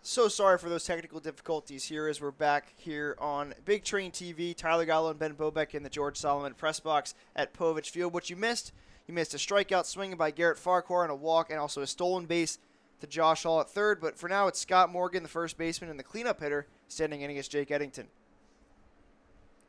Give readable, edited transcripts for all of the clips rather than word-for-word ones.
So sorry for those technical difficulties here as we're back here on Big Train TV. Tyler Gallo and Ben Bobeck in the George Solomon press box at Povich Field. What you missed a strikeout swinging by Garrett Farquhar and a walk, and also a stolen base to Josh Hall at third. But for now, it's Scott Morgan, the first baseman, and the cleanup hitter standing in against Jake Eddington.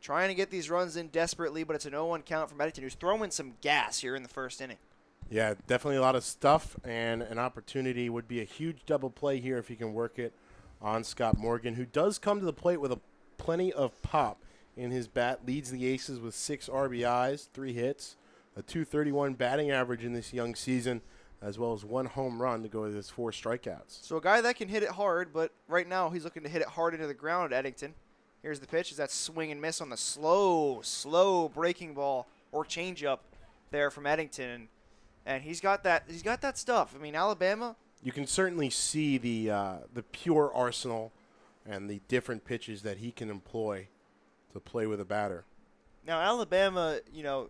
Trying to get these runs in desperately, but it's an 0-1 count from Eddington, who's throwing some gas here in the first inning. Yeah, definitely a lot of stuff, and an opportunity would be a huge double play here if he can work it on Scott Morgan, who does come to the plate with plenty of pop in his bat, leads the Aces with 6 RBIs, 3 hits, a .231 batting average in this young season, as well as 1 home run to go with his 4 strikeouts. So a guy that can hit it hard, but right now he's looking to hit it hard into the ground at Eddington. Here's the pitch. Is that swing and miss on the slow breaking ball or changeup there from Eddington. And he's got that stuff. I mean, Alabama. You can certainly see the pure arsenal and the different pitches that he can employ to play with a batter. Now, Alabama,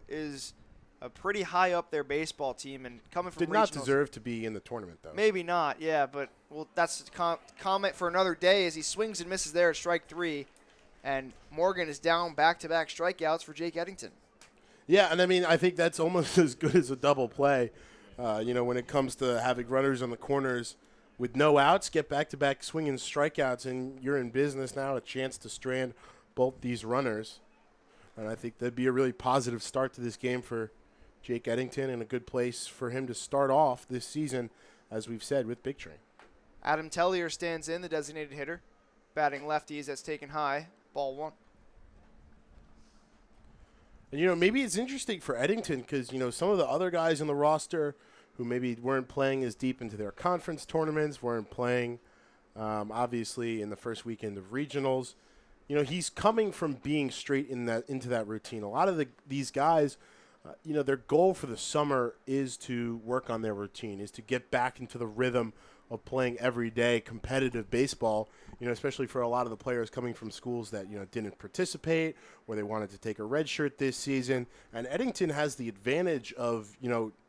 is a pretty high up their baseball team, and coming from did not deserve to be in the tournament, though. Maybe not, yeah, but that's a comment for another day as he swings and misses there at strike 3, and Morgan is down back-to-back strikeouts for Jake Eddington. Yeah, and I mean, I think that's almost as good as a double play. When it comes to having runners on the corners with no outs, get back-to-back swinging strikeouts, and you're in business now, a chance to strand both these runners. And I think that'd be a really positive start to this game for Jake Eddington, and a good place for him to start off this season, as we've said, with Big Train. Adam Tellier stands in, the designated hitter, batting lefties. That's taken high, ball 1. And, maybe it's interesting for Eddington because, some of the other guys in the roster who maybe weren't playing as deep into their conference tournaments, weren't playing, obviously, in the first weekend of regionals. He's coming from being straight into that routine. A lot of these guys, their goal for the summer is to work on their routine, is to get back into the rhythm of playing everyday competitive baseball, especially for a lot of the players coming from schools that, didn't participate or they wanted to take a red shirt this season. And Eddington has the advantage of,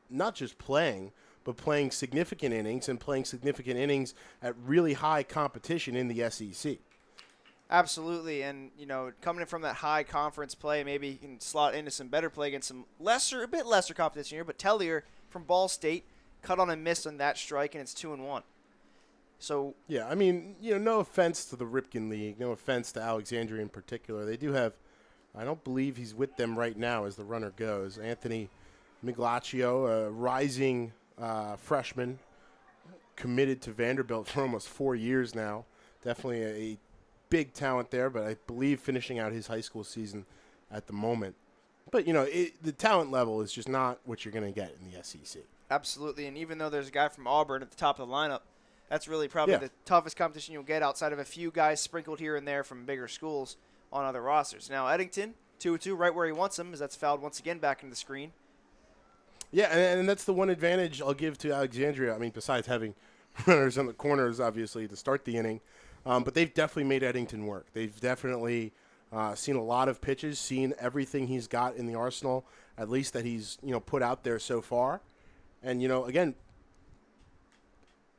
not just playing, but playing significant innings and playing significant innings at really high competition in the SEC. Absolutely, and, coming in from that high conference play, maybe he can slot into some better play against some a bit lesser competition here, but Tellier from Ball State cut on and missed on that strike, and it's 2-1. So yeah, I mean, no offense to the Ripken League, no offense to Alexandria in particular. They do have, I don't believe he's with them right now as the runner goes, Anthony Miglacio, a rising freshman, committed to Vanderbilt for almost 4 years now. Definitely a big talent there, but I believe finishing out his high school season at the moment. But, the talent level is just not what you're going to get in the SEC. Absolutely, and even though there's a guy from Auburn at the top of the lineup, that's really probably the toughest competition you'll get outside of a few guys sprinkled here and there from bigger schools on other rosters. Now, Eddington, 2-2, right where he wants him, as that's fouled once again back into the screen. Yeah, and that's the one advantage I'll give to Alexandria. I mean, besides having runners on the corners, obviously, to start the inning. But they've definitely made Eddington work. They've definitely seen a lot of pitches, seen everything he's got in the arsenal, at least that he's, put out there so far. And, again,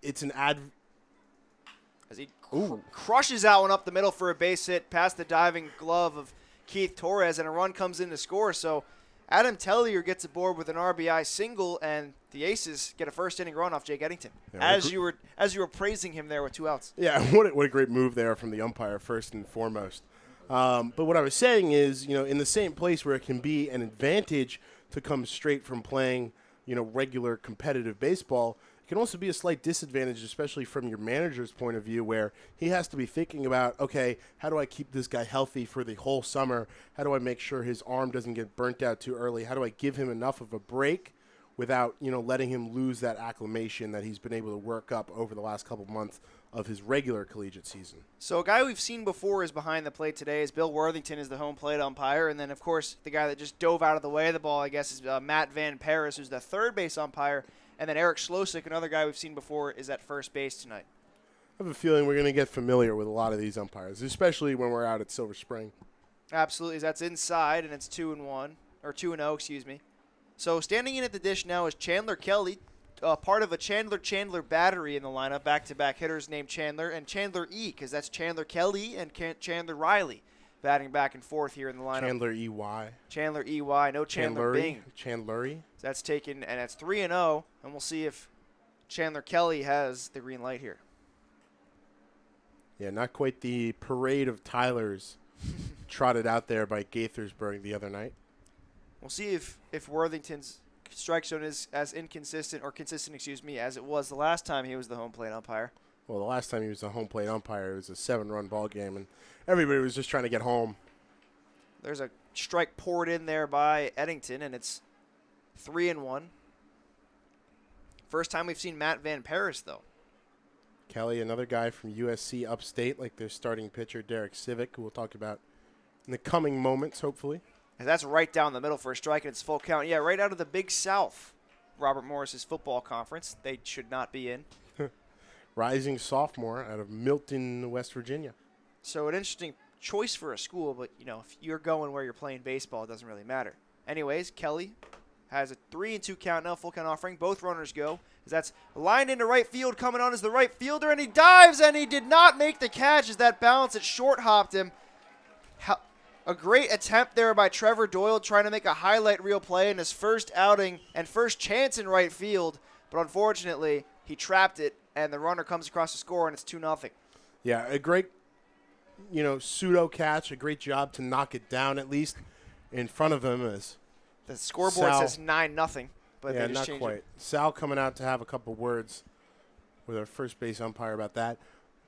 it's an as he crushes that one up the middle for a base hit past the diving glove of Keith Torres, and a run comes in to score. So Adam Tellier gets aboard with an RBI single, and the Aces get a first-inning run off Jake Eddington. Yeah, as you were praising him there with 2 outs. Yeah, what a great move there from the umpire, first and foremost. But what I was saying is, in the same place where it can be an advantage to come straight from playing, regular competitive baseball, it can also be a slight disadvantage, especially from your manager's point of view, where he has to be thinking about, okay, how do I keep this guy healthy for the whole summer? How do I make sure his arm doesn't get burnt out too early? How do I give him enough of a break without, letting him lose that acclimation that he's been able to work up over the last couple months of his regular collegiate season? So a guy we've seen before is behind the plate today is Bill Worthington is the home plate umpire. And then, of course, the guy that just dove out of the way of the ball, I guess, is Matt Van Paris, who's the third base umpire. And then Eric Schlosik, another guy we've seen before, is at first base tonight. I have a feeling we're going to get familiar with a lot of these umpires, especially when we're out at Silver Spring. Absolutely. That's inside, and it's 2-1, or 2-0, excuse me. So standing in at the dish now is Chandler Kelly, part of a Chandler battery in the lineup, back-to-back hitters named Chandler, and Chandler E, because that's Chandler Kelly and Chandler Riley batting back and forth here in the lineup. Chandler E.Y. Chandler E.Y. No Chandler Bing. Chandlery. So that's taken, and that's 3-0, and we'll see if Chandler Kelly has the green light here. Yeah, not quite the parade of Tylers trotted out there by Gaithersburg the other night. We'll see if Worthington's strike zone is as consistent, as it was the last time he was the home plate umpire. Well, the last time he was the home plate umpire, it was a 7-run ball game, and everybody was just trying to get home. There's a strike poured in there by Eddington, and it's 3-1. First time we've seen Matt Van Paris, though. Kelly, another guy from USC upstate, like their starting pitcher, Derek Civic, who we'll talk about in the coming moments, hopefully. And that's right down the middle for a strike, and it's full count. Yeah, right out of the Big South, Robert Morris's football conference. They should not be in. Rising sophomore out of Milton, West Virginia. So an interesting choice for a school, but, if you're going where you're playing baseball, it doesn't really matter. Anyways, Kelly has a 3-2 count now, full count offering. Both runners go. As that's lined into right field, coming on as the right fielder, and he dives, and he did not make the catch as that bounce. It short hopped him. A great attempt there by Trevor Doyle trying to make a highlight reel play in his first outing and first chance in right field, but unfortunately he trapped it, and the runner comes across the score, and it's 2-0. Yeah, a great, pseudo catch, a great job to knock it down at least in front of him as the scoreboard Sal, says 9-0, but yeah, they just not changed quite. it. Sal coming out to have a couple words with our first base umpire about that.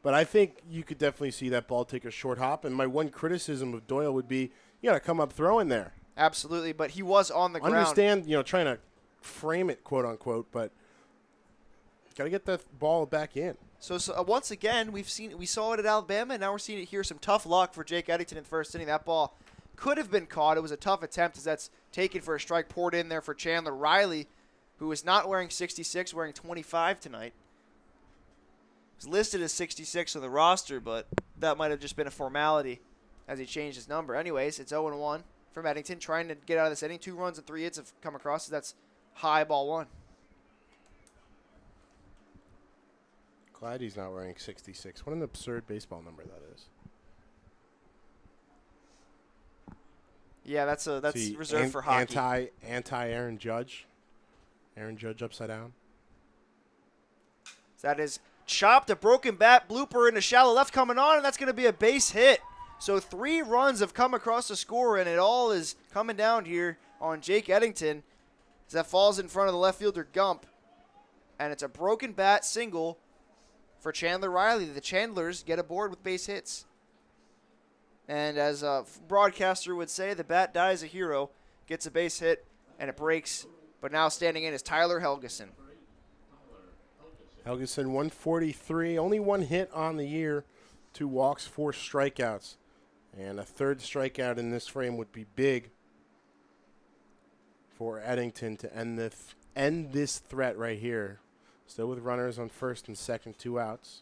But I think you could definitely see that ball take a short hop, and my one criticism of Doyle would be you got to come up throwing there. Absolutely, but he was on the ground. Understand, trying to frame it, quote unquote, but got to get the ball back in. So once again, we saw it at Alabama, and now we're seeing it here. Some tough luck for Jake Eddington in the first inning. That ball could have been caught. It was a tough attempt as that's taken for a strike, poured in there for Chandler Riley, who is not wearing 66, wearing 25 tonight. He's listed as 66 on the roster, but that might have just been a formality as he changed his number. Anyways, it's 0-1 from Eddington, trying to get out of this inning. 2 runs and 3 hits have come across, so that's high, ball 1. Glad he's not wearing 66. What an absurd baseball number that is. Yeah, that's reserved for hockey. Anti Aaron Judge. Aaron Judge upside down. That is chopped, a broken bat, blooper into shallow left coming on, and that's going to be a base hit. So 3 runs have come across the score, and it all is coming down here on Jake Eddington as that falls in front of the left fielder Gump. And it's a broken bat single for Chandler Riley. The Chandlers get aboard with base hits. And as a broadcaster would say, the bat dies a hero, gets a base hit, and it breaks. But now standing in is Tyler Helgeson. Helgeson, 143, only 1 hit on the year, 2 walks, 4 strikeouts. And a 3rd strikeout in this frame would be big for Eddington to end this threat right here. Still with runners on first and second, 2 outs.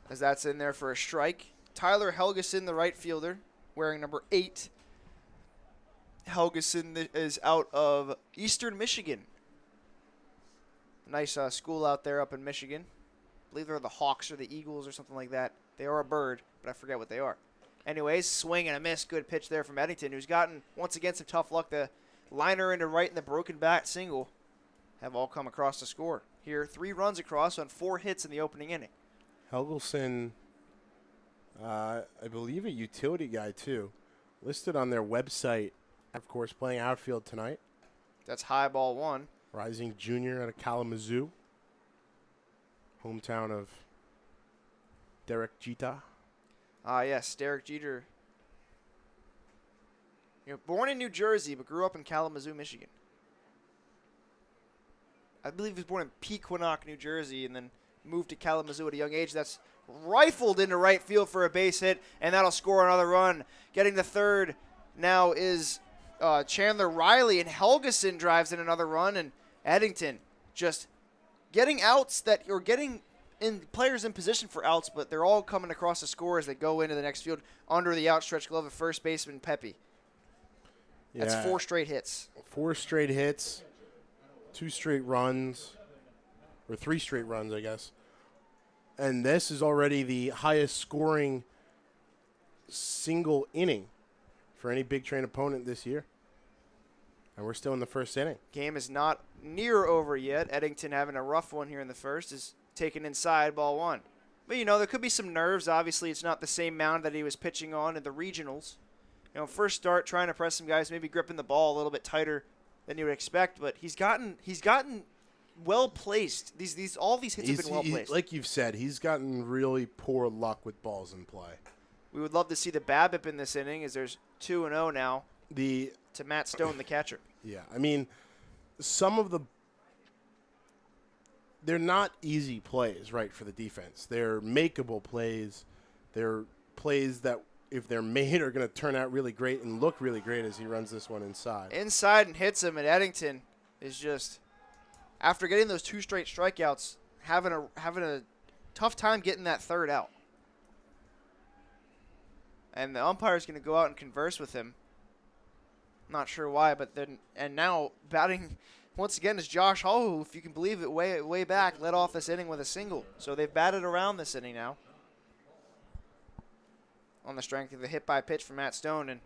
As that's in there for a strike. Tyler Helgeson, the right fielder, wearing number 8. Helgeson is out of Eastern Michigan. Nice school out there up in Michigan. I believe they're the Hawks or the Eagles or something like that. They are a bird, but I forget what they are. Anyways, swing and a miss. Good pitch there from Eddington, who's gotten, once again, some tough luck. The liner into right and the broken bat single have all come across the score. Here, 3 runs across on 4 hits in the opening inning. Helgeson, I believe a utility guy, too. Listed on their website, of course, playing outfield tonight. That's high, ball 1. Rising junior out of Kalamazoo. Hometown of Derek Jeter. Yes, Derek Jeter. Born in New Jersey, but grew up in Kalamazoo, Michigan. I believe he was born in Pequannock, New Jersey, and then moved to Kalamazoo at a young age. That's rifled into right field for a base hit, and that'll score another run. Getting the third now is Chandler Riley, and Helgeson drives in another run, and Eddington just getting outs getting in players in position for outs, but they're all coming across the score as they go into the next field under the outstretched glove of first baseman Pepe. That's 4 straight hits. 4 straight hits. 2 straight runs, or 3 straight runs, I guess. And this is already the highest scoring single inning for any Big Train opponent this year. And we're still in the first inning. Game is not near over yet. Eddington having a rough one here in the first is taken inside, ball 1. But, you know, there could be some nerves. Obviously, it's not the same mound that he was pitching on in the regionals. You know, first start, trying to press some guys, maybe gripping the ball a little bit tighter than you would expect. But he's gotten well placed. All these hits have been well placed. Like you've said, he's gotten really poor luck with balls in play. We would love to see the BABIP in this inning, as there's 2-0 now to Matt Stone, the catcher. Yeah, I mean, they're not easy plays, right, for the defense. They're makeable plays. They're plays that, if they're made, are going to turn out really great and look really great as he runs this one inside. Inside and hits him, and Eddington is just, after getting those 2 straight strikeouts, having a tough time getting that third out. And the umpire is going to go out and converse with him. Not sure why, but now batting once again is Josh Hall, who, if you can believe it, way back, led off this inning with a single. So they've batted around this inning now on the strength of the hit by pitch from Matt Stone, and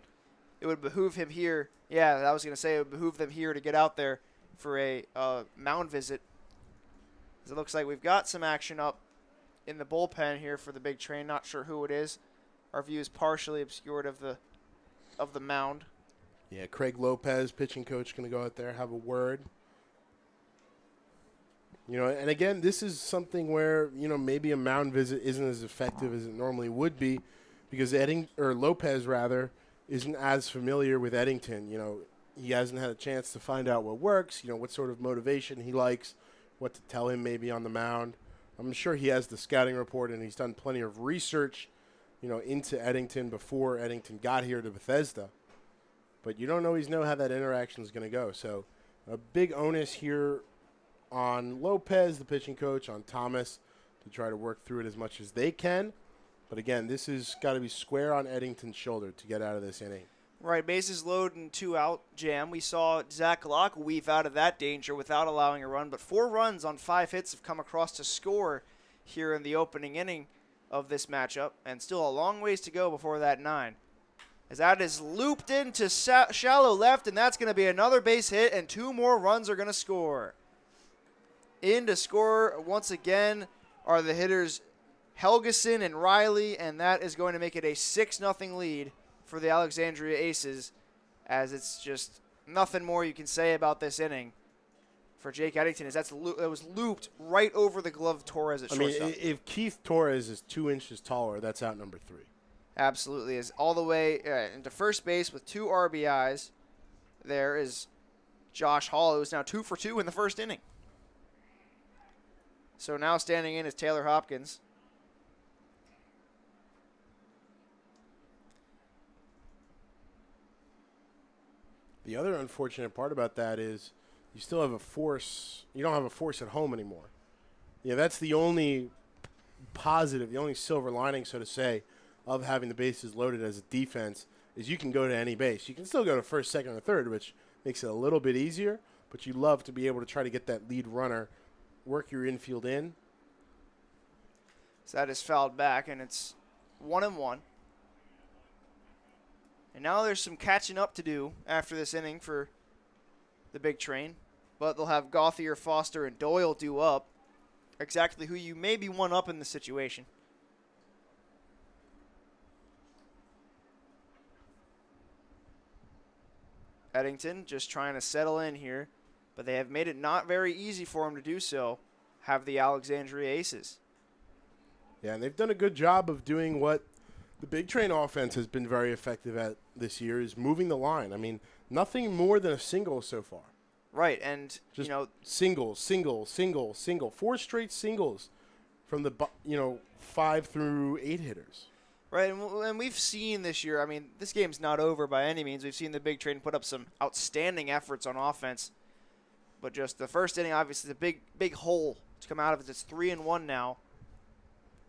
it would behoove him here. Yeah, I was going to say it would behoove them here to get out there for a mound visit. It looks like we've got some action up in the bullpen here for the Big Train. Not sure who it is. Our view is partially obscured of the mound. Yeah, Craig Lopez, pitching coach, going to go out there, have a word. You know, and again, this is something where, you know, maybe a mound visit isn't as effective as it normally would be, because Lopez isn't as familiar with Eddington. You know, he hasn't had a chance to find out what works, you know, what sort of motivation he likes, what to tell him maybe on the mound. I'm sure he has the scouting report, and he's done plenty of research, you know, into Eddington before Eddington got here to Bethesda. But you don't always know how that interaction is going to go. So a big onus here on Lopez, the pitching coach, on Thomas, to try to work through it as much as they can. But again, this has got to be square on Eddington's shoulder to get out of this inning. Right, bases loaded and 2 out jam. We saw Zach Locke weave out of that danger without allowing a run, but 4 runs on 5 hits have come across to score here in the opening inning of this matchup, and still a long ways to go before that 9. As that is looped into shallow left, and that's going to be another base hit, and 2 more runs are going to score. In to score once again are the hitters Helgeson and Riley, and that is going to make it a 6-0 lead for the Alexandria Aces, as it's just nothing more you can say about this inning for Jake Eddington, as that was looped right over the glove of Torres at shortstop. I mean, if Keith Torres is 2 inches taller, that's out number 3. Absolutely, is all the way into first base with 2 RBIs. There is Josh Hall, who's now 2 for 2 in the first inning. So now standing in is Taylor Hopkins. The other unfortunate part about that is you still have a force. You don't have a force at home anymore. Yeah, that's the only positive, the only silver lining, so to say, of having the bases loaded as a defense is you can go to any base. You can still go to first, second, or third, which makes it a little bit easier, but you love to be able to try to get that lead runner, work your infield in. So that is fouled back, and it's 1-1. And now there's some catching up to do after this inning for the Big Train, but they'll have Gauthier, Foster, and Doyle due up, exactly who you may be one up in the situation. Eddington just trying to settle in here, but they have made it not very easy for him to do so, have the Alexandria Aces. Yeah, and they've done a good job of doing what the Big Train offense has been very effective at this year, is moving the line. I mean, nothing more than a single so far. Right, and, just, you know, single. 4 straight singles from the, 5 through 8 hitters. Right, and we've seen this year, I mean, this game's not over by any means. We've seen the Big Train put up some outstanding efforts on offense. But just the first inning, obviously, the big hole to come out of it. It's 3-1 now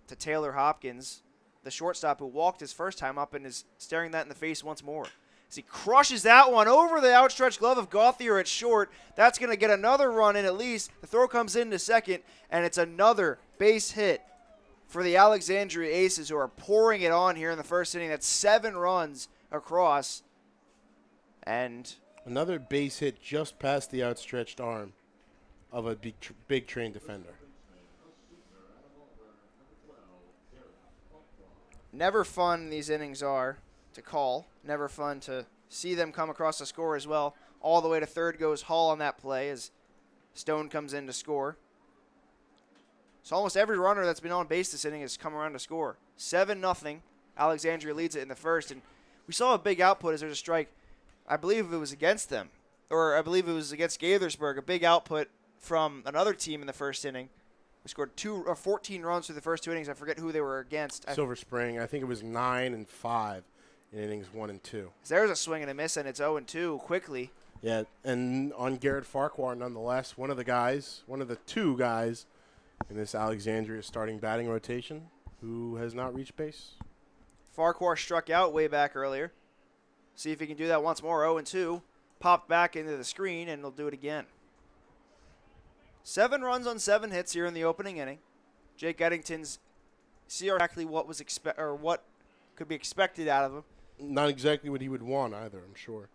to Taylor Hopkins, the shortstop who walked his first time up and is staring that in the face once more. As he crushes that one over the outstretched glove of Gauthier at short. That's going to get another run in at least. The throw comes into second, and it's another base hit for the Alexandria Aces, who are pouring it on here in the first inning. That's 7 runs across. And another base hit just past the outstretched arm of a big train defender. Never fun these innings are to call. Never fun to see them come across the score as well. All the way to third goes Hall on that play as Stone comes in to score. So almost every runner that's been on base this inning has come around to score. 7-0. Alexandria leads it in the first. And we saw a big output as there's a strike. I believe it was against them. Or I believe it was against Gaithersburg. A big output from another team in the first inning. We scored 14 runs through the first 2 innings. I forget who they were against. Silver Spring. I think it was 9 and 5 in innings 1 and 2. There's a swing and a miss, and it's 0-2 quickly. Yeah, and on Garrett Farquhar, nonetheless, one of the 2 guys in this Alexandria starting batting rotation who has not reached base. Farquhar struck out way back earlier. See if he can do that once more. 0-2. Popped back into the screen, and he'll do it again. 7 runs on 7 hits here in the opening inning. Jake Eddington's see exactly what was what could be expected out of him. Not exactly what he would want either, I'm sure.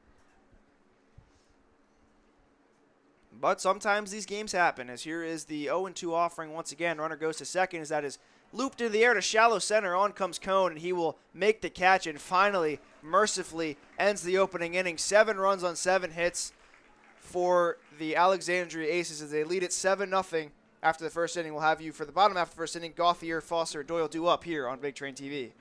But sometimes these games happen, as here is the 0-2 offering once again. Runner goes to second as that is looped into the air to shallow center. On comes Cone, and he will make the catch and finally, mercifully, ends the opening inning. 7 runs on 7 hits for the Alexandria Aces as they lead it 7-0 after the first inning. We'll have you for the bottom half of the first inning. Gauthier, Foster, Doyle do up here on Big Train TV.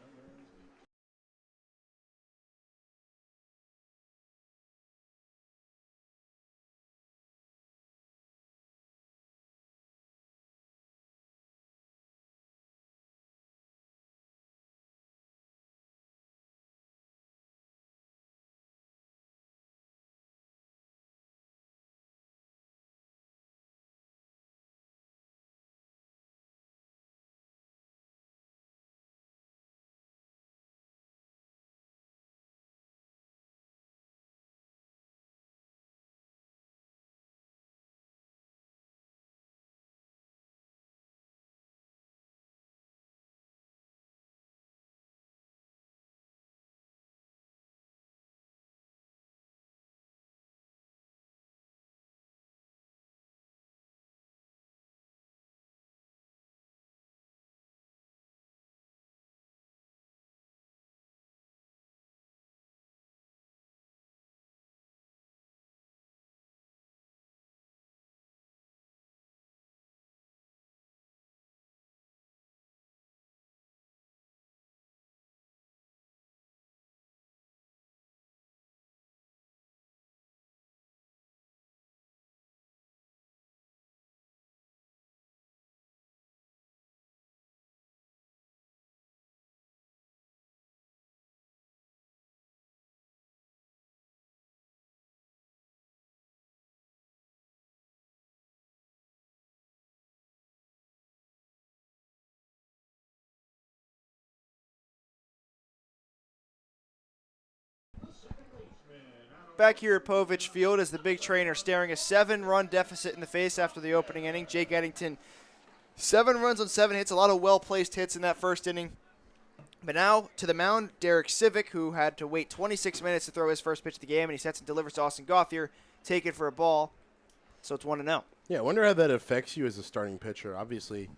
Back here at Povich Field as the big trainer staring a 7-run deficit in the face after the opening inning. Jake Eddington, 7 runs on 7 hits, a lot of well-placed hits in that first inning. But now to the mound, Derek Civic, who had to wait 26 minutes to throw his first pitch of the game, and he sets and delivers to Austin Gauthier, taken for a ball. So it's 1-0. Yeah, I wonder how that affects you as a starting pitcher. Obviously,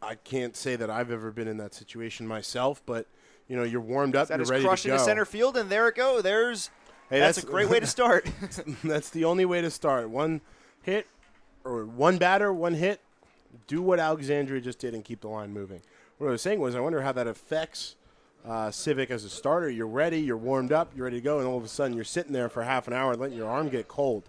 I can't say that I've ever been in that situation myself, but you know, you're warmed up, you're ready to go. That is crushed into center field, and there it goes. That's a great way to start. That's the only way to start. One hit, or one batter, one hit. Do what Alexandria just did and keep the line moving. What I was saying was I wonder how that affects Civic as a starter. You're ready, you're warmed up, you're ready to go, and all of a sudden you're sitting there for half an hour and letting your arm get cold.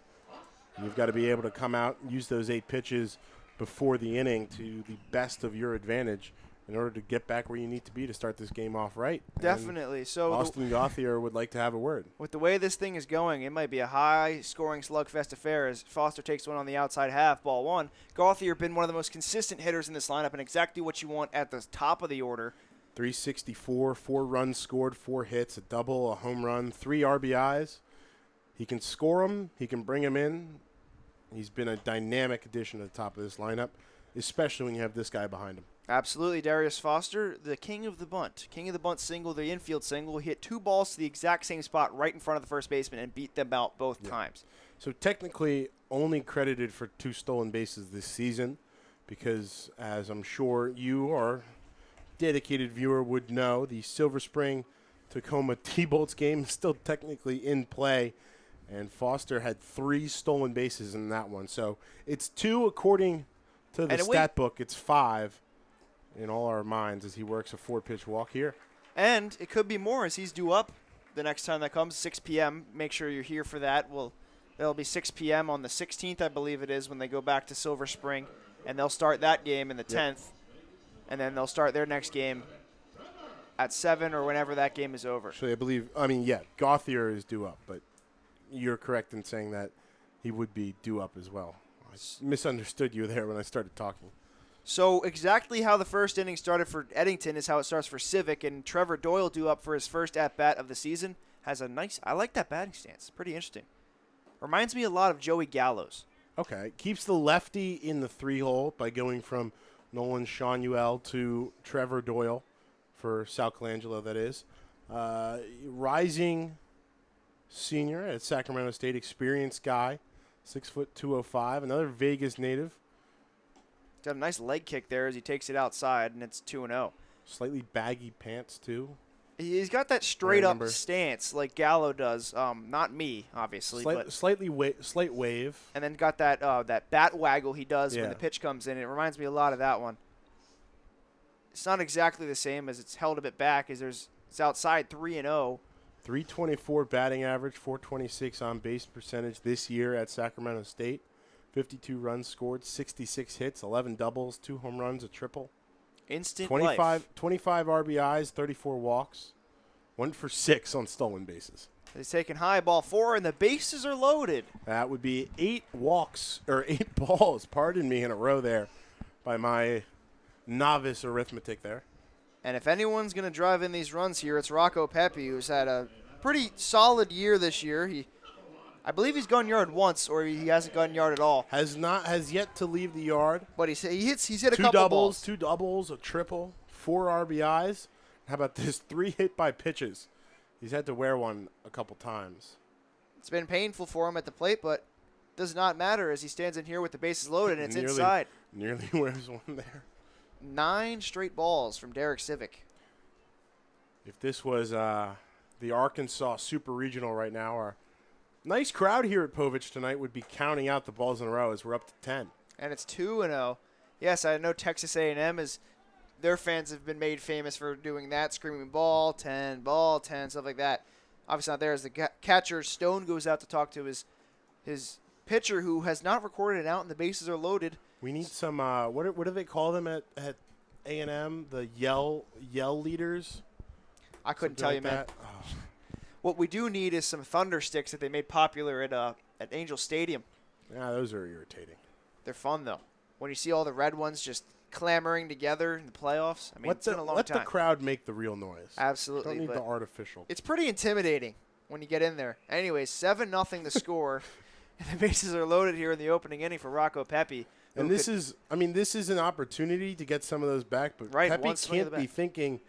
You've got to be able to come out and use those 8 pitches before the inning to the best of your advantage in order to get back where you need to be to start this game off right. Definitely. And so Austin Gauthier would like to have a word. With the way this thing is going, it might be a high-scoring slugfest affair as Foster takes one on the outside half, ball 1. Gauthier been one of the most consistent hitters in this lineup and exactly what you want at the top of the order. .364, 4 runs scored, 4 hits, a double, a home run, 3 RBIs. He can score them. He can bring them in. He's been a dynamic addition to the top of this lineup, especially when you have this guy behind him. Absolutely. Darius Foster, the king of the bunt. King of the bunt single, the infield single. He hit 2 balls to the exact same spot right in front of the first baseman and beat them out both times. So technically only credited for 2 stolen bases this season because, as I'm sure you or dedicated viewer would know, the Silver Spring Tacoma T-Bolts game is still technically in play, and Foster had 3 stolen bases in that one. So it's 2 according to the stat book. It's 5 in all our minds as he works a 4-pitch walk here. And it could be more as he's due up the next time that comes, 6 p.m. Make sure you're here for that. It'll be 6 p.m. on the 16th, I believe it is, when they go back to Silver Spring, and they'll start that game in the 10th, and then they'll start their next game at 7 or whenever that game is over. So Gauthier is due up, but you're correct in saying that he would be due up as well. I misunderstood you there when I started talking. So exactly how the first inning started for Eddington is how it starts for Civic, and Trevor Doyle, due up for his first at-bat of the season, has I like that batting stance. Pretty interesting. Reminds me a lot of Joey Gallo's. Okay. Keeps the lefty in the 3-hole by going from Nolan Shanuel to Trevor Doyle for Sal Colangelo, that is. Rising senior at Sacramento State, experienced guy, 6'205", another Vegas native. Got a nice leg kick there as he takes it outside, and it's 2-0. Slightly baggy pants, too. He's got that straight-up stance like Gallo does. Not me, obviously. Slight wave. And then got that that bat waggle he does when the pitch comes in. It reminds me a lot of that one. It's not exactly the same as it's held a bit back as it's outside 3-0. 324 batting average, 426 on base percentage this year at Sacramento State. 52 runs scored, 66 hits, 11 doubles, 2 home runs, a triple. Instant 25 RBIs, 34 walks, 1 for 6 on stolen bases. He's taking high, ball 4, and the bases are loaded. That would be 8 balls, pardon me, in a row there by my novice arithmetic there. And if anyone's going to drive in these runs here, it's Rocco Pepe, who's had a pretty solid year this year. I believe he's gone yard once, or he hasn't gone yard at all. Has yet to leave the yard. But he's hit a couple balls. 2 doubles, a triple, 4 RBIs. How about this? 3 hit by pitches. He's had to wear one a couple times. It's been painful for him at the plate, but does not matter as he stands in here with the bases loaded and it's inside. Nearly wears one there. 9 straight balls from Derek Civic. If this was the Arkansas Super Regional right now, our nice crowd here at Povich tonight would be counting out the balls in a row as we're up to 10. And it's 2-0. Yes, I know Texas A&M their fans have been made famous for doing that, screaming ball 10, stuff like that. Obviously not there as the catcher Stone goes out to talk to his pitcher who has not recorded it out and the bases are loaded. We need some what do they call them at A&M? The yell leaders? I couldn't tell you, man. Oh. What we do need is some thunder sticks that they made popular at Angel Stadium. Yeah, those are irritating. They're fun, though. When you see all the red ones just clamoring together in the playoffs, I mean, it's been a long time. Let the crowd make the real noise. Absolutely. Don't need the artificial. It's pretty intimidating when you get in there. Anyways, 7-0 the score, and the bases are loaded here in the opening inning for Rocco Pepe. And this is an opportunity to get some of those back, but Pepe can't be thinking.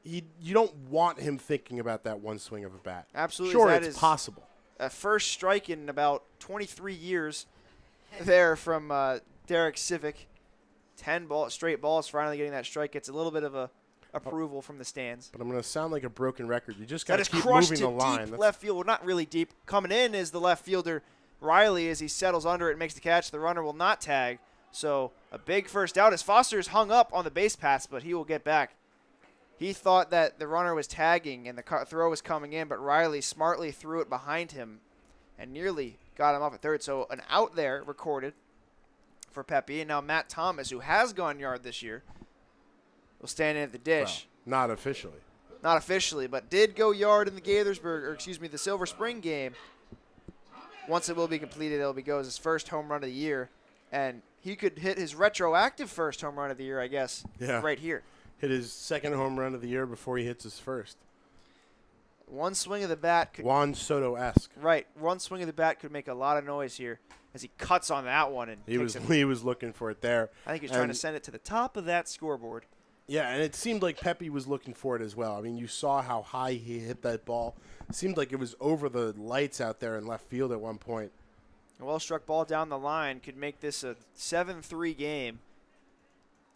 You don't want him thinking about that one swing of a bat. Absolutely. Sure, it's possible. A first strike in about 23 years there from Derek Civic. 10 straight balls, finally getting that strike. Gets a little bit of a approval from the stands. But I'm going to sound like a broken record. You just got to keep crushed moving the line. Deep left field. Well, not really deep. Coming in is the left fielder, Riley, as he settles under it and makes the catch. The runner will not tag. So a big first out as Foster's hung up on the base pass, but he will get back. He thought that the runner was tagging and the throw was coming in, but Riley smartly threw it behind him and nearly got him off at third. So an out there recorded for Pepe. And now Matt Thomas, who has gone yard this year, will stand in at the dish. Well, not officially. Not officially, but did go yard in the the Silver Spring game. Once it will be completed, it'll be goes his first home run of the year. And he could hit his retroactive first home run of the year, I guess, right here. hit his second home run of the year before he hits his first. One swing of the bat could, Juan Soto-esque. right. One swing of the bat could make a lot of noise here as he cuts on that one and He was looking for it there. I think he was trying to send it to the top of that scoreboard. Yeah, and it seemed like Pepe was looking for it as well. I mean, you saw how high he hit that ball. It seemed like it was over the lights out there in left field at one point. A well-struck ball down the line could make this a 7-3 game.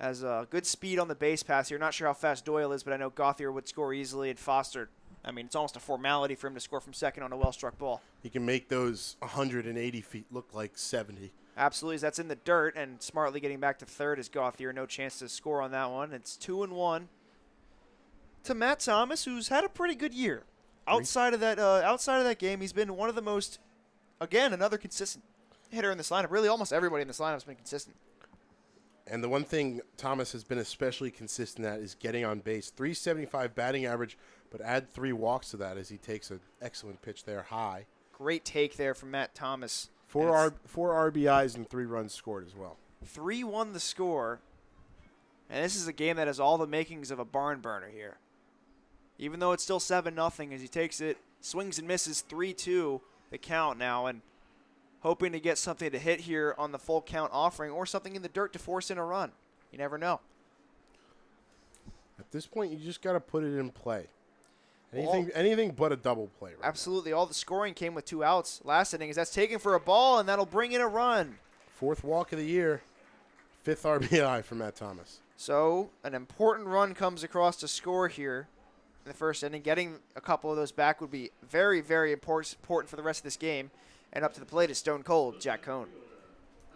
Has good speed on the base pass here. Not sure how fast Doyle is, but I know Gauthier would score easily, and Foster, I mean, it's almost a formality for him to score from second on a well-struck ball. He can make those 180 feet look like 70. Absolutely, as that's in the dirt, and smartly getting back to third is Gauthier. No chance to score on that one. It's 2-1 to Matt Thomas, who's had a pretty good year. Outside of that game, he's been one of the most, again, another consistent hitter in this lineup. Really, almost everybody in this lineup has been consistent. And the one thing Thomas has been especially consistent at is getting on base. .375 batting average, but add 3 walks to that as he takes an excellent pitch there high. Great take there from Matt Thomas. 4 RBIs and 3 runs scored as well. 3-1 the score. And this is a game that has all the makings of a barn burner here. Even though it's still 7-0 as he takes it, swings and misses 3-2 the count now, and hoping to get something to hit here on the full count offering or something in the dirt to force in a run. You never know. At this point, you just got to put it in play. Anything but a double play right Absolutely. Now. All the scoring came with 2 outs last inning as that's taken for a ball, and that'll bring in a run. 4th walk of the year, 5th RBI for Matt Thomas. So an important run comes across to score here in the first inning. Getting a couple of those back would be very, very important for the rest of this game. And up to the plate is stone cold Jack Cone.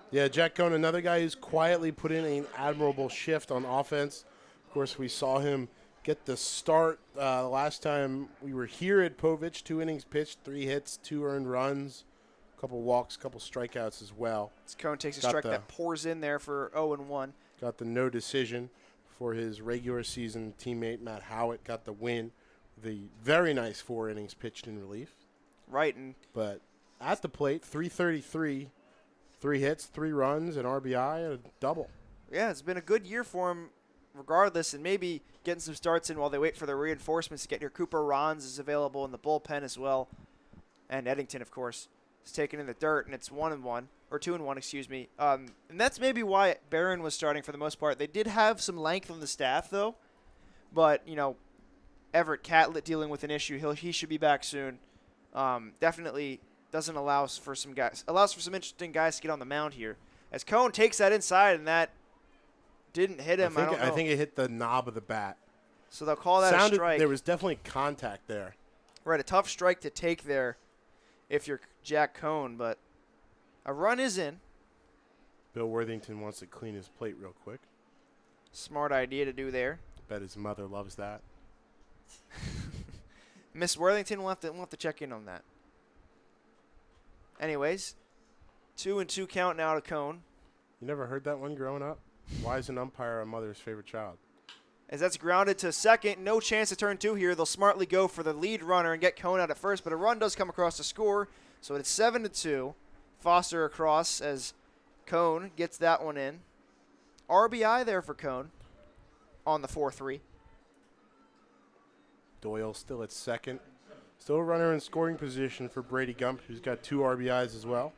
Yeah, Jack Cone, another guy who's quietly put in an admirable shift on offense. Of course, we saw him get the start last time we were here at Povich. 2 innings pitched, 3 hits, 2 earned runs, a couple walks, a couple strikeouts as well. Cone takes a strike that pours in there for 0-1. Got the no decision for his regular season teammate Matt Howitt. Got the win. The very nice 4 innings pitched in relief. Right, but at the plate, 333, 3 hits, 3 runs, an RBI, and a double. Yeah, it's been a good year for him regardless, and maybe getting some starts in while they wait for the reinforcements to get here. Cooper Rons is available in the bullpen as well. And Eddington, of course, is taken in the dirt, and it's 1-1, or 2-1, excuse me. And that's maybe why Barron was starting for the most part. They did have some length on the staff, though. But, you know, Everett Catlett dealing with an issue. He should be back soon. Definitely doesn't allows for some interesting guys to get on the mound here. As Cone takes that inside, and that didn't hit him. I think it hit the knob of the bat. So they'll call that a strike. There was definitely contact there. Right, a tough strike to take there if you're Jack Cone, but a run is in. Bill Worthington wants to clean his plate real quick. Smart idea to do there. Bet his mother loves that. Miss Worthington will have to check in on that. Anyways, 2-2 count now to Cone. You never heard that one growing up? Why is an umpire a mother's favorite child? As that's grounded to second, no chance to turn 2 here. They'll smartly go for the lead runner and get Cone out at first, but a run does come across to score, so it's 7-2. Foster across as Cone gets that one in. RBI there for Cone on the 4-3. Doyle still at second. Still a runner in scoring position for Brady Gump, who's got 2 RBIs as well.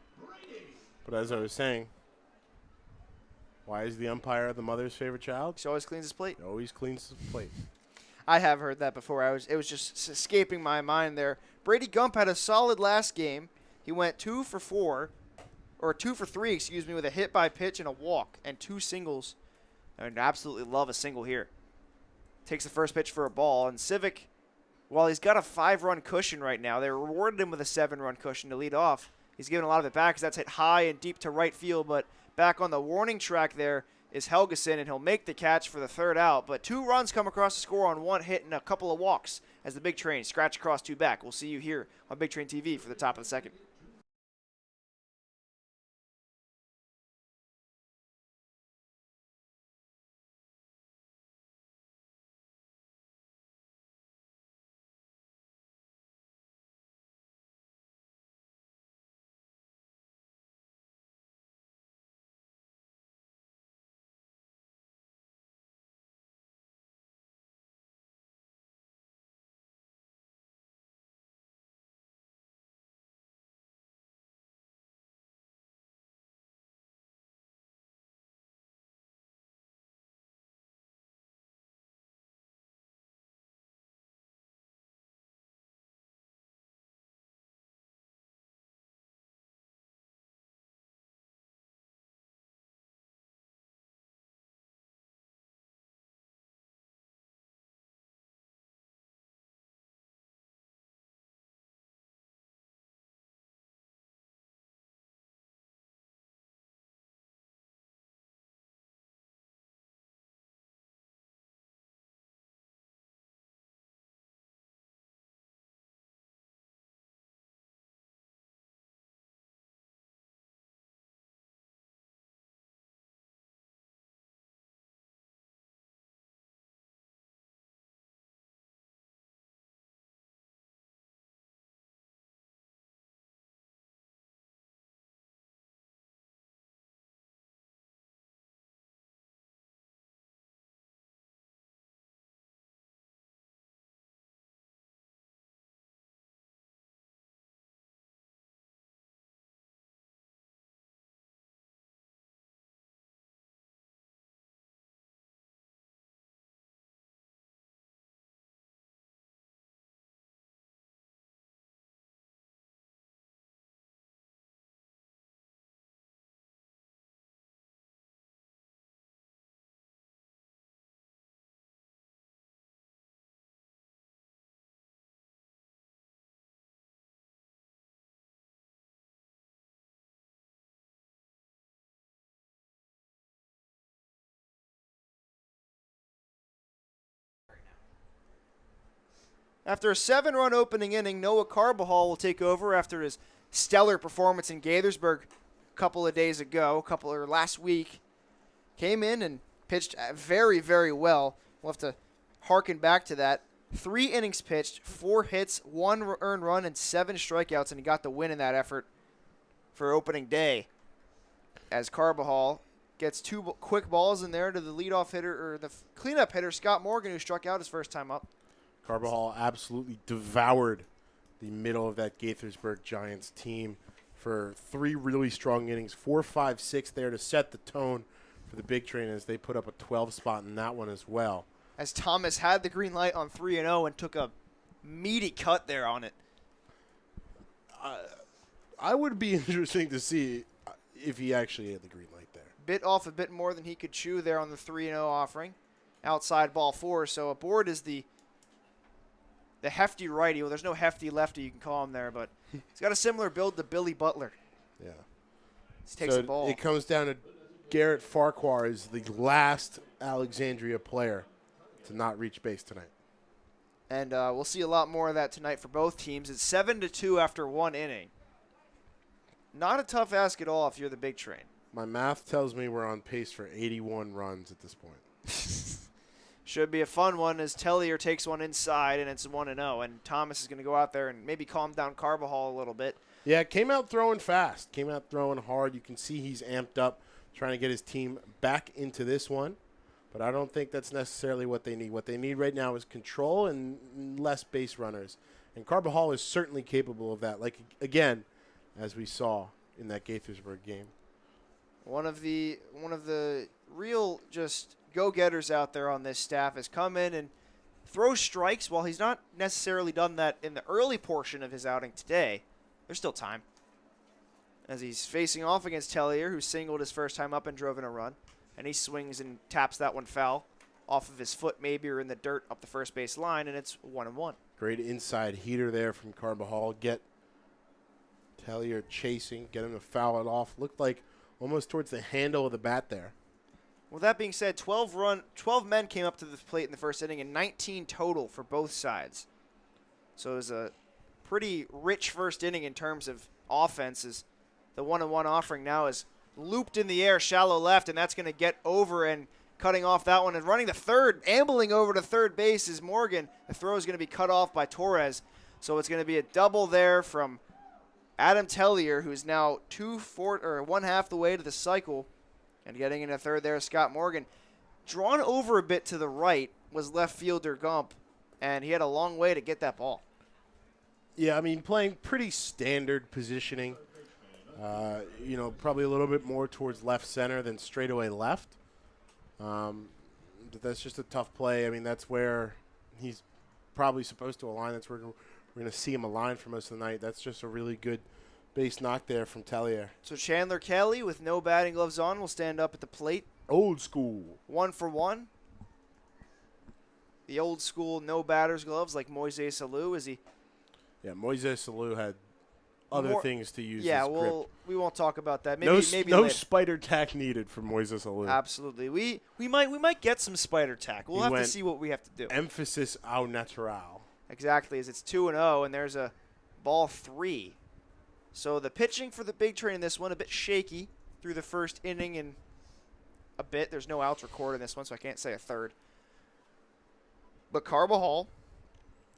But as I was saying, why is the umpire the mother's favorite child? He always cleans his plate. He always cleans his plate. I have heard that before. It was just escaping my mind there. Brady Gump had a solid last game. He went 2 for 3, excuse me, with a hit by pitch and a walk and 2 singles. I would absolutely love a single here. Takes the first pitch for a ball, and Civic, while he's got a 5-run cushion right now, they rewarded him with a 7-run cushion to lead off. He's given a lot of it back because that's hit high and deep to right field, but back on the warning track there is Helgeson, and he'll make the catch for the 3rd out. But 2 runs come across the score on 1 hit and a couple of walks as the Big Train scratch across 2 back. We'll see you here on Big Train TV for the top of the 2nd. After a 7-run opening inning, Noah Carbajal will take over after his stellar performance in Gaithersburg a couple of days ago, last week. Came in and pitched very, very well. We'll have to harken back to that. 3 innings pitched, 4 hits, 1 earned run, and 7 strikeouts, and he got the win in that effort for opening day. As Carbajal gets 2 quick balls in there to the leadoff hitter, or the cleanup hitter, Scott Morgan, who struck out his first time up. Carbajal absolutely devoured the middle of that Gaithersburg Giants team for 3 really strong innings, 4, 5, 6 there to set the tone for the Big Train as they put up a 12 spot in that one as well. As Thomas had the green light on 3-0 and took a meaty cut there on it. I would be interesting to see if he actually had the green light there. Bit off a bit more than he could chew there on the 3-0 offering. Outside ball 4, so aboard is the hefty righty. Well, there's no hefty lefty you can call him there, but he's got a similar build to Billy Butler. Yeah. He takes the ball. It comes down to Garrett Farquhar is the last Alexandria player to not reach base tonight. And we'll see a lot more of that tonight for both teams. It's 7-2 after 1 inning. Not a tough ask at all if you're the Big Train. My math tells me we're on pace for 81 runs at this point. Should be a fun one as Tellier takes one inside, and it's 1-0. And Thomas is going to go out there and maybe calm down Carbajal a little bit. Yeah, came out throwing fast. Came out throwing hard. You can see he's amped up, trying to get his team back into this one. But I don't think that's necessarily what they need. What they need right now is control and less base runners. And Carbajal is certainly capable of that. Like, again, as we saw in that Gaithersburg game. One of the real just go-getters out there on this staff has come in and throw strikes. While he's not necessarily done that in the early portion of his outing today, there's still time. As he's facing off against Tellier, who singled his first time up and drove in a run. And he swings and taps that one foul off of his foot maybe or in the dirt up the first base line, and it's 1-1. Great inside heater there from Carbajal. Get Tellier chasing, get him to foul it off. Looked like almost towards the handle of the bat there. Well, that being said, 12 men came up to the plate in the first inning and 19 total for both sides. So it was a pretty rich first inning in terms of offenses. The 1-1 offering now is looped in the air, shallow left, and that's going to get over and cutting off that one. And running the third, ambling over to third base is Morgan. The throw is going to be cut off by Torres. So it's going to be a double there from Adam Tellier, who's now 1/2 the way to the cycle. And getting into third there is Scott Morgan. Drawn over a bit to the right was left fielder Gump, and he had a long way to get that ball. Yeah, I mean, playing pretty standard positioning. Probably a little bit more towards left center than straightaway left. But that's just a tough play. I mean, that's where he's probably supposed to align. That's where we're going to see him align for most of the night. That's just a really good base knock there from Tellier. So Chandler Kelly, with no batting gloves on, will stand up at the plate. Old school. 1 for 1. The old school no batter's gloves like Moises Alou. Is he? Yeah, Moises Alou had other things to use. Yeah, as grip. we won't talk about that. Maybe no later. spider tack needed from Moises Alou. Absolutely. We might get some spider tack. We'll have to see what we have to do. Emphasis au natural. Exactly, as it's 2-0, and there's a ball 3. So the pitching for the Big Train in this one, a bit shaky through the first inning and a bit. There's no outs recorded in this one, so I can't say a third. But Carbajal,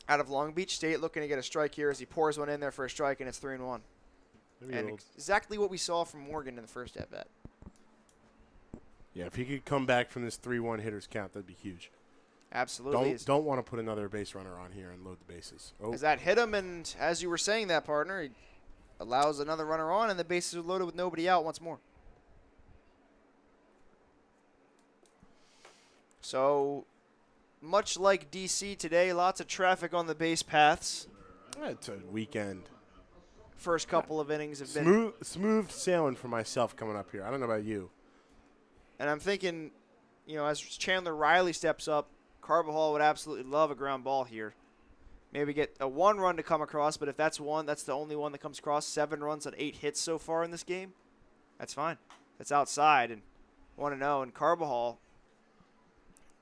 out of Long Beach State, looking to get a strike here as he pours one in there for a strike, and it's 3-1. And exactly what we saw from Morgan in the first at-bat. Yeah, if he could come back from this 3-1 hitters count, that'd be huge. Absolutely. Don't want to put another base runner on here and load the bases. Oh. As that hit him, and as you were saying that, partner, he allows another runner on, and the bases are loaded with nobody out once more. So, much like D.C. today, lots of traffic on the base paths. It's a weekend. First couple of innings have been smooth sailing for myself coming up here. I don't know about you. And I'm thinking, as Chandler Riley steps up, Carbajal would absolutely love a ground ball here. Maybe get a 1 run to come across, but if that's one, that's the only one that comes across. 7 runs on 8 hits so far in this game. That's fine. That's outside and 1-0. And Carbajal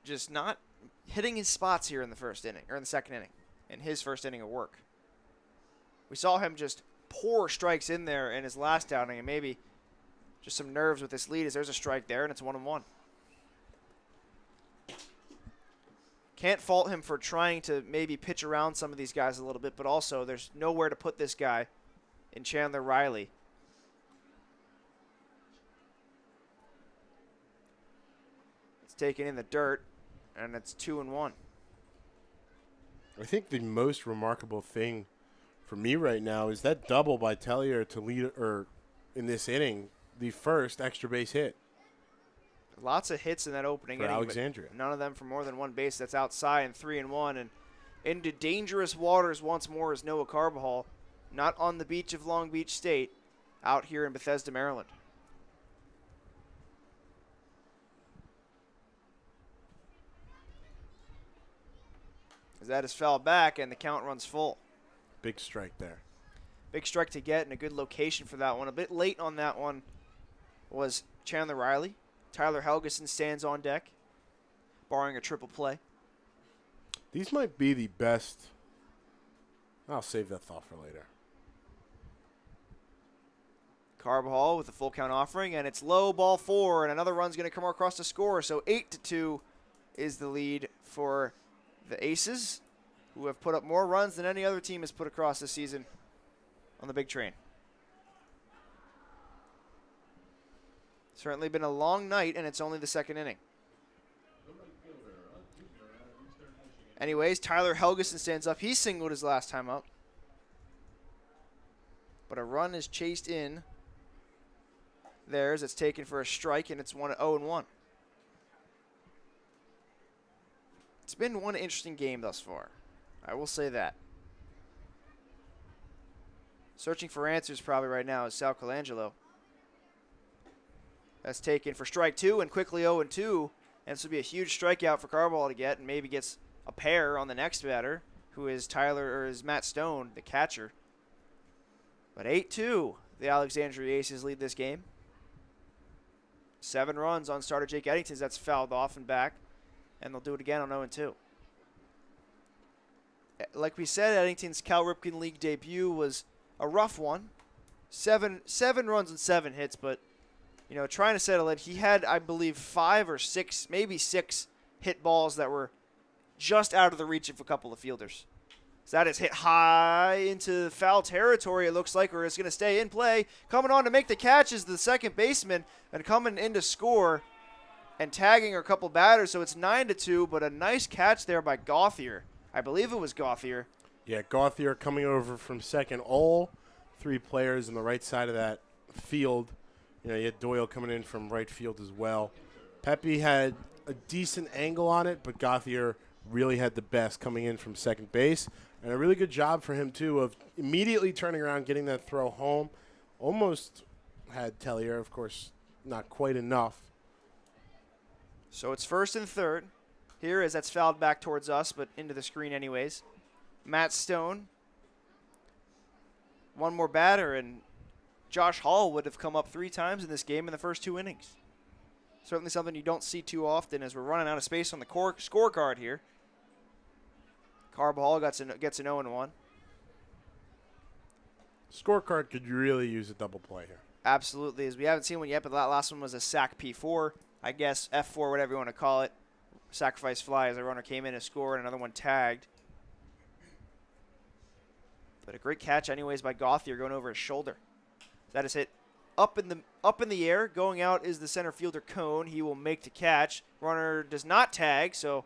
just not hitting his spots here in the first inning or in the second inning. in his first inning of work. We saw him just pour strikes in there in his last outing, and maybe just some nerves with this lead as there's a strike there, and it's 1-1. Can't fault him for trying to maybe pitch around some of these guys a little bit, but also there's nowhere to put this guy in Chandler Riley. It's taken in the dirt, and it's 2-1. I think the most remarkable thing for me right now is that double by Tellier to lead, or in this inning, the first extra base hit. Lots of hits in that opening for inning, Alexandria. none of them for more than one base. That's outside, and 3-1. And into dangerous waters once more is Noah Carbajal, not on the beach of Long Beach State, out here in Bethesda, Maryland. As that is fouled back, and the count runs full. Big strike there. Big strike to get, and a good location for that one. A bit late on that one was Chandler Riley. Tyler Helgeson stands on deck, barring a triple play. These might be the best. I'll save that thought for later. Carbajal with a full count offering, and it's low, ball 4, and another run's going to come across to score. So 8-2 is the lead for the Aces, who have put up more runs than any other team has put across this season on the big train. Certainly been a long night, and it's only the second inning. Anyways, Tyler Helgeson stands up. He singled his last time up. But a run is chased in. There's it's taken for a strike, and it's 0-1. It's been one interesting game thus far. I will say that. Searching for answers probably right now is Sal Colangelo. That's taken for strike 2 and quickly 0-2. And this would be a huge strikeout for Carbajal to get, and maybe gets a pair on the next batter, who is Matt Stone, the catcher. But 8-2, the Alexandria Aces lead this game. 7 runs on starter Jake Eddington. That's fouled off and back, and they'll do it again on 0-2. Like we said, Eddington's Cal Ripken League debut was a rough one. Seven runs and 7 hits, but trying to settle it. He had, I believe, 5 or 6, maybe 6 hit balls that were just out of the reach of a couple of fielders. So that is hit high into foul territory, it looks like, or it's going to stay in play. Coming on to make the catch is the second baseman, and coming in to score and tagging a couple batters. So it's 9-2, but a nice catch there by Gauthier. I believe it was Gauthier. Yeah, Gauthier coming over from second. All 3 players on the right side of that field. You had Doyle coming in from right field as well. Pepe had a decent angle on it, but Gauthier really had the best coming in from second base. And a really good job for him, too, of immediately turning around, getting that throw home. Almost had Tellier, of course, not quite enough. So it's first and third. Here as that's fouled back towards us, but into the screen anyways. Matt Stone. One more batter, and Josh Hall would have come up 3 times in this game in the first 2 innings. Certainly something you don't see too often as we're running out of space on the scorecard here. Carbajal gets an 0-1. Scorecard could really use a double play here. Absolutely, as we haven't seen one yet, but that last one was a sac P4, I guess F4, whatever you want to call it. Sacrifice fly as a runner came in and scored, another one tagged. But a great catch anyways by Gauthier going over his shoulder. That is hit up in the air. Going out is the center fielder Cone. He will make the catch. Runner does not tag, so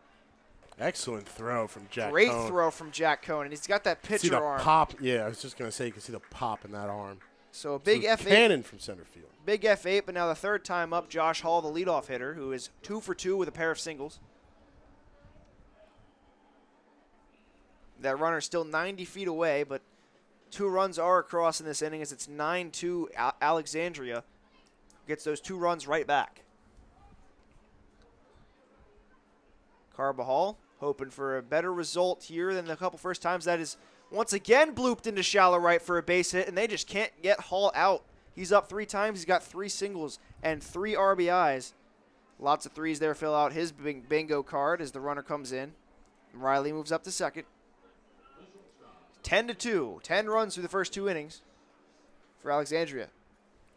excellent throw from Jack Cone. Great throw from Jack Cone, and he's got that pitcher see the arm. Pop. Yeah, I was just going to say you can see the pop in that arm. So a big F8. Cannon from center field. Big F8, but now the third time up, Josh Hall, the leadoff hitter, who is 2 for 2 with a pair of singles. That runner's still 90 feet away, but 2 runs are across in this inning as it's 9-2 Alexandria. Gets those 2 runs right back. Carbajal hoping for a better result here than the couple first times. That is once again blooped into shallow right for a base hit, and they just can't get Hall out. He's up 3 times. He's got 3 singles and 3 RBIs. Lots of 3s there fill out his bingo card as the runner comes in. Riley moves up to second. 10-2. 10 runs through the first 2 innings for Alexandria.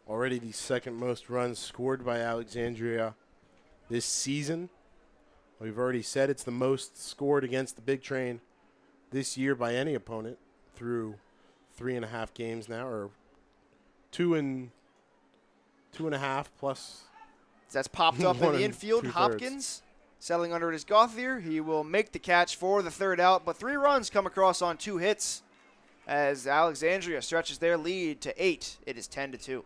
Already the second most runs scored by Alexandria this season. We've already said it's the most scored against the Big Train this year by any opponent through 3.5 games now, or 2.5 plus. That's popped up in the 1 infield. 2/3. Hopkins settling under it is Gauthier. He will make the catch for the 3rd out, but 3 runs come across on 2 hits as Alexandria stretches their lead to 8. It is 10-2.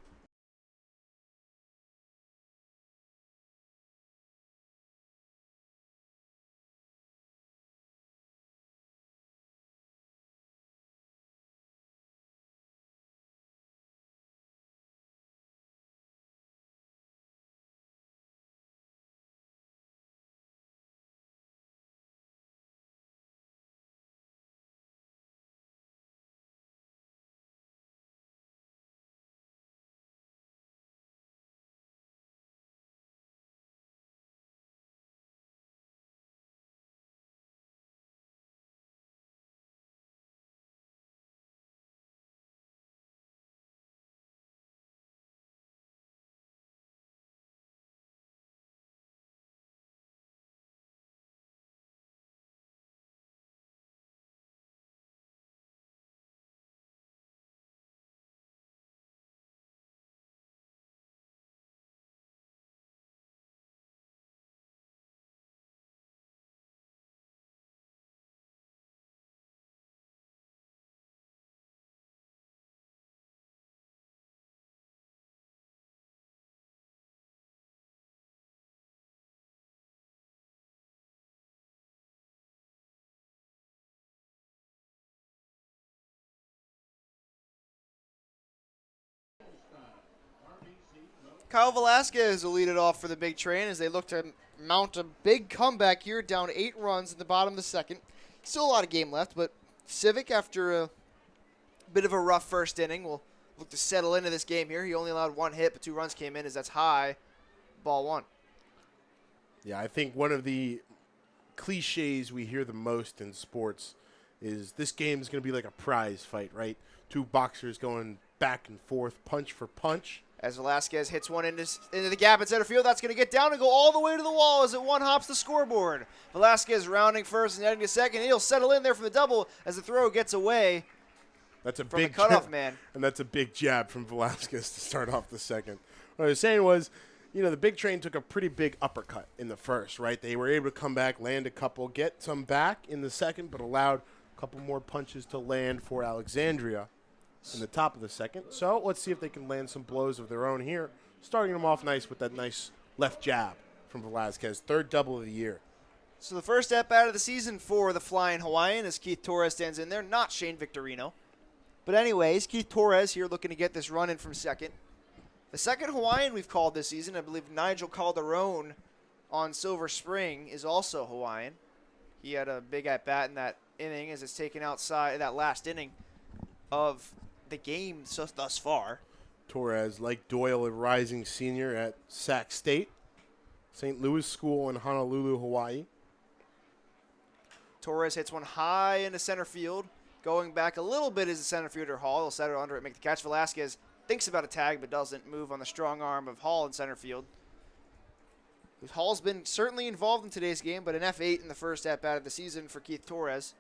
Kyle Velasquez will lead it off for the Big Train as they look to mount a big comeback here, down 8 runs at the bottom of the 2nd. Still a lot of game left, but Civic, after a bit of a rough first inning, will look to settle into this game here. He only allowed 1 hit, but 2 runs came in as that's high. Ball 1. Yeah, I think one of the cliches we hear the most in sports is this game is going to be like a prize fight, right? 2 boxers going back and forth, punch for punch. As Velasquez hits one into the gap in center field, that's going to get down and go all the way to the wall as it one-hops the scoreboard. Velasquez rounding first and heading to second. He'll settle in there for the double as the throw gets away. That's a from big the cutoff jab, man. And that's a big jab from Velasquez to start off the 2nd. What I was saying was, the Big Train took a pretty big uppercut in the 1st, right? They were able to come back, land a couple, get some back in the 2nd, but allowed a couple more punches to land for Alexandria in the top of the 2nd. So let's see if they can land some blows of their own here, starting them off nice with that nice left jab from Velasquez, 3rd double of the year. So the first at-bat of the season for the Flying Hawaiian as Keith Torres stands in there, not Shane Victorino. But anyways, Keith Torres here looking to get this run in from 2nd. The 2nd Hawaiian we've called this season, I believe Nigel Calderon on Silver Spring is also Hawaiian. He had a big at-bat in that inning as it's taken outside that last inning of the game thus far. Torres, like Doyle, a rising senior at Sac State, St. Louis School in Honolulu, Hawaii. Torres hits one high into center field. Going back a little bit is the center fielder Hall. He'll set it under it, make the catch. Velasquez thinks about a tag but doesn't move on the strong arm of Hall in center field. Hall's been certainly involved in today's game, but an F8 in the first at-bat of the season for Keith Torres,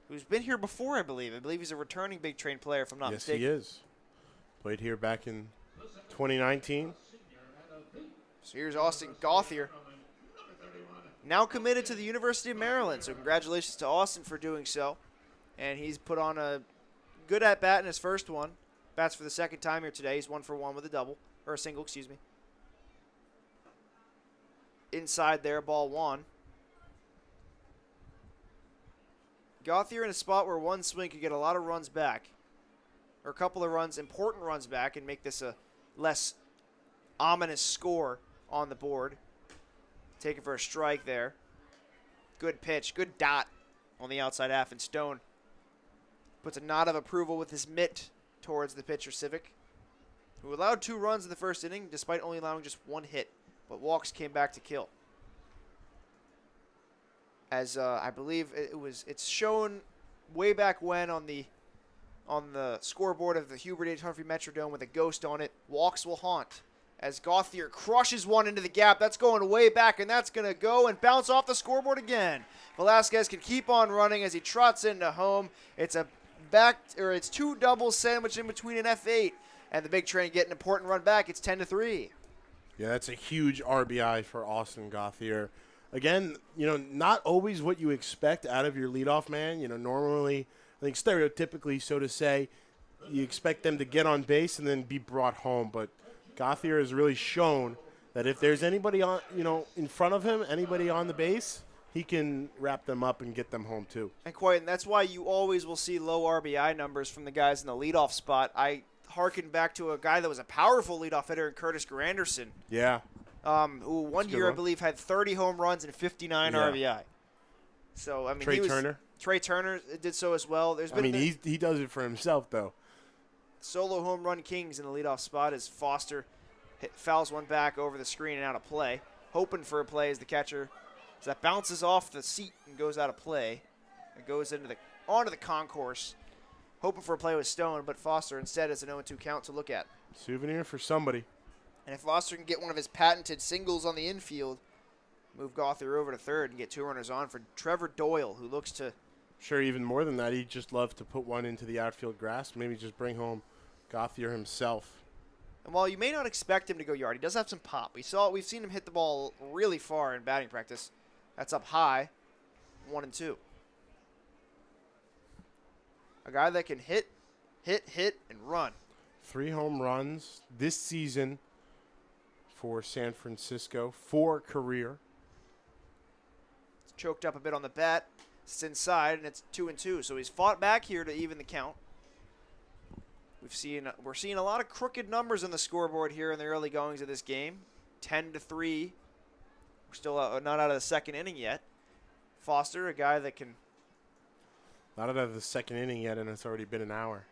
who's been here before, I believe. I believe he's a returning Big Train player, if I'm not mistaken. Yes, he is. Played here back in 2019. So here's Austin Gauthier, now committed to the University of Maryland. So congratulations to Austin for doing so. And he's put on a good at-bat in his first one. Bats for the 2nd time here today. He's 1 for 1 with a double, or a single, excuse me. Inside there, ball 1. Gauthier in a spot where one swing could get a lot of runs back, or a couple of runs, important runs back, and make this a less ominous score on the board. Taking for a strike there. Good pitch, good dot on the outside half, and Stone puts a nod of approval with his mitt towards the pitcher Civic, who allowed 2 runs in the first inning despite only allowing just 1 hit, but walks came back to kill. As I believe it's shown way back when on the scoreboard of the Hubert H. Humphrey Metrodome with a ghost on it. Walks will haunt. As Gauthier crushes one into the gap. That's going way back, and that's going to go and bounce off the scoreboard again. Velasquez can keep on running as he trots into home. It's it's two doubles sandwiched in between an F8, and the big train getting an important run back. It's 10-3. Yeah, that's a huge RBI for Austin Gauthier. Again, not always what you expect out of your leadoff man. Normally, I think stereotypically, so to say, you expect them to get on base and then be brought home. But Gauthier has really shown that if there's anybody on, in front of him, anybody on the base, he can wrap them up and get them home too. And that's why you always will see low RBI numbers from the guys in the leadoff spot. I harken back to a guy that was a powerful leadoff hitter in Curtis Granderson. Yeah. Who one year, I believe, had 30 home runs and 59 RBI. So, I mean, Trey Turner did so as well. He does it for himself, though. Solo home run kings in the leadoff spot as Foster fouls one back over the screen and out of play. Hoping for a play as the catcher. So that bounces off the seat and goes out of play. It goes onto the concourse. Hoping for a play with Stone, but Foster instead has an 0-2 count to look at. Souvenir for somebody. And if Foster can get one of his patented singles on the infield, move Gauthier over to third and get two runners on for Trevor Doyle, who looks to... Sure, even more than that, he'd just love to put one into the outfield grass, maybe just bring home Gauthier himself. And while you may not expect him to go yard, he does have some pop. We've seen him hit the ball really far in batting practice. That's up high, 1-2. A guy that can hit, and run. 3 home runs this season for San Francisco, 4 career. It's choked up a bit on the bat. It's inside, and it's 2-2. So he's fought back here to even the count. We're seeing a lot of crooked numbers on the scoreboard here in the early goings of this game. 10-3. We're still not out of the second inning yet. Foster, a guy that can... Not out of the second inning yet, and it's already been an hour.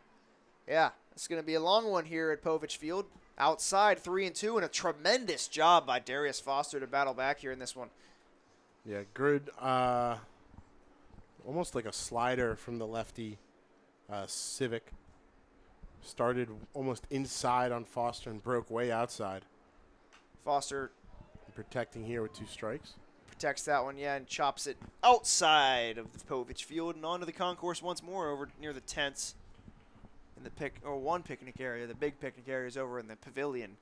Yeah, it's going to be a long one here at Povich Field. Outside, 3-2, and a tremendous job by Darius Foster to battle back here in this one. Yeah, good. Almost like a slider from the lefty Civic. Started almost inside on Foster and broke way outside. Foster protecting here with 2 strikes. Protects that one, yeah, and chops it outside of the Povich Field and onto the concourse once more over near the tents in the one picnic area. The big picnic area is over in the pavilion.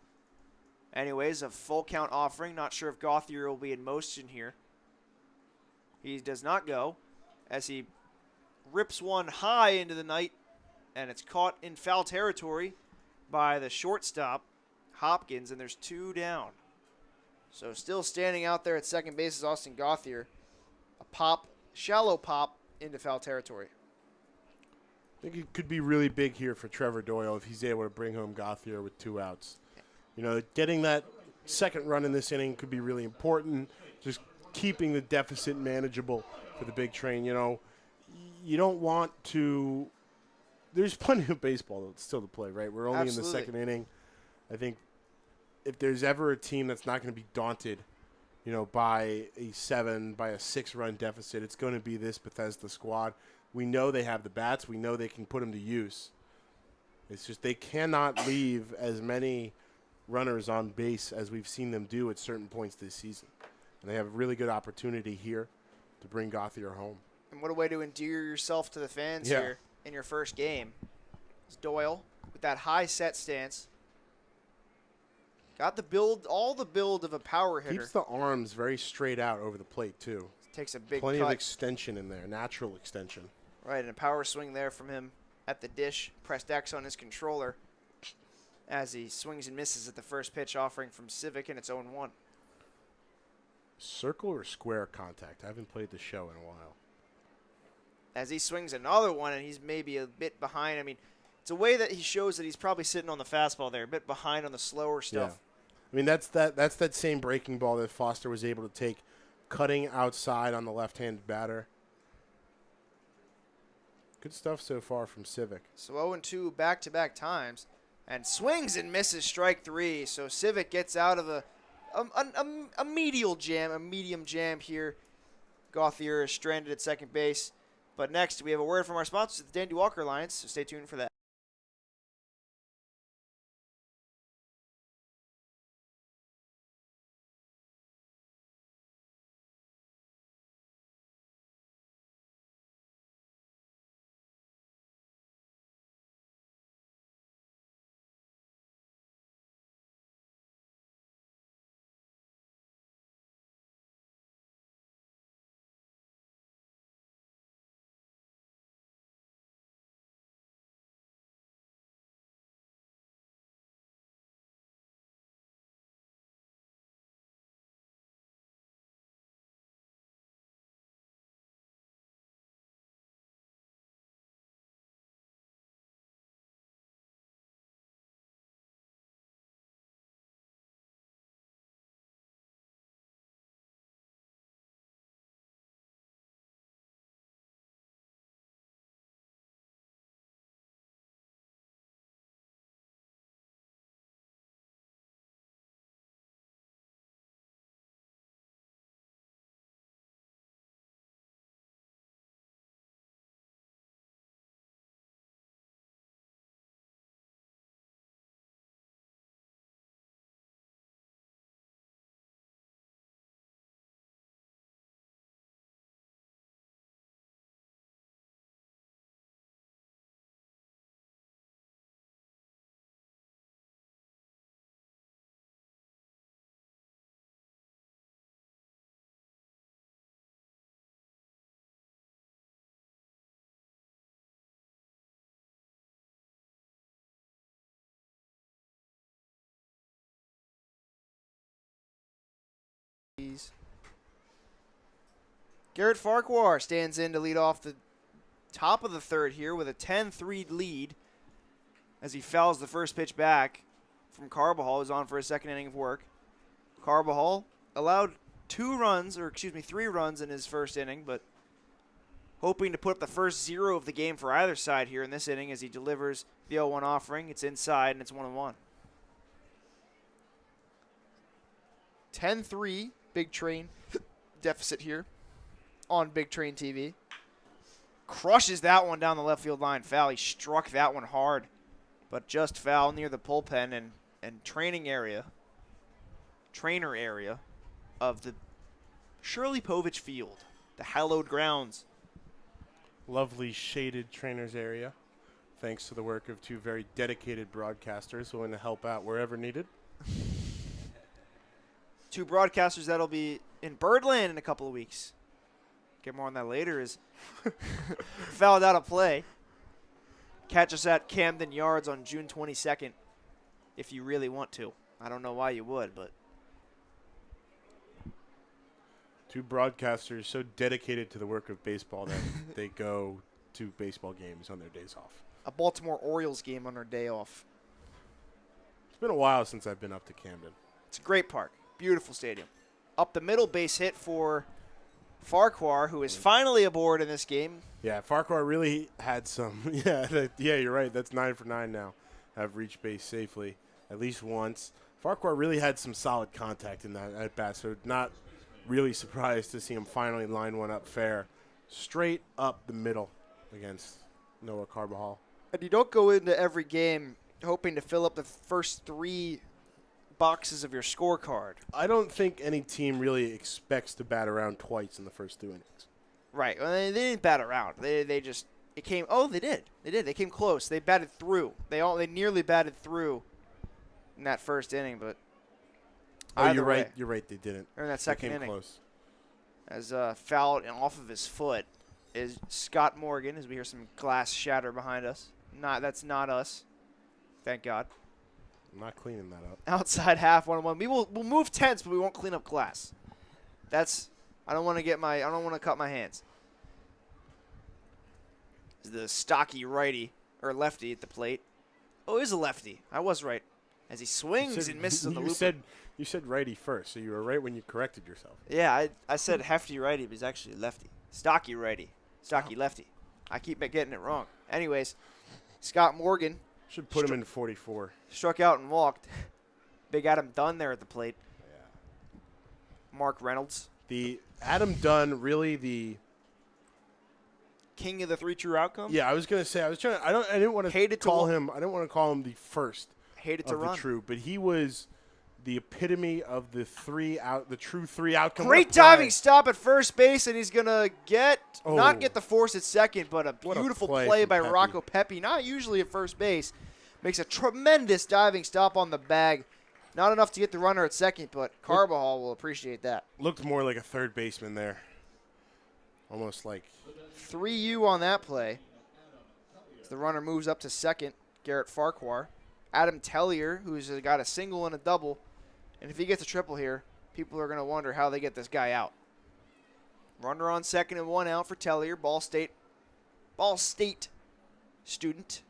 Anyways, a full count offering. Not sure if Gauthier will be in motion here. He does not go as he rips one high into the night, and it's caught in foul territory by the shortstop, Hopkins, and there's 2 down. So still standing out there at second base is Austin Gauthier. A shallow pop into foul territory. I think it could be really big here for Trevor Doyle if he's able to bring home Gauthier with 2 outs. Getting that second run in this inning could be really important. Just keeping the deficit manageable for the big train. You don't want to – there's plenty of baseball still to play, right? We're only Absolutely. in the second inning. I think if there's ever a team that's not going to be daunted, by a 6-run deficit, it's going to be this Bethesda squad. We know they have the bats. We know they can put them to use. It's just they cannot leave as many runners on base as we've seen them do at certain points this season. And they have a really good opportunity here to bring Gauthier home. And what a way to endear yourself to the fans here in your first game. It's Doyle with that high set stance. Got all the build of a power hitter. Keeps the arms very straight out over the plate, too. Takes a big Plenty cut. of extension in there, natural extension. Right, and a power swing there from him at the dish. Pressed X on his controller as he swings and misses at the first pitch offering from Civic, and it's 0-1. Circle or square contact? I haven't played the show in a while. As he swings another one, and he's maybe a bit behind. I mean, it's a way that he shows that he's probably sitting on the fastball there, a bit behind on the slower stuff. Yeah. I mean, that's that same breaking ball that Foster was able to take, cutting outside on the left-handed batter. Good stuff so far from Civic. So 0-2 back-to-back times, and swings and misses strike 3. So Civic gets out of a medium jam here. Gauthier is stranded at second base. But next, we have a word from our sponsors at the Dandy Walker Alliance, so stay tuned for that. Garrett Farquhar stands in to lead off the top of the third here with a 10-3 lead as he fouls the first pitch back from Carbajal, who's on for his second inning of work. Carbajal allowed 3 runs in his first inning, but hoping to put up the first 0 of the game for either side here in this inning as he delivers the 0-1 offering. It's inside, and it's 1-1. 10-3, Big Train deficit here on Big Train TV. Crushes that one down the left field line. Foul. He struck that one hard, but just foul near the bullpen and trainer area of the Shirley Povich Field, the hallowed grounds. Lovely shaded trainers area, thanks to the work of 2 very dedicated broadcasters willing to help out wherever needed. 2 broadcasters that'll be in Birdland in a couple of weeks. Get more on that later. Is fouled out of play. Catch us at Camden Yards on June 22nd if you really want to. I don't know why you would, but 2 broadcasters so dedicated to the work of baseball that they go to baseball games on their days off. A Baltimore Orioles game on their day off. It's been a while since I've been up to Camden. It's a great park. Beautiful stadium. Up the middle, base hit for Farquhar, who is finally aboard in this game. Yeah, Farquhar really had some. Yeah, you're right. That's 9 for 9 now. Have reached base safely at least once. Farquhar really had some solid contact in that at bat, so not really surprised to see him finally line one up fair, straight up the middle against Noah Carbajal. And you don't go into every game hoping to fill up the first 3 boxes of your scorecard. I don't think any team really expects to bat around twice in the first 2 innings. Right. Well, they didn't bat around. They just it came. Oh, they did. They came close. They batted through. They nearly batted through in that first inning, but you're right. You're right. They didn't. Or in that second they came inning, close. As fouled and off of his foot is Scott Morgan. As we hear some glass shatter behind us. That's not us. Thank God. I'm not cleaning that up. Outside half 1-1. We'll move tents, but we won't clean up glass. I don't want to cut my hands. The stocky righty or lefty at the plate. Oh, it is a lefty. I was right. As he swings and misses on the loop. You said righty first, so you were right when you corrected yourself. Yeah, I said hefty righty, but he's actually lefty. Stocky righty. Stocky lefty. I keep getting it wrong. Anyways, Scott Morgan. Should put him in 44. Struck out and walked. Big Adam Dunn there at the plate. Yeah. Mark Reynolds. The Adam Dunn, really king of the 3 true outcomes. Yeah, I was gonna say I didn't want to call him. I didn't want to call him the first Hated to of the run. true, but he was the epitome of the true 3 outcome. Great diving stop at first base, and he's gonna not get the force at second, but a beautiful play by Pepe. Rocco Pepe. Not usually at first base, makes a tremendous diving stop on the bag. Not enough to get the runner at second, but Carbajal will appreciate that. Looked more like a third baseman there, almost like 3U on that play. As the runner moves up to second, Garrett Farquhar. Adam Tellier, who's got a single and a double. And if he gets a triple here, people are going to wonder how they get this guy out. Runner on second and 1 out for Tellier. Ball State student,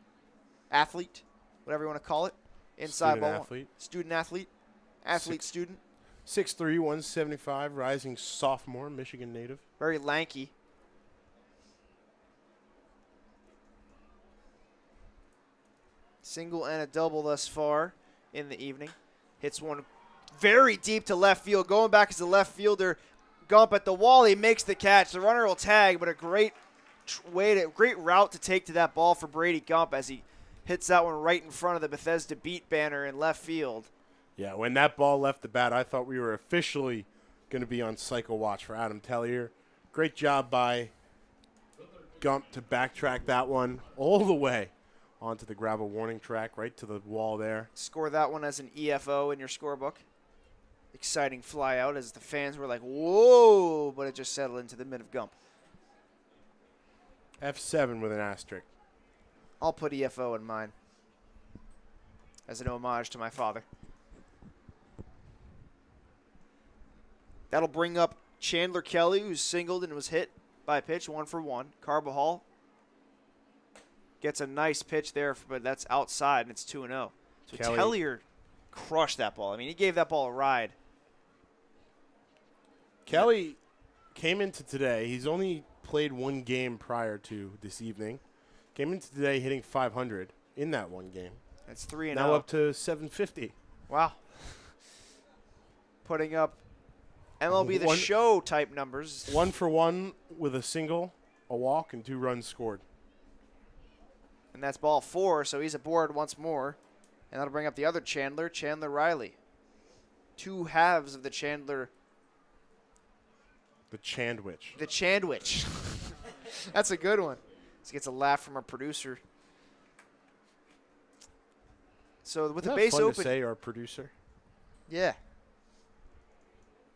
athlete, whatever you want to call it. Inside student ball. athlete. Student athlete. Athlete student. 6'3", 175, rising sophomore, Michigan native. Very lanky. Single and a double thus far in the evening. Hits one very deep to left field. Going back as a left fielder. Gump at the wall. He makes the catch. The runner will tag, but a great route to take to that ball for Brady Gump as he hits that one right in front of the Bethesda beat banner in left field. Yeah, when that ball left the bat, I thought we were officially going to be on cycle watch for Adam Tellier. Great job by Gump to backtrack that one all the way onto the gravel warning track, right to the wall there. Score that one as an EFO in your scorebook. Exciting fly out as the fans were like, whoa, but it just settled into the mid of Gump. F7 with an asterisk. I'll put EFO in mine as an homage to my father. That'll bring up Chandler Kelly, who's singled and was hit by a pitch, 1 for 1. Carbajal gets a nice pitch there, but that's outside, and it's 2-0. So Kelly. Tellier crushed that ball. I mean, he gave that ball a ride. Kelly came into today. He's only played 1 game prior to this evening. Came into today hitting 500 in that 1 game. That's 3-0. Now up to 750. Wow. Putting up MLB The Show type numbers. 1 for 1 with a single, a walk, and 2 runs scored. And that's ball 4, so he's aboard once more. And that'll bring up the other Chandler, Chandler Riley. 2 halves of the Chandler. The Chandwich. The Chandwich. That's a good one. He gets a laugh from our producer. So with the base fun open. to say, our producer. Yeah.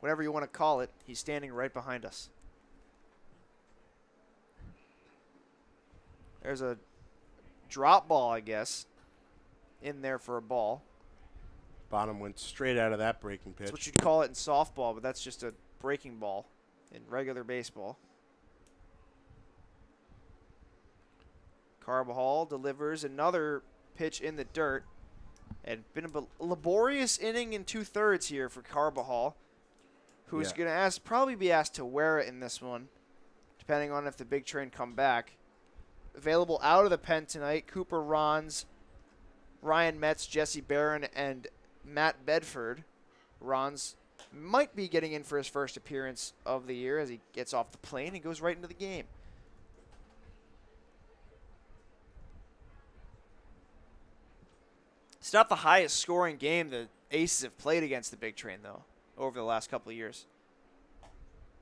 Whatever you want to call it, he's standing right behind us. There's a drop ball, I guess, in there for a ball. Bottom went straight out of that breaking pitch. That's what you'd call it in softball, but that's just a breaking ball in regular baseball. Carbajal delivers another pitch in the dirt. And been a laborious inning in 2/3 here for Carbajal, who's going to probably be asked to wear it in this one, depending on if the big train come back. Available out of the pen tonight, Cooper Rons, Ryan Metz, Jesse Barron, and Matt Bedford. Rons might be getting in for his first appearance of the year as he gets off the plane and goes right into the game. It's not the highest scoring game the Aces have played against the big train, though, over the last couple of years.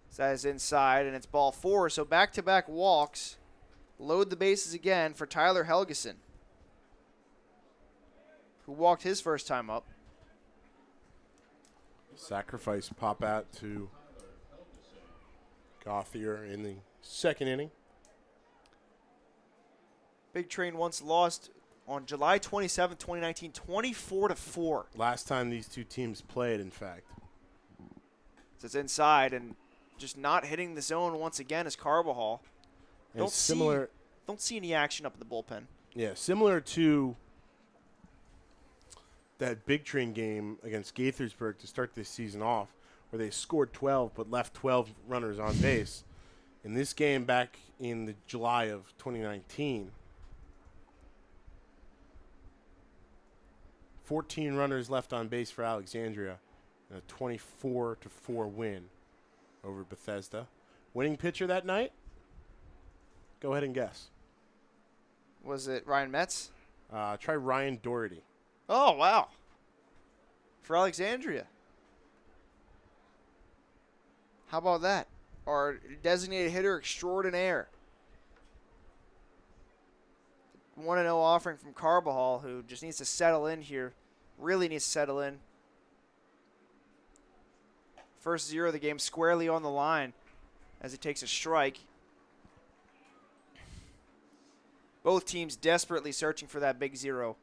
So that is inside, and it's ball 4. So back-to-back walks. Load the bases again for Tyler Helgeson, who walked his first time up. Sacrifice pop out to Gothier in the 2nd inning. Big Train once lost on July 27, 2019, 24-4. Last time these 2 teams played, in fact. So it's inside, and just not hitting the zone once again is Carbajal. Don't see any action up in the bullpen. Yeah, similar to that Big Train game against Gaithersburg to start this season off, where they scored 12 but left 12 runners on base. In this game back in the July of 2019, 14 runners left on base for Alexandria, and a 24-4 win over Bethesda. Winning pitcher that night, Go ahead and guess. Was it Ryan Metz? Try Ryan Doherty. Oh, wow. For Alexandria. How about that? Our designated hitter extraordinaire. 1-0 offering from Carbajal, who just needs to settle in here. Really needs to settle in. First 0 of the game squarely on the line as he takes a strike. Both teams desperately searching for that big 0.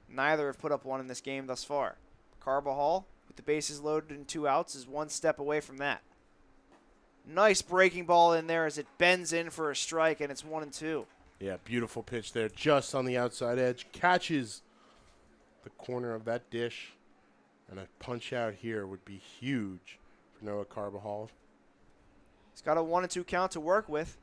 Neither have put up one in this game thus far. Carbajal, with the bases loaded and 2 outs, is one step away from that. Nice breaking ball in there as it bends in for a strike, and it's 1-2. Yeah, beautiful pitch there, just on the outside edge. Catches the corner of that dish, and a punch out here would be huge for Noah Carbajal. He's got a 1-2 count to work with.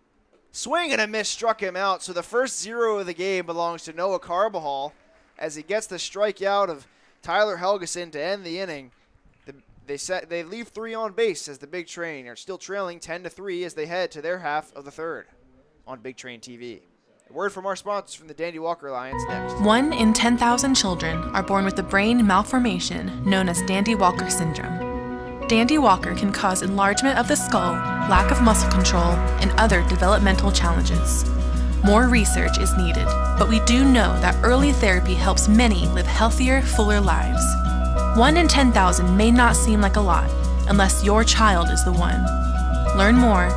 Swing and a miss struck him out, so the first 0 of the game belongs to Noah Carbajal as he gets the strikeout of Tyler Helgeson to end the inning. They leave 3 on base as the Big Train are still trailing 10-3 as they head to their half of the third on Big Train TV. A word from our sponsors from the Dandy Walker Alliance next. 1 in 10,000 children are born with a brain malformation known as Dandy Walker syndrome. Dandy Walker can cause enlargement of the skull, lack of muscle control, and other developmental challenges. More research is needed, but we do know that early therapy helps many live healthier, fuller lives. 1 in 10,000 may not seem like a lot unless your child is the one. Learn more,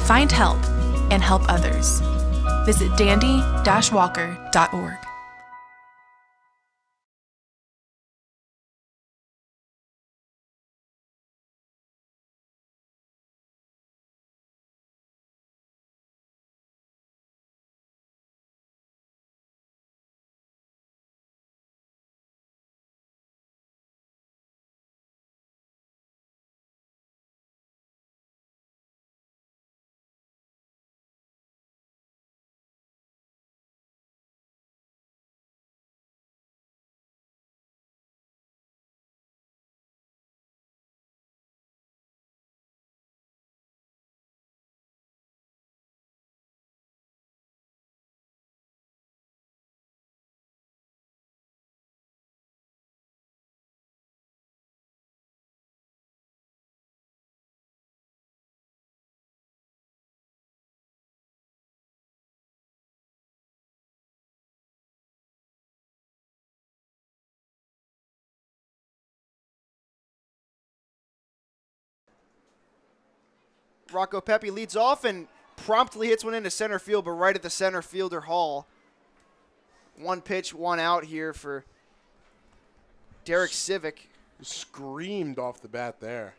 find help, and help others. Visit dandy-walker.org. Rocco Pepe leads off and promptly hits one into center field, but right at the center fielder hall. 1 pitch, 1 out here for Derek Civic. Screamed off the bat there.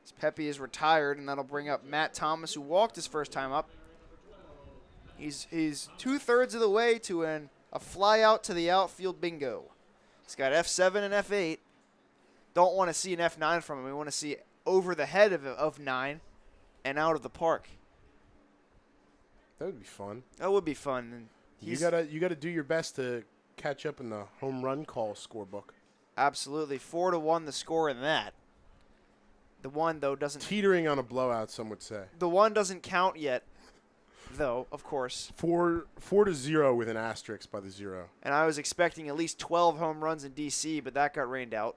As Pepe is retired, and that'll bring up Matt Thomas, who walked his first time up. He's 2/3 of the way to a fly out to the outfield bingo. He's got F7 and F8. Don't want to see an F9 from him. We want to see over the head of 9 and out of the park. That would be fun. That would be fun. And You gotta do your best to catch up in the home run call scorebook. Absolutely. 4-1 the score in that. The one, though, doesn't... Teetering on a blowout, some would say. The one doesn't count yet, though, of course. 4-0 with an asterisk by the 0. And I was expecting at least 12 home runs in D.C., but that got rained out.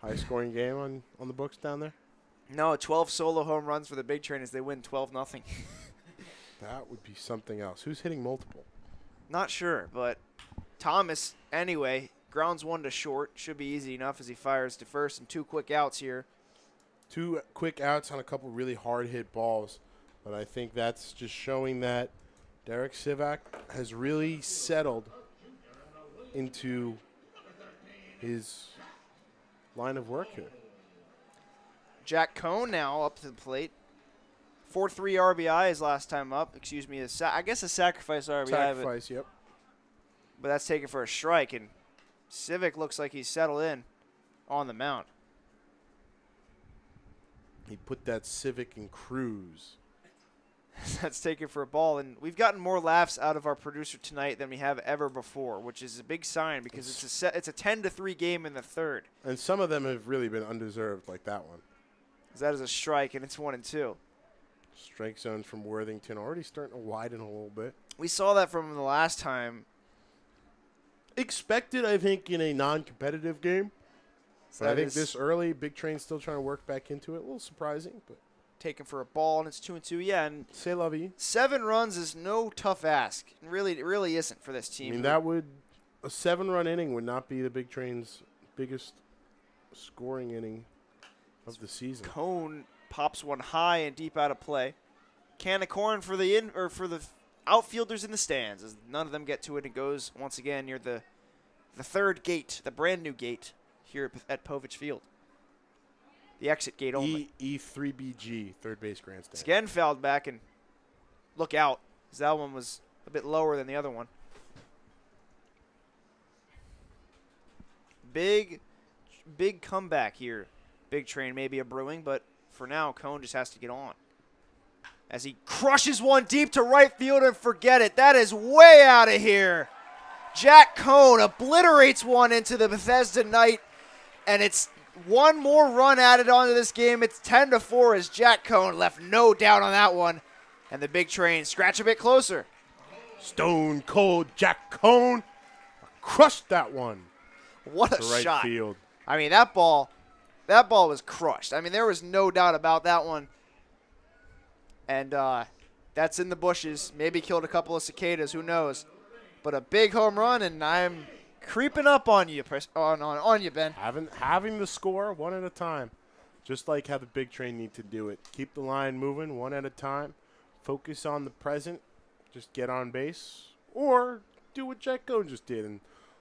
High-scoring game on the books down there? No, 12 solo home runs for the Big Train as they win 12-0. That would be something else. Who's hitting multiple? Not sure, but Thomas, anyway, grounds 1 to short. Should be easy enough as he fires to first, and 2 quick outs here. 2 quick outs on a couple really hard-hit balls, but I think that's just showing that Derek Civic has really settled into his line of work here. Jack Cohn now up to the plate. 4-3 RBI his last time up. Excuse me, I guess a sacrifice RBI. Sacrifice, yep. But that's taken for a strike, and Civic looks like he's settled in on the mound. He put that Civic in cruise. That's taken for a ball, and we've gotten more laughs out of our producer tonight than we have ever before, which is a big sign because it's a 10-3 game in the third. And some of them have really been undeserved, like that one. That is a strike, and it's 1-2. Strike zones from Worthington already starting to widen a little bit. We saw that from the last time. Expected, I think, in a non-competitive game. So But I think this early, Big Train's still trying to work back into it. A little surprising, but taken for a ball, and it's 2-2. Yeah, and c'est la vie. 7 runs is no tough ask. It really isn't for this team. I mean, a 7-run inning would not be the Big Train's biggest scoring inning of the season. Cone pops one high and deep out of play. Can of corn for the outfielders in the stands, as none of them get to it. It goes once again near the third gate, the brand new gate here at Povich Field. The exit gate only. E3BG, third base grandstand. It's again fouled back, and look out, because that one was a bit lower than the other one. Big comeback here. Big Train maybe a brewing, but for now, Cone just has to get on. As he crushes one deep to right field and forget it. That is way out of here. Jack Cone obliterates one into the Bethesda night, and it's one more run added onto this game. It's 10-4 as Jack Cone left no doubt on that one. And the Big Train scratch a bit closer. Stone Cold Jack Cone crushed that one. What a right shot. Field. I mean, that ball was crushed. I mean, there was no doubt about that one. And that's in the bushes. Maybe killed a couple of cicadas. Who knows? But a big home run, and I'm creeping up on you, on you, Ben. Having the score one at a time, just like how the Big Train need to do it. Keep the line moving one at a time. Focus on the present. Just get on base, or do what Jack Cone just did and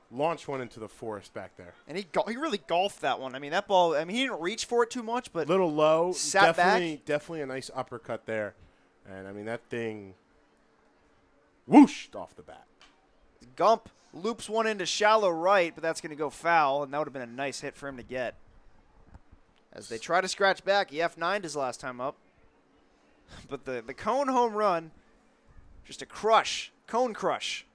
launch one into the forest back there. And he really golfed that one. I mean, that ball. I mean, he didn't reach for it too much, but little low. Sat back. Definitely a nice uppercut there, and I mean that thing whooshed off the bat. Gump loops one into shallow right, but that's going to go foul, and that would have been a nice hit for him to get. As they try to scratch back, he F9'd his last time up. But the Cone home run, just a crush, Cone crush.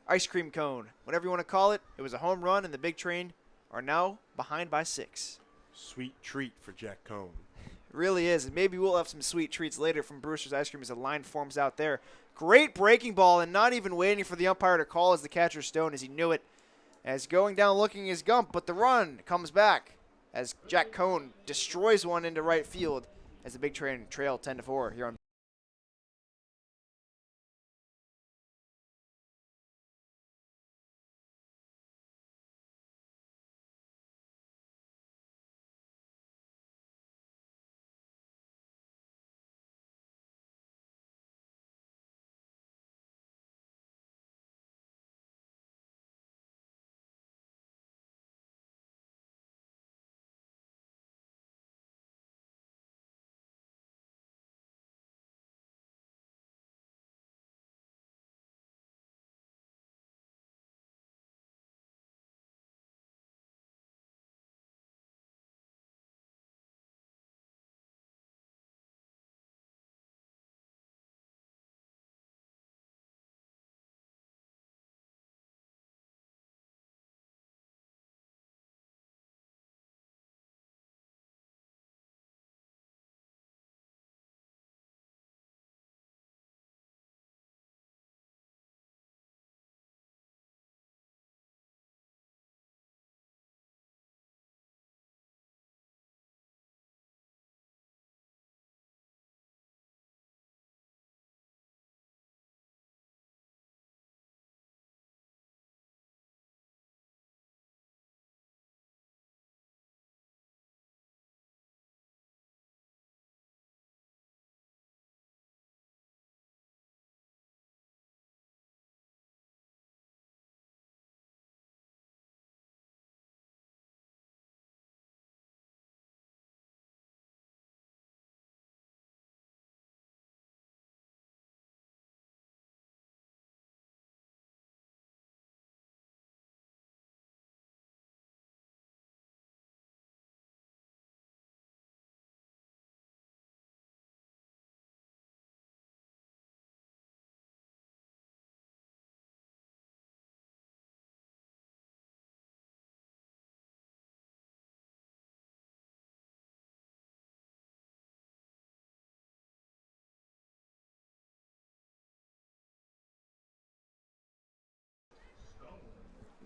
Ice cream cone, whatever you want to call it. It was a home run, and the Big Train are now behind by 6. Sweet treat for Jack Cone. It really is, and maybe we'll have some sweet treats later from Brewster's Ice Cream as the line forms out there. Great breaking ball, and not even waiting for the umpire to call as the catcher Stone, as he knew it. As going down looking is Gump, but the run comes back as Jack Cone destroys one into right field as the Big Train trail 10-4 here on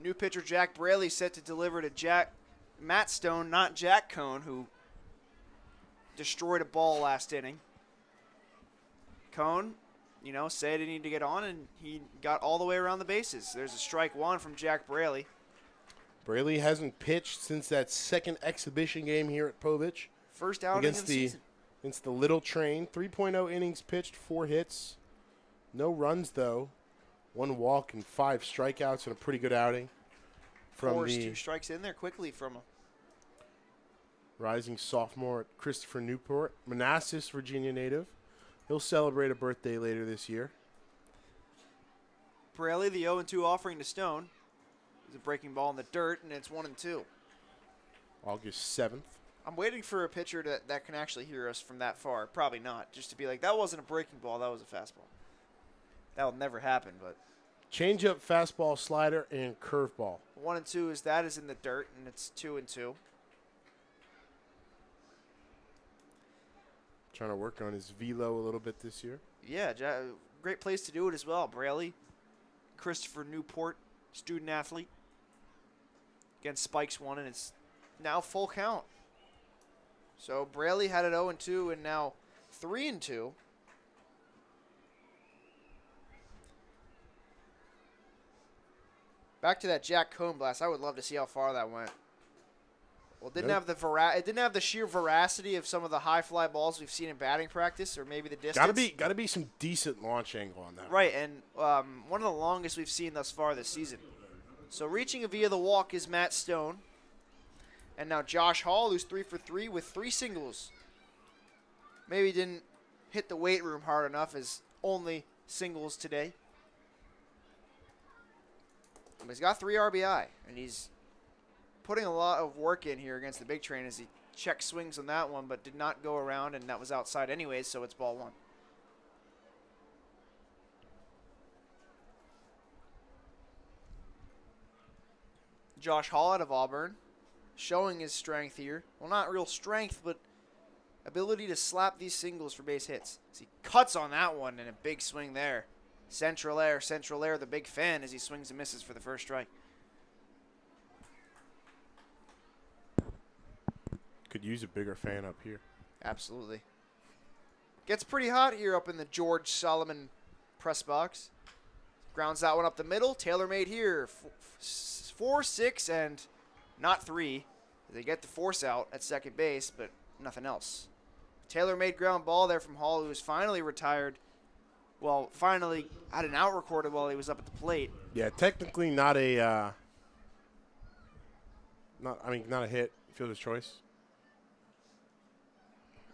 New pitcher Jack Braley set to deliver to Matt Stone, not Jack Cohn, who destroyed a ball last inning. Cohn, said he needed to get on, and he got all the way around the bases. There's a strike one from Jack Braley. Braley hasn't pitched since that second exhibition game here at Povich. First outing of the season. Against the Little Train. 3.0 innings pitched, 4 hits. No runs, though. 1 walk and 5 strikeouts, and a pretty good outing. Forced 2 strikes in there quickly from him. Rising sophomore Christopher Newport, Manassas, Virginia native. He'll celebrate a birthday later this year. Braley, the 0-2 offering to Stone. There's a breaking ball in the dirt, and it's 1-2. August 7th. I'm waiting for a pitcher that can actually hear us from that far. Probably not. Just to be like, that wasn't a breaking ball, that was a fastball. That will never happen, but. Changeup, fastball, slider, and curveball. 1-2 is in the dirt, and it's 2-2. Trying to work on his velo a little bit this year. Yeah, great place to do it as well. Braley, Christopher Newport, student athlete. Against Spikes 1, and it's now full count. So Braley had it 0-2, and now 3-2. Back to that Jack Cohn blast. I would love to see how far that went. Well, it didn't have the sheer veracity of some of the high fly balls we've seen in batting practice, or maybe the distance. Gotta be some decent launch angle on that. Right, and one of the longest we've seen thus far this season. So reaching via the walk is Matt Stone. And now Josh Hall, who's 3 for 3 with 3 singles. Maybe didn't hit the weight room hard enough as only singles today. But he's got 3 RBI, and he's putting a lot of work in here against the Big Train as he check swings on that one, but did not go around, and that was outside anyways, so it's ball 1. Josh Hall out of Auburn, showing his strength here. Well, not real strength, but ability to slap these singles for base hits. So he cuts on that one, and a big swing there. Central air, the big fan as he swings and misses for the first strike. Could use a bigger fan up here. Absolutely. Gets pretty hot here up in the George Solomon press box. Grounds that one up the middle. TaylorMade here. 4, 6, and not 3. They get the force out at second base, but nothing else. TaylorMade ground ball there from Hall, who was finally retired. Well, finally had an out recorded while he was up at the plate. Yeah, technically not a not a hit. Fielder's choice.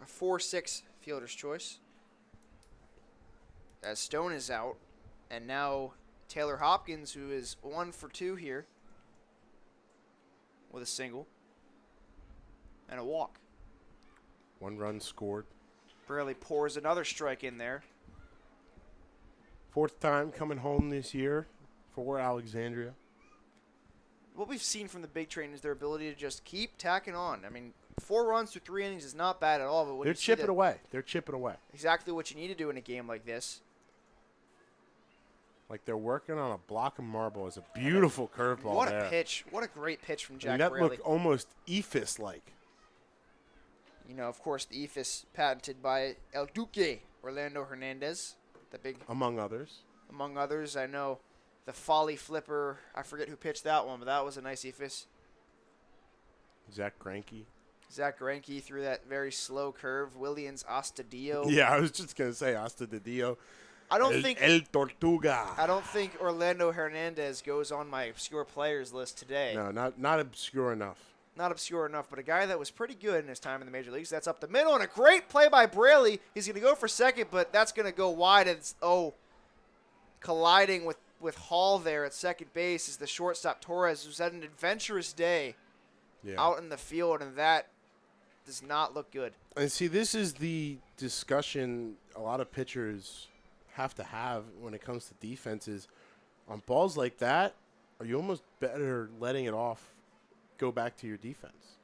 A 4-6 fielder's choice. As Stone is out, and now Taylor Hopkins, who is 1 for 2 here, with a single and a walk. 1 run scored. Braley pours another strike in there. 4th time coming home this year for Alexandria. What we've seen from the Big Train is their ability to just keep tacking on. I mean, 4 runs through 3 innings is not bad at all. But when they're chipping away. They're chipping away. Exactly what you need to do in a game like this. Like they're working on a block of marble. It's a beautiful curveball. What a pitch. What a great pitch from Jack that Braley. looked almost Ephus-like. You know, of course, the Ephus patented by El Duque, Orlando Hernandez. The big, among others. Among others, I know the Folly Flipper. I forget who pitched that one, but that was a nice Ephus. Zach Greinke. Zach Greinke threw that very slow curve. Williams Astudillo. Yeah, I was just going to say Astudillo. I don't think El Tortuga. I don't think Orlando Hernandez goes on my obscure players list today. No, not obscure enough. Not obscure enough, but a guy that was pretty good in his time in the major leagues. That's up the middle, and a great play by Braley. He's going to go for second, but that's going to go wide. It's colliding with Hall there at second base is the shortstop Torres, who's had an adventurous day out in the field, and that does not look good. And see, this is the discussion a lot of pitchers have to have when it comes to defenses. On balls like that, are you almost better letting it off, go back to your defense?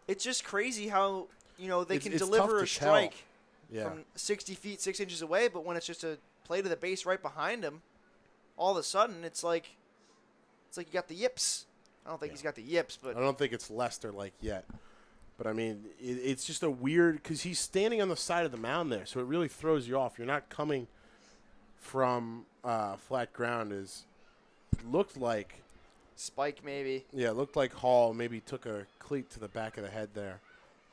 It's just crazy how, they can it's deliver tough a to strike tell. from 60 feet, 6 inches away, but when it's just a play to the base right behind him, all of a sudden it's like It's like you got the yips. I don't think he's got the yips, but I don't think it's Lester like yet. But, I mean, it's just a weird – because he's standing on the side of the mound there, so it really throws you off. You're not coming from flat ground. Looked like – Spike maybe. Yeah, it looked like Hall maybe took a cleat to the back of the head there.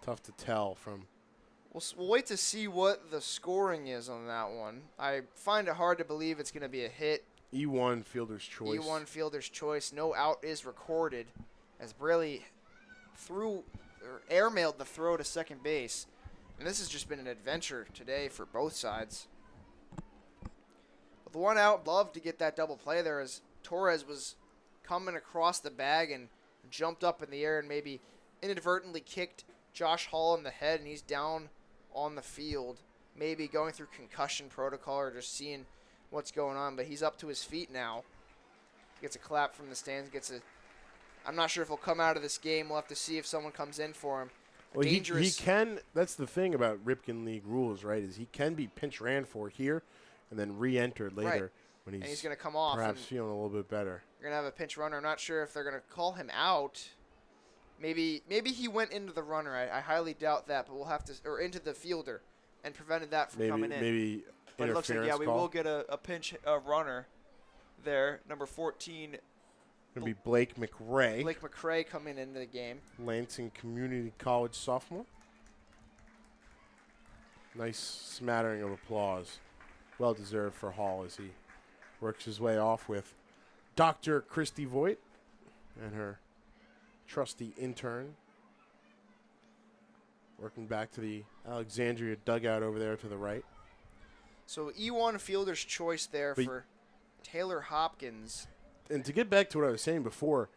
Tough to tell from – We'll wait to see what the scoring is on that one. I find it hard to believe it's going to be a hit. E1 fielder's choice. E1 fielder's choice. No out is recorded as Braley airmailed the throw to second base. And this has just been an adventure today for both sides. With one out, love to get that double play there as Torres was coming across the bag and jumped up in the air and maybe inadvertently kicked Josh Hall in the head, and he's down on the field, maybe going through concussion protocol or just seeing what's going on. But he's up to his feet now. Gets a clap from the stands. I'm not sure if he'll come out of this game. We'll have to see if someone comes in for him. Well, Dangerous. He can. That's the thing about Ripken League rules, right? Is he can be pinch ran for here, and then re-entered later when he's going to come off. Perhaps feeling a little bit better. You're going to have a pinch runner. I'm not sure if they're going to call him out. Maybe he went into the runner. I highly doubt that, but we'll have to, or into the fielder, and prevented that from coming in. Maybe. But it looks like we will get a pinch runner there. Number 14. Going to be Blake McRae. Blake McRae coming into the game. Lansing Community College sophomore. Nice smattering of applause. Well deserved for Hall as he works his way off with Dr. Christy Voigt and her trusty intern. Working back to the Alexandria dugout over there to the right. So E1 fielder's choice there for Taylor Hopkins. And to get back to what I was saying before,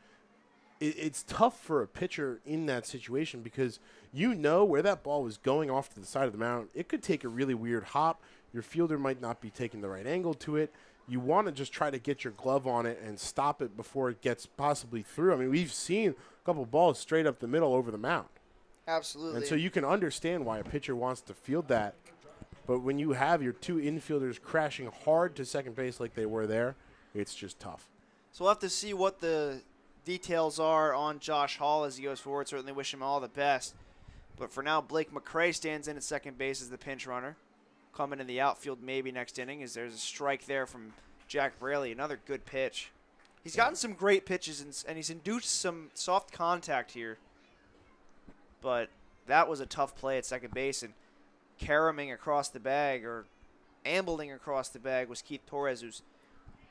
it's tough for a pitcher in that situation because you know where that ball was going off to the side of the mound. It could take a really weird hop. Your fielder might not be taking the right angle to it. You want to just try to get your glove on it and stop it before it gets possibly through. I mean, we've seen a couple balls straight up the middle over the mound. Absolutely. And so you can understand why a pitcher wants to field that. But when you have your two infielders crashing hard to second base like they were there, it's just tough. So we'll have to see what the details are on Josh Hall as he goes forward. Certainly wish him all the best. But for now, Blake McRae stands in at second base as the pinch runner. Coming in the outfield maybe next inning as there's a strike there from Jack Braley. Another good pitch. He's gotten some great pitches, and he's induced some soft contact here. But that was a tough play at second base, and caroming across the bag or ambling across the bag was Keith Torres, who's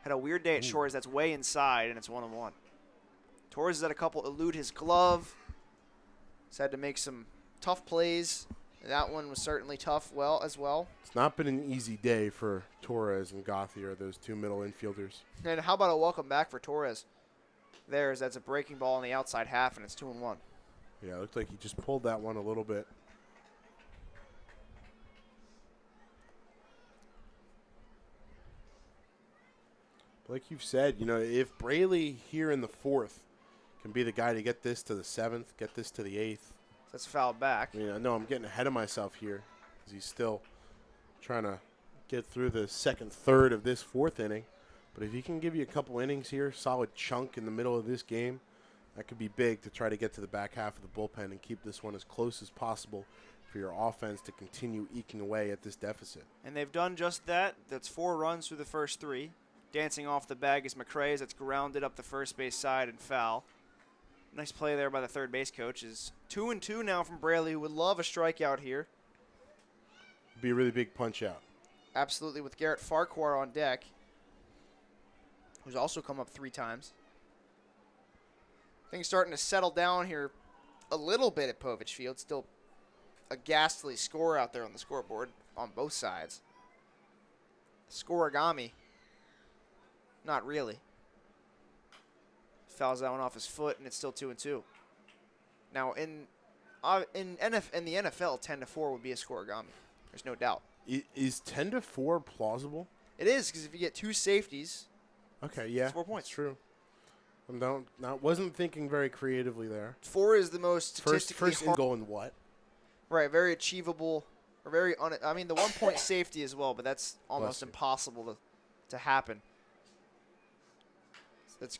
had a weird day at short. That's way inside, and it's 1-1. Torres has had a couple elude his glove. He's had to make some tough plays. That one was certainly tough as well. It's not been an easy day for Torres and Gauthier, those two middle infielders. And how about a welcome back for Torres? That's a breaking ball on the outside half, and it's 2-1. Yeah, it looked like he just pulled that one a little bit. Like you've said, if Braley here in the fourth can be the guy to get this to the seventh, get this to the eighth. That's fouled back. I know I'm getting ahead of myself here because he's still trying to get through the second third of this fourth inning. But if he can give you a couple innings here, solid chunk in the middle of this game, that could be big to try to get to the back half of the bullpen and keep this one as close as possible for your offense to continue eking away at this deficit. And they've done just that. That's 4 runs through the first 3. Dancing off the bag is McRae. That's grounded up the first base side and foul. Nice play there by the third base coach. Is 2-2 now from Braley, who would love a strikeout here. Be a really big punch out. Absolutely, with Garrett Farquhar on deck, who's also come up 3 times. Things starting to settle down here a little bit at Povich Field. Still a ghastly score out there on the scoreboard on both sides. Scorigami. Not really. Fouls that one off his foot, and it's still 2-2. Now, in the NFL, 10-4 would be a scorigami. There's no doubt. Is 10-4 plausible? It is, because if you get 2 safeties, okay, yeah, it's 4 points. That's true. Wasn't thinking very creatively there. 4 is the most statistically first in goal and what? Right, very achievable, or very the 1 point safety as well, but that's almost impossible to happen. That's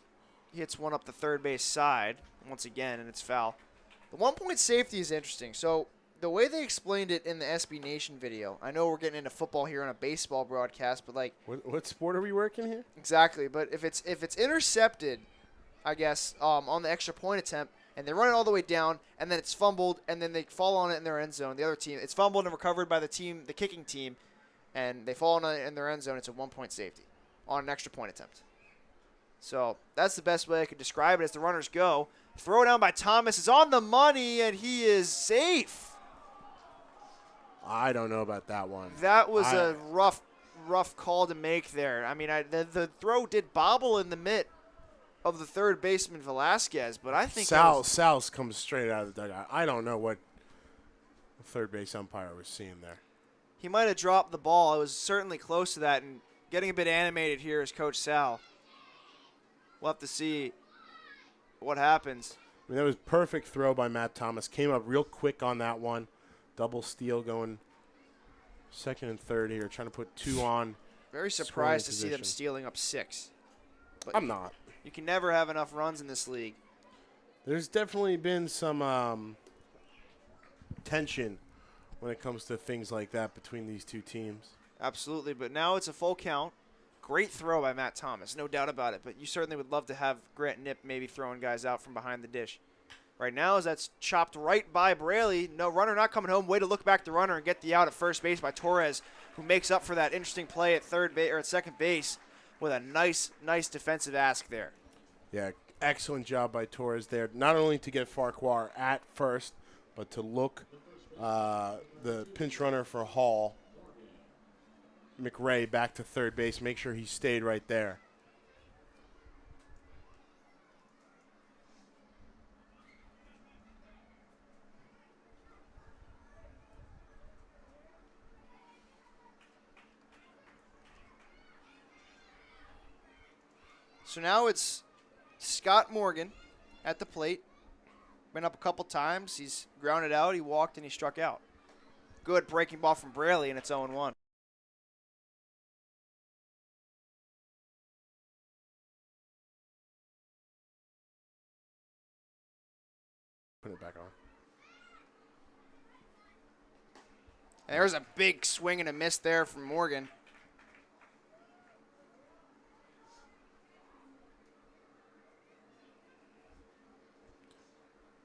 hits one up the third base side once again, and it's foul. The 1-point safety is interesting. So the way they explained it in the SB Nation video, I know we're getting into football here on a baseball broadcast, but like, what sport are we working here? exactly. But if it's intercepted, I guess on the extra point attempt, and they run it all the way down, and then it's fumbled, and then they fall on it in their end zone. The other team, it's fumbled and recovered by the kicking team, and they fall on it in their end zone. It's a 1-point safety on an extra point attempt. So that's the best way I could describe it as the runners go. Throw down by Thomas is on the money, and he is safe. I don't know about that one. That was a rough call to make there. I mean, the throw did bobble in the mitt of the third baseman Velasquez, but I think Sal's comes straight out of the dugout. I don't know what the third base umpire was seeing there. he might have dropped the ball. It was certainly close to that, and getting a bit animated here is Coach Sal. We'll have to see what happens. I mean, that was perfect throw by Matt Thomas. Came up real quick on that one. Double steal going second and third here, trying to put two on. Very surprised to see them stealing up 6. But I'm not. You can never have enough runs in this league. There's definitely been some tension when it comes to things like that between these two teams. Absolutely, but now it's a full count. Great throw by Matt Thomas, no doubt about it. But you certainly would love to have Grant Knipp maybe throwing guys out from behind the dish. Right now, as that's chopped right by Braley. No runner not coming home. Way to look back the runner and get the out at first base by Torres, who makes up for that interesting play at third base or at second base with a nice defensive ask there. Yeah, excellent job by Torres there. Not only to get Farquhar at first, but to look the pinch runner for Hall, McRae, back to third base. Make sure he stayed right there. So now it's Scott Morgan at the plate. Been up a couple times. He's grounded out. He walked and he struck out. Good breaking ball from Braley, and it's 0-1. Put it back on. And there's a big swing and a miss there from Morgan.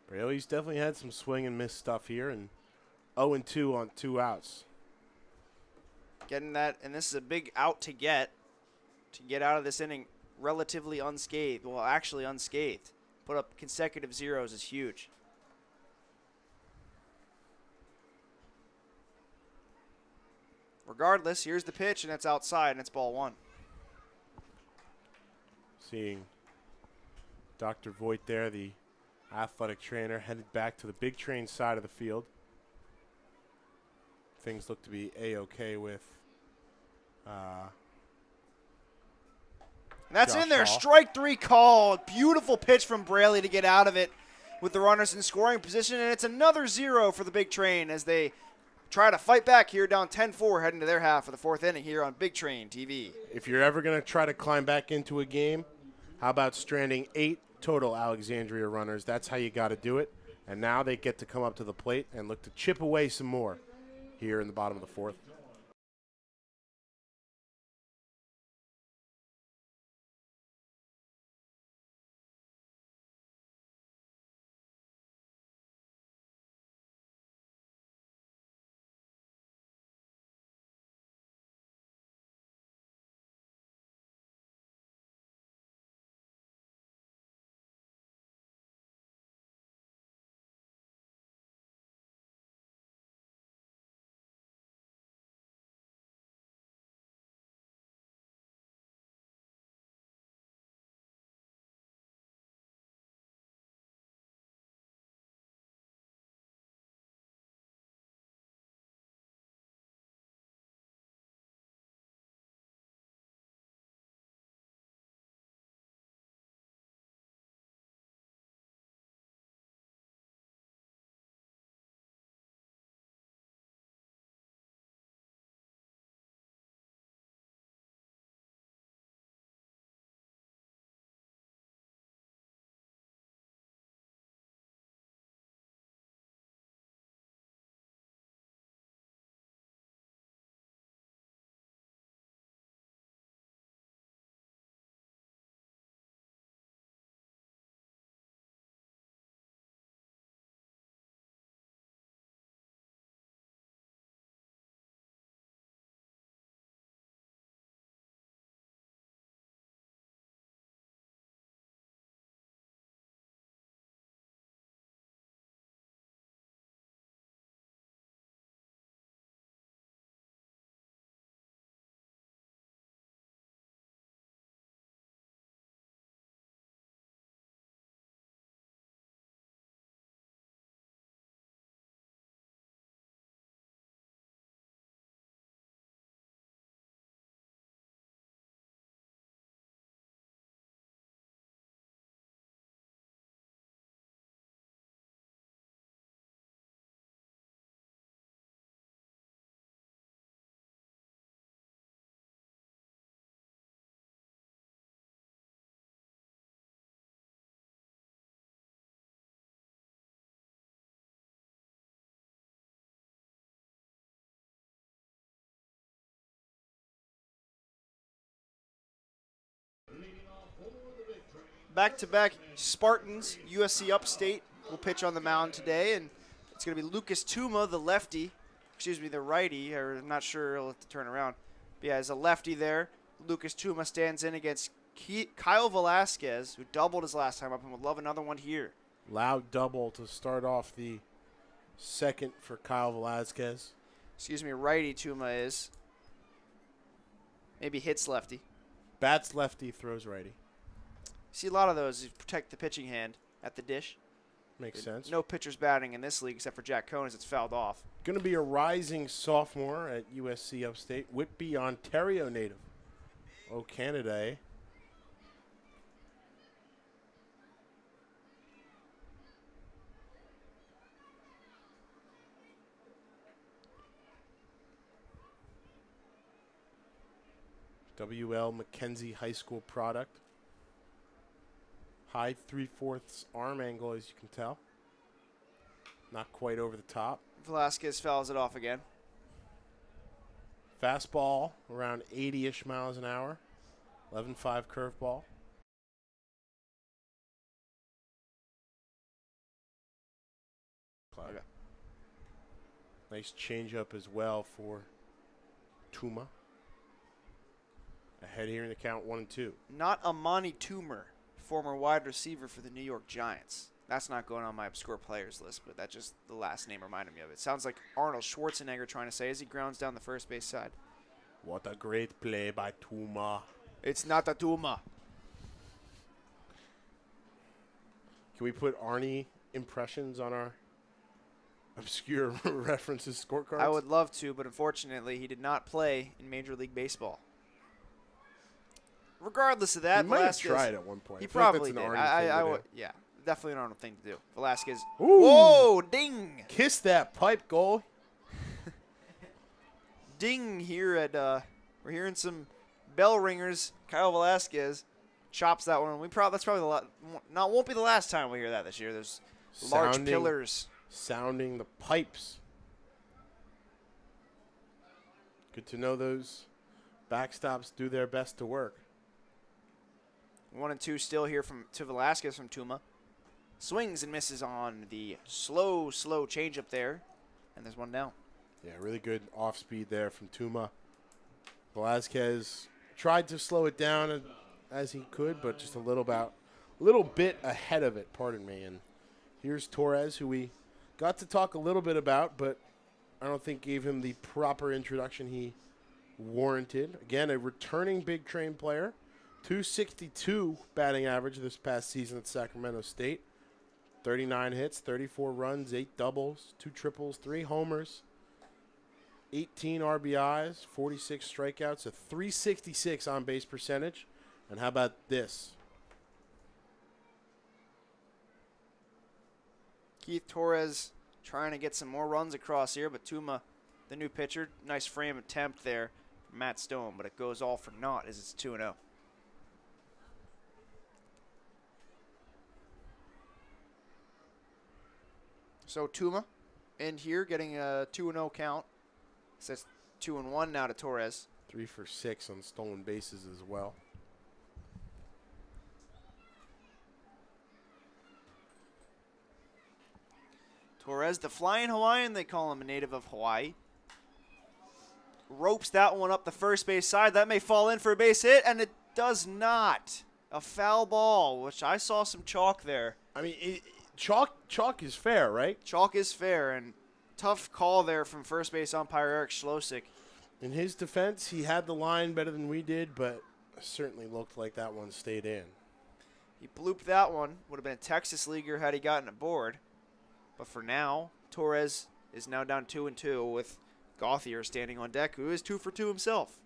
Braley's definitely had some swing and miss stuff here, and 0-2 on 2 outs. Getting that, and this is a big out to get out of this inning relatively unscathed. Well, actually unscathed. Put up consecutive zeros is huge. Regardless, here's the pitch, and it's outside, and it's ball 1. Seeing Dr. Voigt there, the athletic trainer, headed back to the big train side of the field. Things look to be A-okay with And that's Josh in there. Hall. Strike 3 called. Beautiful pitch from Braley to get out of it with the runners in scoring position, and it's another 0 for the big train as they try to fight back here down 10-4 heading to their half of the 4th inning here on Big Train TV. If you're ever going to try to climb back into a game, how about stranding 8 total Alexandria runners? That's how you got to do it. And now they get to come up to the plate and look to chip away some more here in the bottom of the 4th. Back-to-back Spartans, USC Upstate, will pitch on the mound today, and it's going to be Lucas Tuma, the lefty. Excuse me, the righty, or I'm not sure he'll have to turn around. But yeah, as a lefty there, Lucas Tuma stands in against Kyle Velasquez, who doubled his last time up and would love another one here. Loud double to start off the second for Kyle Velasquez. Excuse me, righty Tuma is. Maybe hits lefty. Bats lefty, throws righty. See a lot of those. You protect the pitching hand at the dish. Makes sense. No pitchers batting in this league except for Jack Cohn as it's fouled off. Going to be a rising sophomore at USC Upstate. Whitby, Ontario native. Oh, Canada, eh? WL Mackenzie High School product. High 3/4 arm angle, as you can tell. Not quite over the top. Velasquez fouls it off again. Fastball around 80-ish miles an hour. 11.5 curveball. Okay. Nice changeup as well for Tuma. Ahead here in the count 1-2. Not Amani Toomer, former wide receiver for the New York Giants. That's not going on my obscure players list, but that just the last name reminded me of it. Sounds like Arnold Schwarzenegger trying to say as he grounds down the first base side. What a great play by Tuma. It's not a Tuma. Can we put Arnie impressions on our obscure references scorecards? I would love to, but unfortunately he did not play in Major League Baseball. Regardless of that, he might have Velasquez, tried at one point. He I feel like probably that's did. an Arnie thing to do. Yeah, definitely an Arnold thing to do. Velasquez. Ooh. Whoa, ding. Kiss that pipe, goal. Ding here at, we're hearing some bell ringers. Kyle Velasquez chops that one. That's probably won't be the last time we hear that this year. There's large pillars. Sounding the pipes. Good to know those backstops do their best to work. 1-2 still here to Velasquez from Tuma. Swings and misses on the slow changeup there. And there's one down. Yeah, really good off speed there from Tuma. Velasquez tried to slow it down as he could, but just a little bit ahead of it, pardon me. And here's Torres, who we got to talk a little bit about, but I don't think gave him the proper introduction he warranted. Again, a returning big train player. 262 batting average this past season at Sacramento State. 39 hits, 34 runs, 8 doubles, 2 triples, 3 homers, 18 RBIs, 46 strikeouts, a 366 on-base percentage. And how about this? Keith Torres trying to get some more runs across here, but Tuma, the new pitcher, nice frame attempt there from Matt Stone, but it goes all for naught as it's 2-0. So Tuma in here getting a 2-0 count. So it's 2-1 now to Torres. 3 for 6 on stolen bases as well. Torres, the Flying Hawaiian, they call him, a native of Hawaii. Ropes that one up the first base side. That may fall in for a base hit, and it does not. A foul ball, which I saw some chalk there. I mean, chalk is fair, right? Chalk is fair, and tough call there from first base umpire Eric Schlosik. In his defense, he had the line better than we did, but certainly looked like that one stayed in. He blooped that one. Would have been a Texas leaguer had he gotten aboard. But for now, Torres is now down 2-2 with Gauthier standing on deck, who is 2 for 2 himself.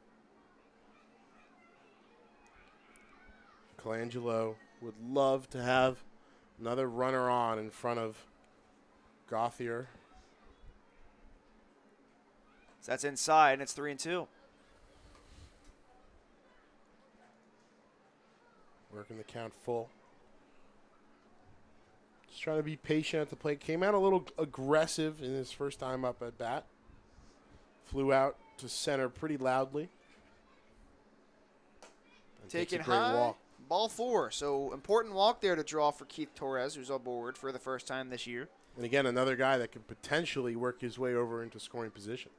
Colangelo would love to have another runner on in front of Gauthier. So that's inside, and it's 3-2. Working the count full. Just trying to be patient at the plate. Came out a little aggressive in his first time up at bat. Flew out to center pretty loudly. And Taken takes a great high. walk. Ball 4. So important walk there to draw for Keith Torres, who's on board for the first time this year. And again, another guy that could potentially work his way over into scoring position.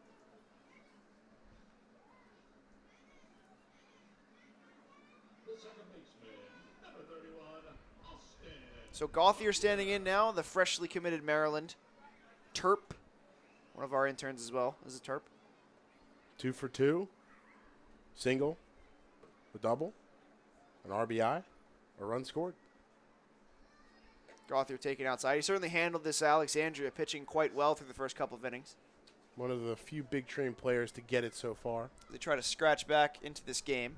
So Gauthier standing in now, the freshly committed Maryland. Terp, one of our interns as well, is a Terp. 2 for 2, single, a double, an RBI, a run scored. Gauthier taken outside. He certainly handled this Alexandria pitching quite well through the first couple of innings. One of the few big train players to get it so far. They try to scratch back into this game.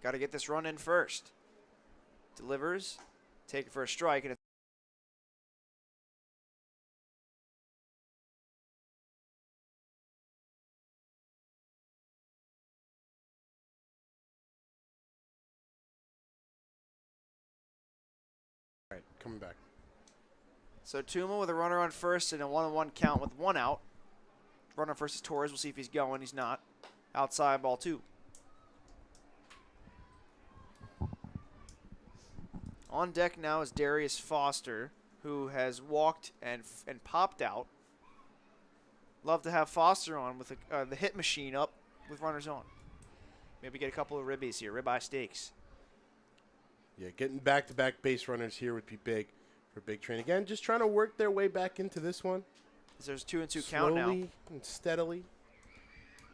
Got to get this run in first. Delivers, take it for a strike, and it's All right, coming back. so Tuma with a runner on first and a 1-1 count with 1 out. Runner on first is Torres. We'll see if he's going. He's not. Outside, ball 2. On deck now is Darius Foster, who has walked and popped out. Love to have Foster on with the hit machine up with runners on. Maybe get a couple of ribbies here, ribeye steaks. Yeah, getting back-to-back base runners here would be big for Big Train. Again, just trying to work their way back into this one. There's 2-2 count now. Slowly and steadily.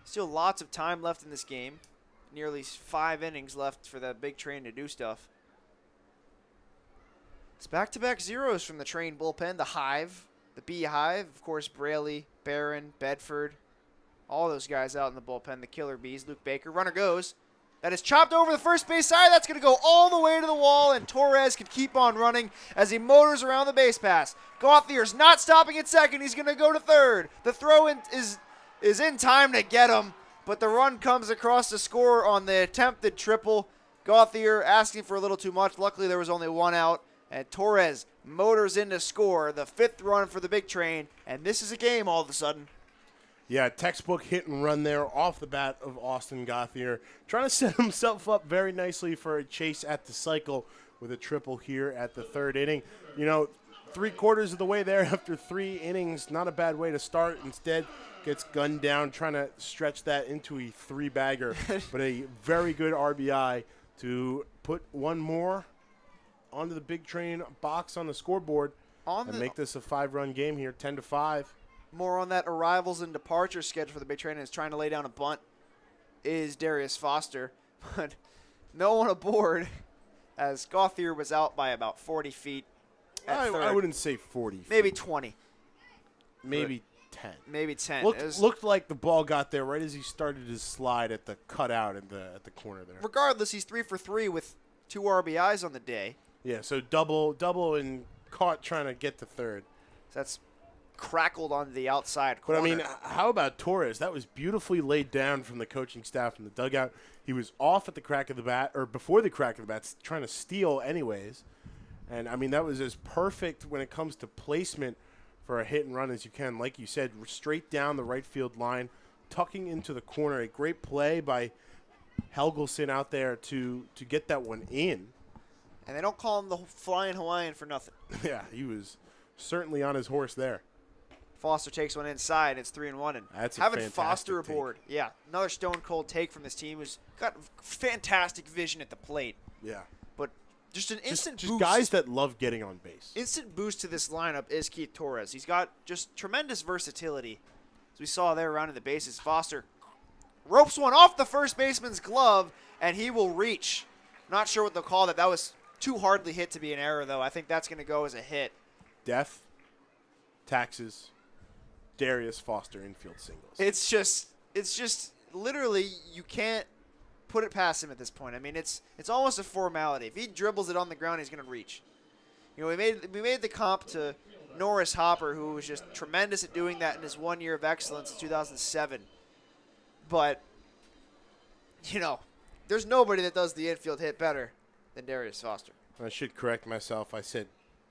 Still lots of time left in this game. Nearly 5 innings left for that Big Train to do stuff. It's back-to-back zeros from the Train bullpen. The Hive, the Beehive, of course, Braley, Barron, Bedford. All those guys out in the bullpen. The Killer Bees, Luke Baker. Runner goes. That is chopped over the first base side. That's going to go all the way to the wall, and Torres can keep on running as he motors around the base pass. Gauthier's not stopping at second. He's going to go to third. The throw in is in time to get him, but the run comes across to score on the attempted triple. Gauthier asking for a little too much. Luckily, there was only 1 out, and Torres motors in to score the 5th run for the Big Train, and this is a game all of a sudden. Yeah, textbook hit and run there off the bat of Austin Gauthier. Trying to set himself up very nicely for a chase at the cycle with a triple here at the 3rd inning. You know, 3/4 of the way there after 3 innings, not a bad way to start. Instead, gets gunned down, trying to stretch that into a 3-bagger. But a very good RBI to put one more onto the Big Train box on the scoreboard and make this a 5-run game here, 10-5. More on that arrivals and departures schedule for the Big Train, and is trying to lay down a bunt is Darius Foster. But no one aboard as Gauthier was out by about 40 feet at third. I wouldn't say 40 Maybe feet. 20. Maybe 10. Maybe 10. Looked like the ball got there right as he started his slide at the cutout at the corner there. Regardless, he's 3 for 3 with 2 RBIs on the day. Yeah, so double and caught trying to get to third. So that's crackled onto the outside corner. But, I mean, how about Torres? That was beautifully laid down from the coaching staff in the dugout. He was off at the crack of the bat, or before the crack of the bat, trying to steal anyways. And, I mean, that was as perfect when it comes to placement for a hit and run as you can. Like you said, straight down the right field line, tucking into the corner. A great play by Helgelson out there to get that one in. And they don't call him the Flying Hawaiian for nothing. Yeah, he was certainly on his horse there. Foster takes one inside. It's 3-1. And that's a having fantastic Foster take. aboard, yeah, another stone cold take from this team who's got fantastic vision at the plate. Yeah. But just an instant just boost. guys that love getting on base. Instant boost to this lineup is Keith Torres. He's got just tremendous versatility. As we saw there around the bases, Foster ropes one off the first baseman's glove, and he will reach. Not sure what they'll call that. That was too hardly hit to be an error, though. I think that's going to go as a hit. Death, taxes, Darius Foster infield singles. It's just literally you can't put it past him at this point. I mean, it's almost a formality. If he dribbles it on the ground, he's going to reach. You know, we made the comp to Norris Hopper, who was just tremendous at doing that in his 1 year of excellence in 2007. But, you know, there's nobody that does the infield hit better than Darius Foster. I should correct myself. I said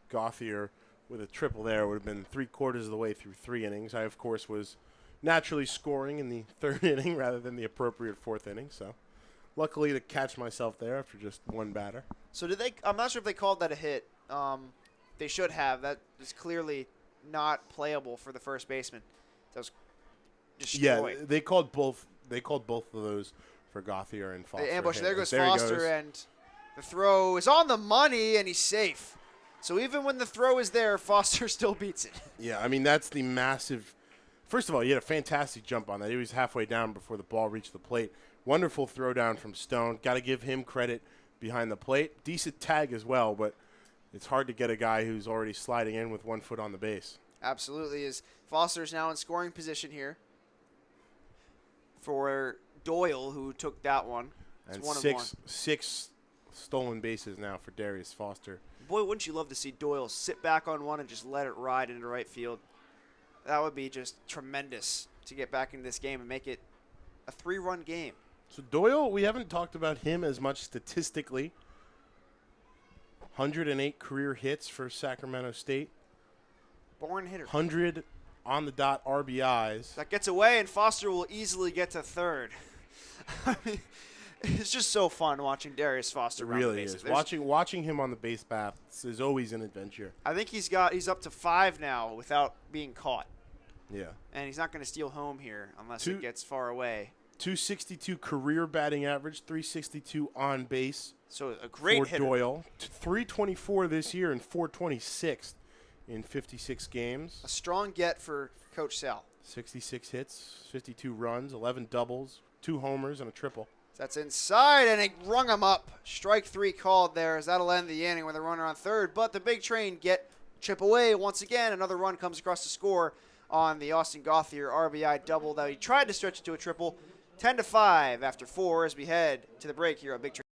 Gauthier with a triple there would have been 3/4 of the way through 3 innings. I, of course, was naturally scoring in the third inning rather than the appropriate fourth inning. So luckily to catch myself there after just one batter. So did they? I'm not sure if they called that a hit. They should have. That is clearly not playable for the first baseman. That was destroyed. Yeah, they called both. They called both of those for Gauthier and Foster. The ambush. There goes There he Foster, goes. and the throw is on the money, and he's safe. So even when the throw is there, Foster still beats it. Yeah, I mean, that's the massive. First of all, he had a fantastic jump on that. He was halfway down before the ball reached the plate. Wonderful throw down from Stone. Got to give him credit behind the plate. Decent tag as well, but it's hard to get a guy who's already sliding in with 1 foot on the base. Absolutely. Is Foster's now in scoring position here for Doyle, who took that one. It's And one of six stolen bases now for Darius Foster. Boy, wouldn't you love to see Doyle sit back on one and just let it ride into right field? That would be just tremendous to get back into this game and make it a 3-run game. So Doyle, we haven't talked about him as much statistically. 108 career hits for Sacramento State. Born hitter. 100 on the dot RBIs. That gets away, and Foster will easily get to third. I mean, it's just so fun watching Darius Foster It around the really bases. is. There's- Watching him on the base paths is always an adventure. I think he's up to 5 now without being caught, Yeah. and he's not going to steal home here unless Two- it gets far away. 262 career batting average, 362 on base So a great for hitter. Doyle. 324 this year and 426 in 56 games. A strong get for Coach Sal. 66 hits, 52 runs, 11 doubles, 2 homers, and a triple. That's inside, and it rung him up. Strike 3 called there, as that'll end the inning with a runner on third. But the big train chip away once again. Another run comes across the score on the Austin Gauthier RBI double that he tried to stretch it to a triple. 10-5 after 4 as we head to the break here on Big Train.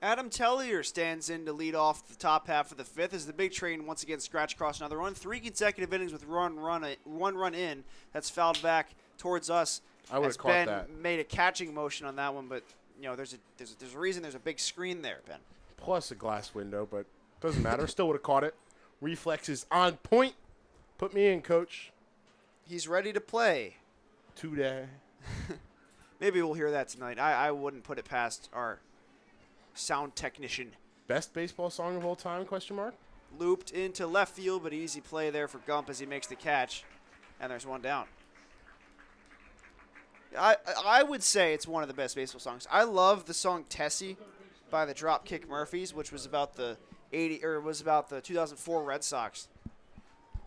Adam Tellier stands in to lead off the top half of the 5th as the big train once again scratch across another run. 3 consecutive innings with one run in. That's fouled back towards us. I would as have caught Ben that. made a catching motion on that one, but you know there's a reason there's a big screen there, Ben. Plus a glass window, but doesn't matter. Still would have caught it. Reflexes on point. Put me in, coach. He's ready to play. Today. Maybe we'll hear that tonight. I wouldn't put it past our sound technician. Best baseball song of all time, question mark? Looped into left field, but easy play there for Gump as he makes the catch. And there's one down. I would say it's one of the best baseball songs. I love the song Tessie by the Dropkick Murphys, which was about the 80 or it was about the 2004 Red Sox.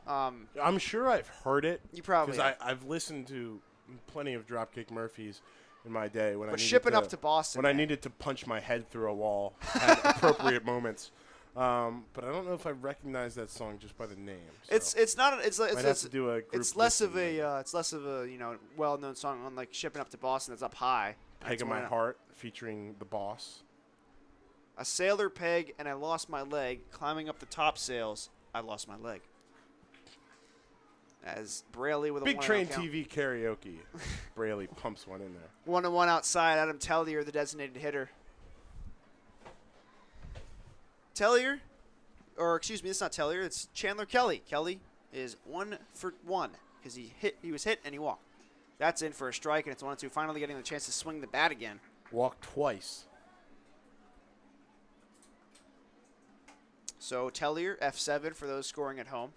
I'm sure I've heard it. You probably because I've listened to plenty of Dropkick Murphys in my day when but I needed shipping to, up to Boston when I needed to punch my head through a wall at appropriate moments. But I don't know if I recognize that song just by the name. So. It's not it's Might have to do a group it's less of listen a it's less of a well-known song on like Shipping Up to Boston that's up high. Peg of My Heart featuring the Boss. A sailor peg and I lost my leg climbing up the top sails. I lost my leg. As Braley with a Big 1-0 Train count. TV karaoke. Braley pumps one in there. 1-1 outside. Adam Tellier, the designated hitter. Tellier, or excuse me, it's not Tellier. It's Chandler Kelly. Kelly is 1 for 1 because he was hit and he walked. That's in for a strike, and it's 1-2. Finally getting the chance to swing the bat again. Walked twice. So Tellier, F7 for those scoring at home.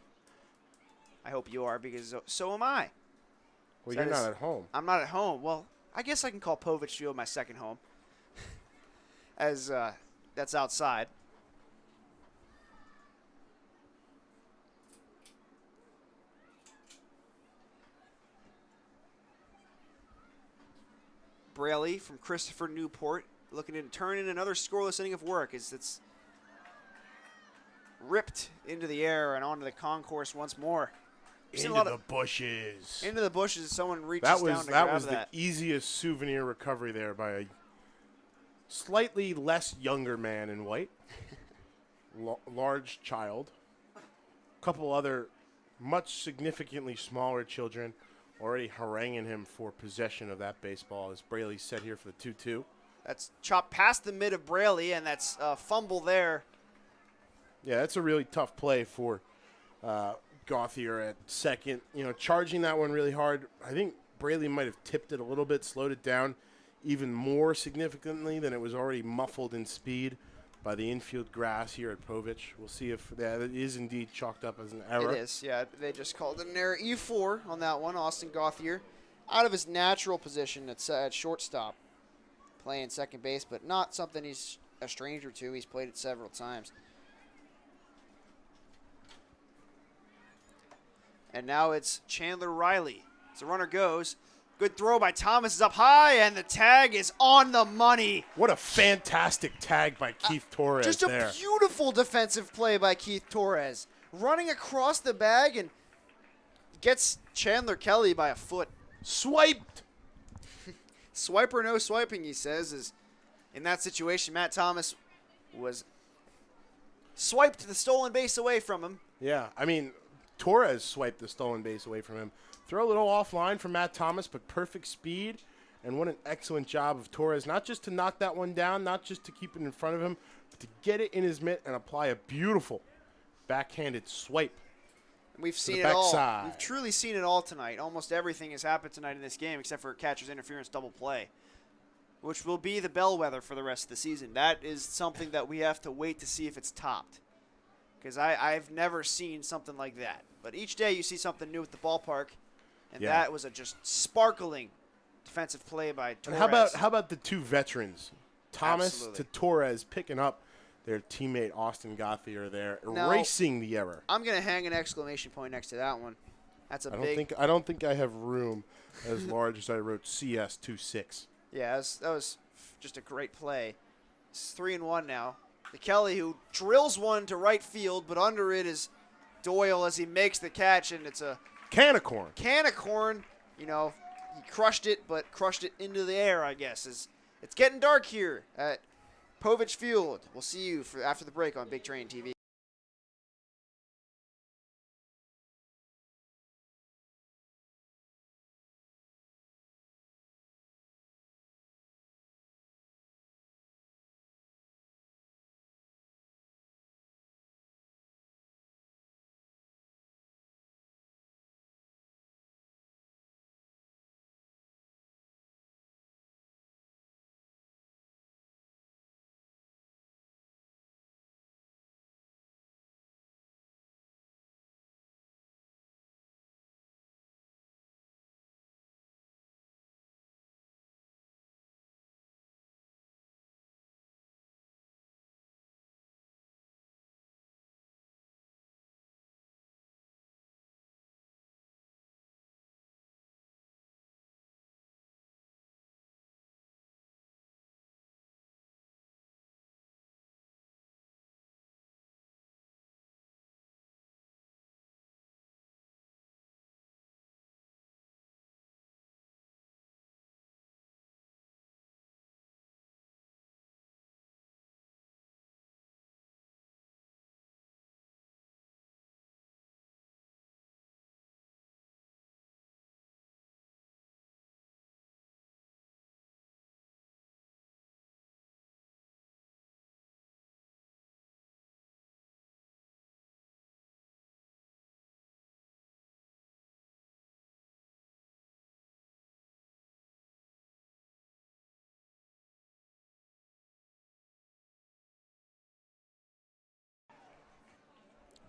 I hope you are because so am I. Well, So you're not at home. I'm not at home. Well, I guess I can call Povich Field my second home. As that's outside. Braley from Christopher Newport looking to turn in another scoreless inning of work as it's ripped into the air and onto the concourse once more. Into the bushes. Into the bushes. Someone reaches That down was to grab the that. easiest souvenir recovery there by a slightly less younger man in white. Large child. A couple other much significantly smaller children already haranguing him for possession of that baseball as Braley set here for the 2-2. That's chopped past the mid of Braley, and that's a fumble there. Yeah, that's a really tough play for Gauthier at second. Charging that one really hard. I think Braley might have tipped it a little bit, slowed it down even more significantly than it was already muffled in speed by the infield grass here at Povich. We'll see if that is indeed chalked up as an error. It is, yeah. They just called it an error. E4 on that one. Austin Gauthier out of his natural position at shortstop, playing second base, but not something he's a stranger to. He's played it several times. And now it's Chandler Riley. As the runner goes, good throw by Thomas is up high, and the tag is on the money. What a fantastic tag by Keith Torres Just a there. beautiful defensive play by Keith Torres. Running across the bag and gets Chandler Kelly by a foot. Swiped. Swipe or no swiping, he says, is in that situation. Matt Thomas was swiped the stolen base away from him. Yeah, I mean, Torres swiped the stolen base away from him. Throw a little offline from Matt Thomas, but perfect speed. And what an excellent job of Torres, not just to knock that one down, not just to keep it in front of him, but to get it in his mitt and apply a beautiful backhanded swipe. We've seen the it all. backside. We've truly seen it all tonight. Almost everything has happened tonight in this game except for catcher's interference double play, which will be the bellwether for the rest of the season. That is something that we have to wait to see if it's topped, because I've never seen something like that. But each day you see something new at the ballpark, and Yeah. that was a just sparkling defensive play by Torres. And how about the two veterans, Thomas Absolutely. to Torres, picking up their teammate Austin Gauthier there, Now, erasing the error. I'm going to hang an exclamation point next to that one. That's a big. I don't think I have room as large as I wrote CS26. Yeah, that was just a great play. It's 3-1 now. The Kelly who drills one to right field, but under it is Doyle as he makes the catch, and it's a Can of corn. can of corn. He crushed it, but crushed it into the air, I guess. It's getting dark here at Povich Field. We'll see you after the break on Big Train TV.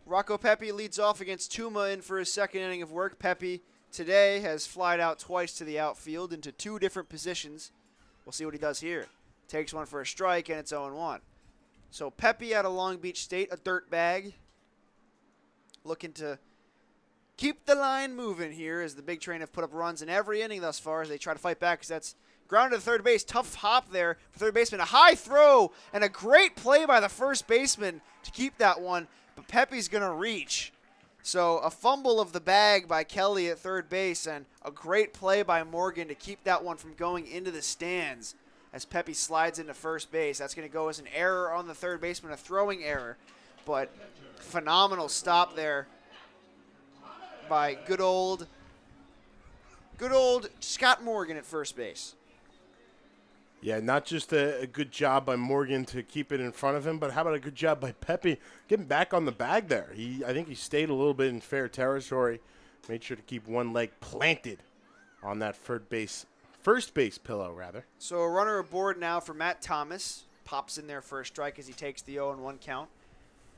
Rocco Pepe leads off against Tuma in for his second inning of work. Pepe today has flied out twice to the outfield into 2 different positions. We'll see what he does here. Takes one for a strike, and it's 0-1. So Pepe out of Long Beach State, a dirt bag. Looking to keep the line moving here as the Big Train have put up runs in every inning thus far as they try to fight back because that's grounded to third base. Tough hop there for third baseman. A high throw and a great play by the first baseman to keep that one. But Pepe's going to reach. So a fumble of the bag by Kelly at third base and a great play by Morgan to keep that one from going into the stands as Pepe slides into first base. That's going to go as an error on the third baseman, a throwing error. But phenomenal stop there by good old Scott Morgan at first base. Yeah, not just a good job by Morgan to keep it in front of him, but how about a good job by Pepe getting back on the bag there? I think he stayed a little bit in fair territory, made sure to keep one leg planted on that first base pillow, rather. So a runner aboard now for Matt Thomas. Pops in there for a strike as he takes the 0-1 count.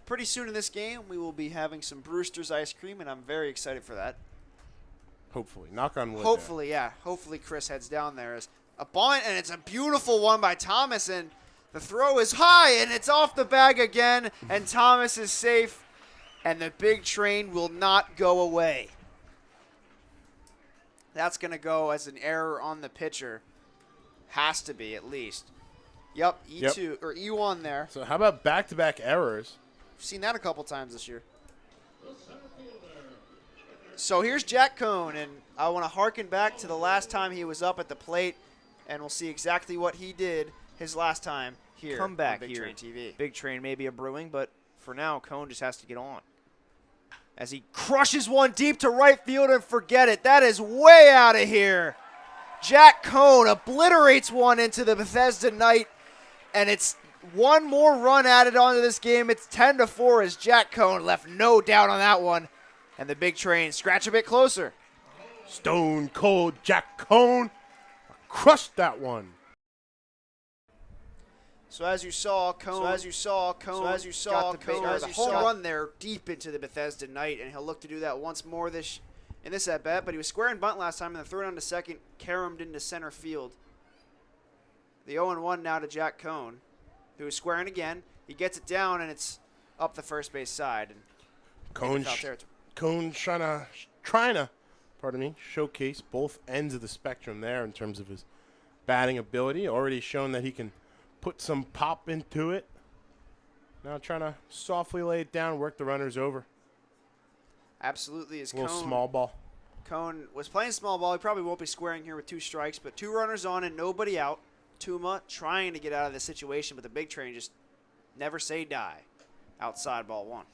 Pretty soon in this game, we will be having some Brewster's ice cream, and I'm very excited for that. Hopefully. Knock on wood. Hopefully, yeah. Hopefully Chris heads down there as a bunt, and it's a beautiful one by Thomas, and the throw is high, and it's off the bag again, and Thomas is safe, and the Big Train will not go away. That's going to go as an error on the pitcher. Has to be, at least. Yep, E2 or E1 there. So how about back-to-back errors? We've seen that a couple times this year. So here's Jack Cohn, and I want to harken back to the last time he was up at the plate, and we'll see exactly what he did his last time here. Come back on Big here. Train TV. Big Train may be a brewing, but for now, Cohn just has to get on. As he crushes one deep to right field and forget it. That is way out of here. Jack Cohn obliterates one into the Bethesda night, and it's one more run added onto this game. It's 10-4 as Jack Cohn left no doubt on that one. And the Big Train scratch a bit closer. Stone cold Jack Cohn crushed that one. So as you saw, Cohn got the home run there deep into the Bethesda night, and he'll look to do that once more in this at bat. But he was squaring bunt last time, and then threw it on to second, caromed into center field. The 0-1 now to Jack Cohn, who is squaring again. He gets it down, and it's up the first base side. And Cohn trying to showcase both ends of the spectrum there in terms of his batting ability. Already shown that he can put some pop into it. Now trying to softly lay it down, work the runners over. Absolutely. Is a little small ball. Cohn was playing small ball. He probably won't be squaring here with 2 strikes, but 2 runners on and nobody out. Tuma trying to get out of this situation, but the Big Train just never say die. Outside ball 1.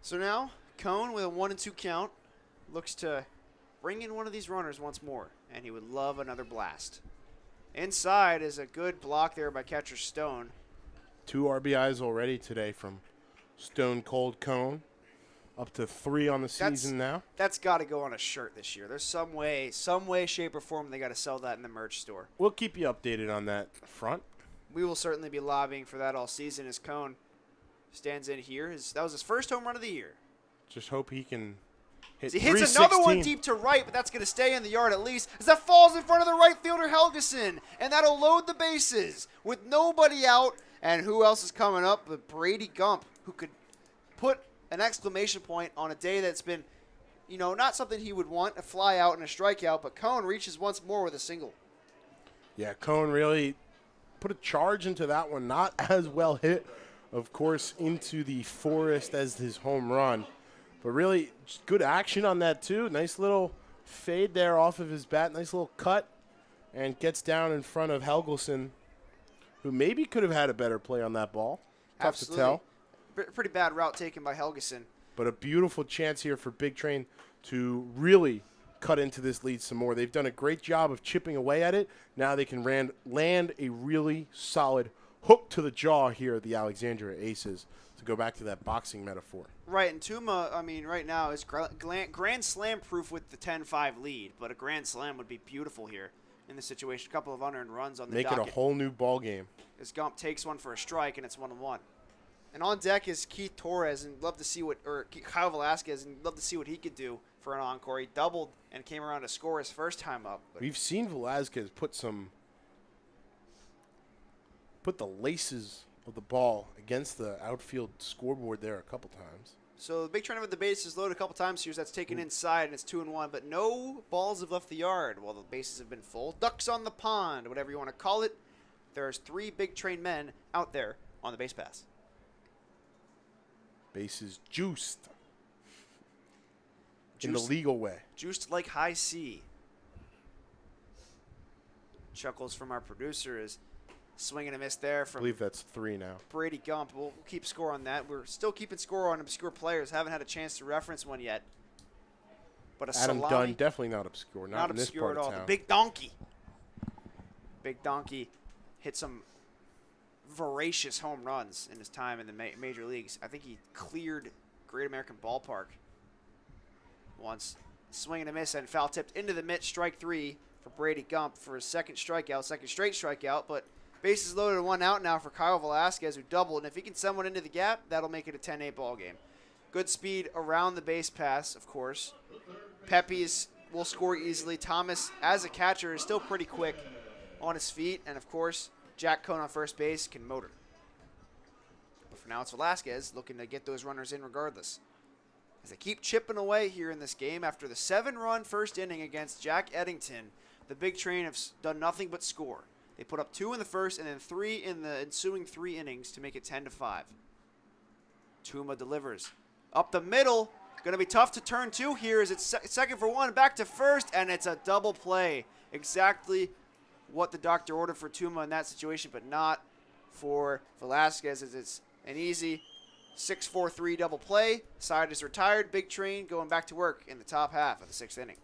So now, Cohn with a 1-2 count looks to bring in one of these runners once more, and he would love another blast. Inside is a good block there by catcher Stone. 2 RBIs already today from Stone Cold Cohn. Up to 3 on the season now. That's got to go on a shirt this year. There's some way, shape, or form they got to sell that in the merch store. We'll keep you updated on that front. We will certainly be lobbying for that all season as Cohn stands in here. That was his first home run of the year. Just hope he can hit. He hits another one deep to right, but that's going to stay in the yard at least, as that falls in front of the right fielder Helgeson, and that'll load the bases with nobody out. And who else is coming up but Brady Gump, who could put an exclamation point on a day that's been, not something he would want, a fly out and a strikeout, but Cohn reaches once more with a single. Yeah, Cohn really put a charge into that one. Not as well hit, of course, into the forest as his home run. But really just good action on that, too. Nice little fade there off of his bat. Nice little cut. And gets down in front of Helgeson, who maybe could have had a better play on that ball. Tough Absolutely. to tell. Pretty bad route taken by Helgeson. But a beautiful chance here for Big Train to really cut into this lead some more. They've done a great job of chipping away at it. Now they can land a really solid hook to the jaw here at the Alexandria Aces to go back to that boxing metaphor. Right, and Tuma, I mean, right now is grand slam proof with the 10-5 lead, but a grand slam would be beautiful here in this situation. A couple of unearned runs on the Making docket. a whole new ball game. As Gump takes one for a strike, and it's 1-1. And on deck is Keith Torres, and love to see Kyle Velasquez, and love to see what he could do for an encore. He doubled and came around to score his first time up. We've seen Velasquez put the laces of the ball against the outfield scoreboard there a couple times. So the big train with the bases loaded a couple times here. That's taken inside, and it's 2-1, but no balls have left the yard while the bases have been full. Ducks on the pond, whatever you want to call it. There's 3 big train men out there on the base pass. Bases juiced. In the legal way. Juiced like high C. Chuckles from our producer is swinging a miss there from I believe that's 3 now. Brady Gump. We'll keep score on that. We're still keeping score on obscure players. Haven't had a chance to reference one yet. But Adam salami, Dunn, definitely not obscure. Not in this obscure part at all. of town. The Big Donkey. Big Donkey hit some voracious home runs in his time in the major leagues. I think he cleared Great American Ballpark once. Swing and a miss and foul tipped into the mitt. Strike 3 for Brady Gump for his second straight strikeout. But bases loaded and 1 out now for Kyle Velasquez, who doubled. And if he can send one into the gap, that'll make it a 10-8 ball game. Good speed around the base pass, of course. Pepe's will score easily. Thomas, as a catcher, is still pretty quick on his feet. And, of course, Jack Cohn on first base can motor. But for now, it's Velasquez looking to get those runners in regardless. As they keep chipping away here in this game, after the 7-run first inning against Jack Eddington, the Big Train have done nothing but score. They put up 2 in the first and then 3 in the ensuing 3 innings to make it 10-5. Tuma delivers. Up the middle. Going to be tough to turn 2 here as it's second for 1. Back to first, and it's a double play. Exactly what the doctor ordered for Tuma in that situation, but not for Velasquez, as it's an easy 6-4-3 double play. Side is retired. Big Train going back to work in the top half of the 6th inning.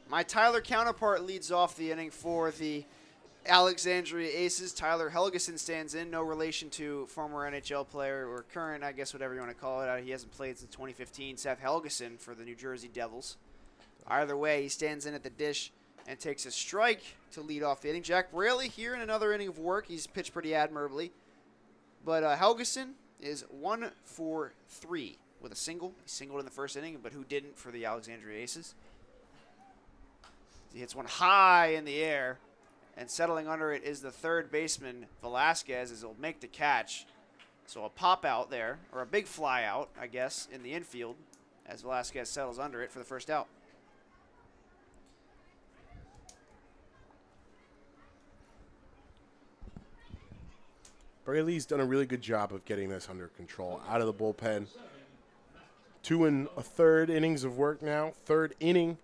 My Tyler counterpart leads off the inning for the Alexandria Aces. Tyler Helgeson stands in, no relation to former NHL player or current, I guess, whatever you want to call it. He hasn't played since 2015. Seth Helgeson for the New Jersey Devils. Either way, he stands in at the dish and takes a strike to lead off the inning. Jack Braley here in another inning of work. He's pitched pretty admirably. But Helgeson is 1 for 3 with a single. He singled in the first inning, but who didn't for the Alexandria Aces? He hits one high in the air, and settling under it is the third baseman, Velasquez, as he'll make the catch. So a pop out there, or a big fly out, I guess, in the infield, as Velasquez settles under it for the first out. Braley's done a really good job of getting this under control, out of the bullpen. 2 1/3 innings of work now, third inning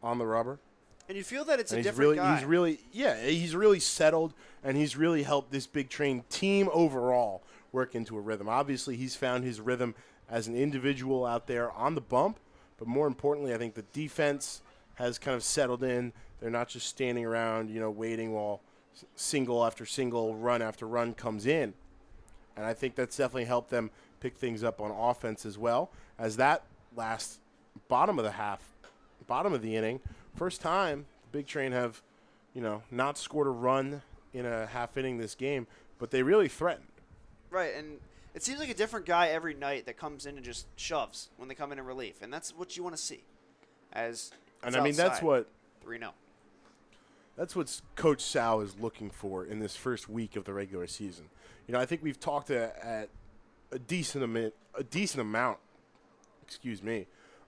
on the rubber. And you feel that it's And a different guy. He's really settled, and he's really helped this Big Train team overall work into a rhythm. Obviously, he's found his rhythm as an individual out there on the bump, but more importantly, I think the defense has kind of settled in. They're not just standing around, waiting while single after single, run after run comes in. And I think that's definitely helped them pick things up on offense as well, as that last bottom of the inning, first time the Big Train have, not scored a run in a half inning this game, but they really threatened. Right, and it seems like a different guy every night that comes in and just shoves when they come in relief, and that's what you want to see. That's what 3-0. That's what Coach Sal is looking for in this first week of the regular season. I think we've talked at a decent amount,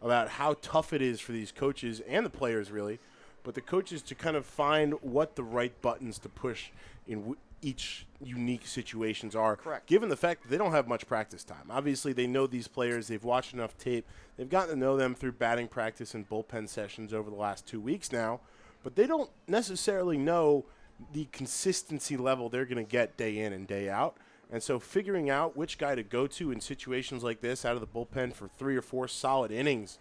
about how tough it is for these coaches and the players, really, but the coaches to kind of find what the right buttons to push in each unique situations are. Correct. Given the fact that they don't have much practice time. Obviously, they know these players. They've watched enough tape. They've gotten to know them through batting practice and bullpen sessions over the last 2 weeks now, but they don't necessarily know the consistency level they're going to get day in and day out. And so figuring out which guy to go to in situations like this out of the bullpen for 3 or 4 solid innings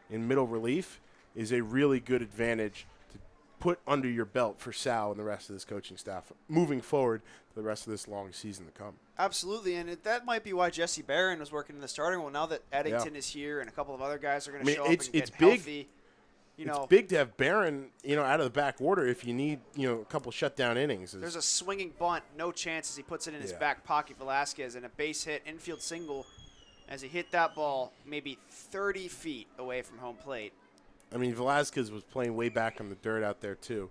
in middle relief is a really good advantage to put under your belt for Sal and the rest of this coaching staff moving forward to the rest of this long season to come. Absolutely, and that might be why Jesse Barron was working in the starting role. Now that Eddington is here and a couple of other guys are going to show up and get healthy. It's big to have Barron, out of the back order if you need, a couple shutdown innings. There's a swinging bunt, no chance as he puts it in his back pocket, Velasquez, and a base hit, infield single, as he hit that ball maybe 30 feet away from home plate. Velasquez was playing way back on the dirt out there, too.